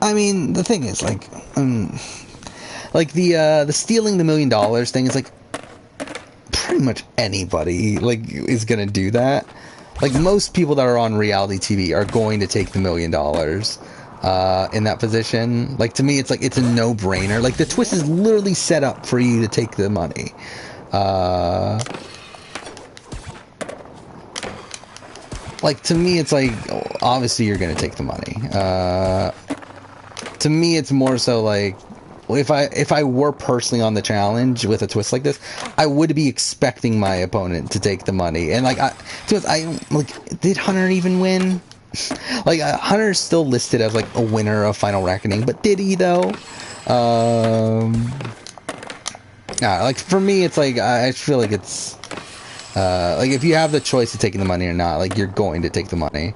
I mean, the thing is, like the stealing the $1 million thing is like pretty much anybody like is gonna do that. Like most people that are on reality TV are going to take the $1 million in that position. Like to me, it's like it's a no-brainer. Like the twist is literally set up for you to take the money. Like to me, it's like obviously you're gonna take the money. To me, it's more so like. If I were personally on the challenge with a twist like this, I would be expecting my opponent to take the money. And like, did Hunter even win? Like, Hunter's still listed as like a winner of Final Reckoning, but did he though? Like for me, it's like I feel like it's like if you have the choice of taking the money or not, like you're going to take the money.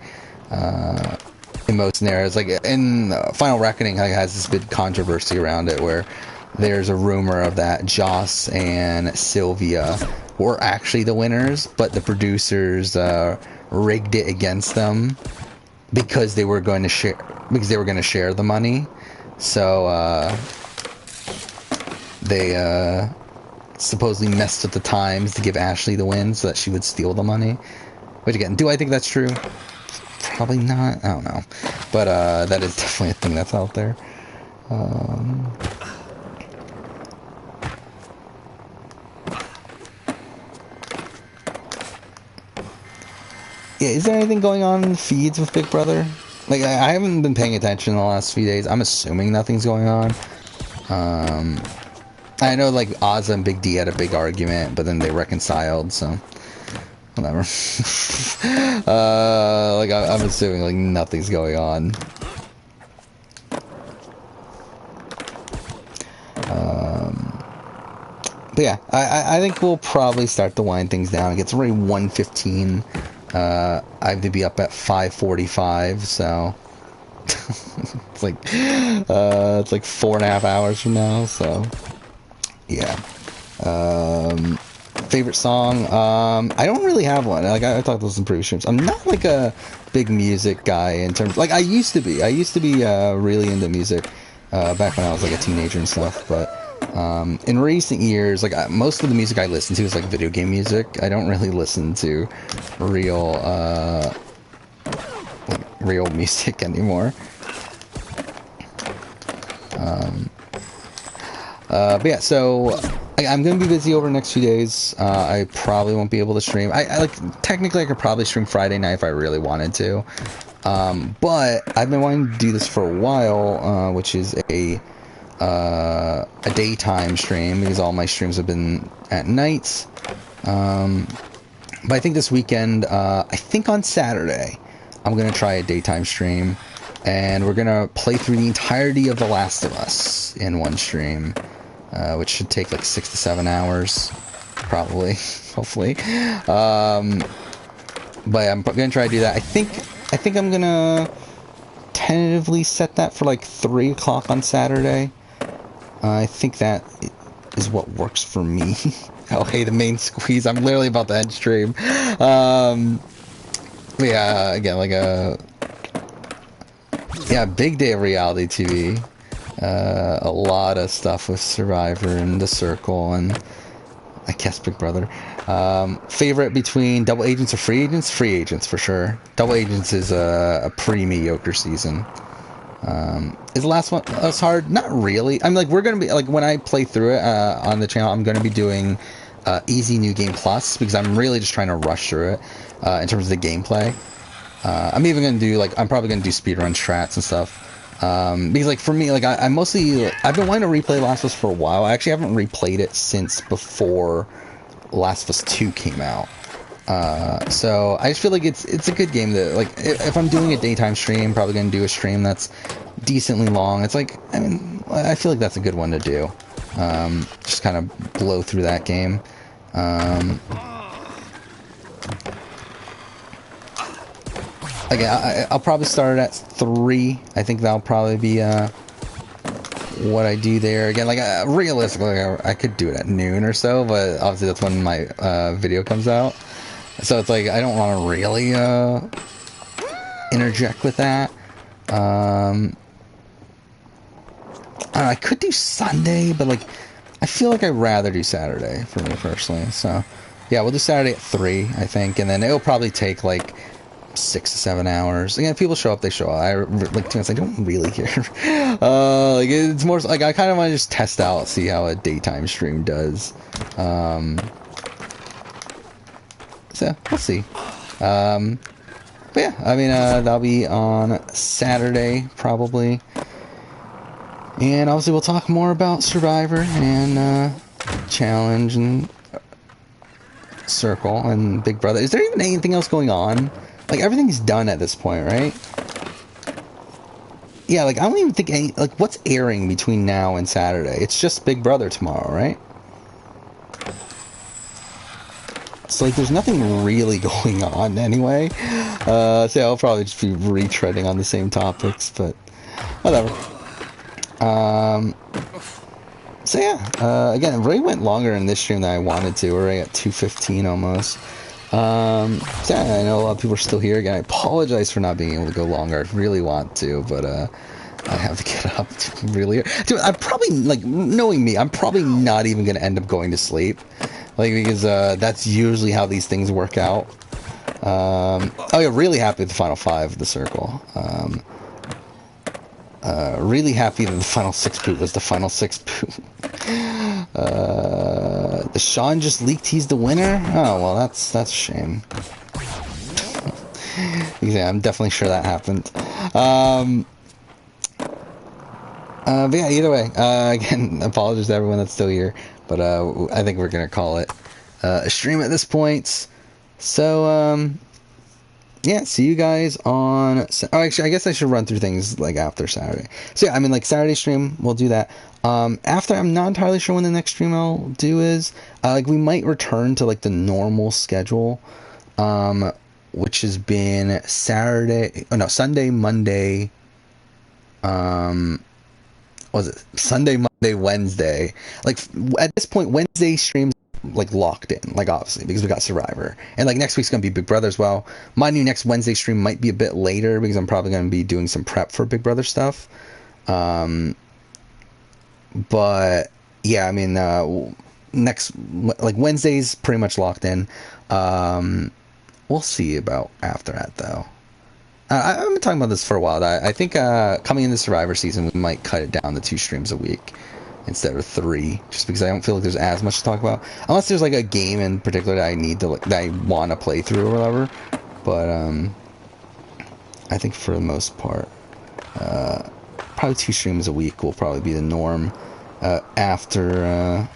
In most scenarios, like in Final Reckoning, like, has this big controversy around it where there's a rumor of that Joss and Sylvia were actually the winners, but the producers rigged it against them because they were going to share the money. So they supposedly messed with the times to give Ashley the win so that she would steal the money. Which again, do I think that's true? Probably not. I don't know. But that is definitely a thing that's out there. Yeah, is there anything going on in the feeds with Big Brother? Like, I haven't been paying attention in the last few days. I'm assuming nothing's going on. I know, like, Ozzy and Big D had a big argument, but then they reconciled, so... Whatever. Like, I'm assuming, like, nothing's going on. But yeah, I think we'll probably start to wind things down. It's already 1:15. I have to be up at 5:45, so... it's like 4.5 hours from now, so... Yeah. Favorite song? I don't really have one. Like, I talked about some previous streams. I'm not like a big music guy in terms... Like, I used to be really into music back when I was like a teenager and stuff, but in recent years, like, most of the music I listen to is like video game music. I don't really listen to real music anymore. But yeah, so I'm gonna be busy over the next few days. I probably won't be able to stream. I like, technically I could probably stream Friday night if I really wanted to. But I've been wanting to do this for a while, which is a daytime stream, because all my streams have been at nights. But I think this weekend, I think on Saturday, I'm gonna try a daytime stream, and we're gonna play through the entirety of The Last of Us in one stream, which should take like 6 to 7 hours, probably, hopefully. But I'm gonna try to do that. I think I'm gonna tentatively set that for like 3 o'clock on Saturday. I think that is what works for me. Oh, hey, the main squeeze. I'm literally about to end stream. But yeah, again, like big day of reality TV. A lot of stuff with Survivor and The Circle and I guess Big Brother. Favorite between Double Agents or Free Agents? Free Agents for sure. Double Agents is a pretty mediocre season. Is the last one as hard? Not really. I'm like, we're gonna be like, when I play through it on the channel, I'm gonna be doing Easy New Game Plus, because I'm really just trying to rush through it in terms of the gameplay. I'm even gonna do I'm probably gonna do speedrun strats and stuff. Because like for me, like I've been wanting to replay Last of Us for a while. I actually haven't replayed it since before Last of Us 2 came out. So I just feel like it's a good game that, like, if I'm doing a daytime stream, I'm probably gonna do a stream that's decently long. It's like, I mean, I feel like that's a good one to do. Just kind of blow through that game. Again, I'll probably start at 3. I think that'll probably be what I do there. Again, like, realistically, I could do it at noon or so, but obviously that's when my video comes out. So it's like, I don't want to really interject with that. I could do Sunday, but like, I feel like I'd rather do Saturday for me personally. So yeah, we'll do Saturday at 3, I think, and then it'll probably take like 6 to 7 hours. Again, if people show up, they show up. I like, to be honest, I don't really care. Like, it's more like I kind of want to just test out, see how a daytime stream does. So we'll see. But yeah, I mean, that'll be on Saturday probably, and obviously we'll talk more about Survivor and Challenge and Circle and Big Brother. Is there even anything else going on? Like, everything's done at this point, right? Yeah, like, I don't even think like, what's airing between now and Saturday? It's just Big Brother tomorrow, right? So, like, there's nothing really going on anyway. So yeah, I'll probably just be retreading on the same topics, but whatever. So yeah, again, it really went longer in this stream than I wanted to. We're already at 2:15 almost. So yeah, I know a lot of people are still here. Again, I apologize for not being able to go longer. I really want to, but I have to get up really. Dude, I'm probably, like, knowing me, I'm probably not even going to end up going to sleep. Like, because that's usually how these things work out. Oh yeah, really happy with the final 5 of the circle. Really happy that the final 6 boot was the final 6 boot. The Sean just leaked he's the winner? Oh, well, that's a shame. Yeah, I'm definitely sure that happened. But yeah, either way, again, apologies to everyone that's still here, but I think we're gonna call it a stream at this point. So, yeah, see you guys on... Oh, actually, I guess I should run through things, like, after Saturday. So, yeah, I mean, like, Saturday stream, we'll do that. After, I'm not entirely sure when the next stream I'll do is. Like, we might return to, like, the normal schedule, which has been Sunday, Monday, was it Sunday, Monday, Wednesday? Like, at this point, Wednesday streams like locked in, like, obviously, because we got Survivor, and like next week's gonna be Big Brother as well. My new next Wednesday stream might be a bit later because I'm probably gonna be doing some prep for Big Brother stuff. But yeah, I mean, next, like, Wednesday's pretty much locked in. We'll see about after that though. I've been talking about this for a while. I think coming into Survivor season, we might cut it down to 2 streams a week instead of 3, just because I don't feel like there's as much to talk about, unless there's like a game in particular that I need to, like, that I want to play through or whatever. But I think for the most part, probably 2 streams a week will probably be the norm after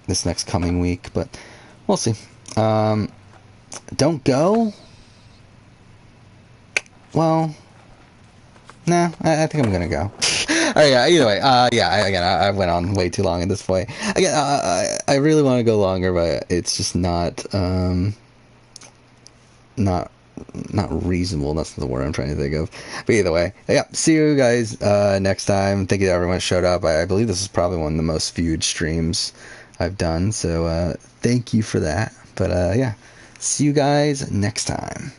this next coming week. But we'll see. Don't go. Well, nah, I think I'm gonna go. Alright, yeah, either way, I went on way too long at this point. Again, I really want to go longer, but it's just not reasonable. That's the word I'm trying to think of. But either way, yeah, see you guys next time. Thank you to everyone who showed up. I believe this is probably one of the most viewed streams I've done, so thank you for that. But yeah, see you guys next time.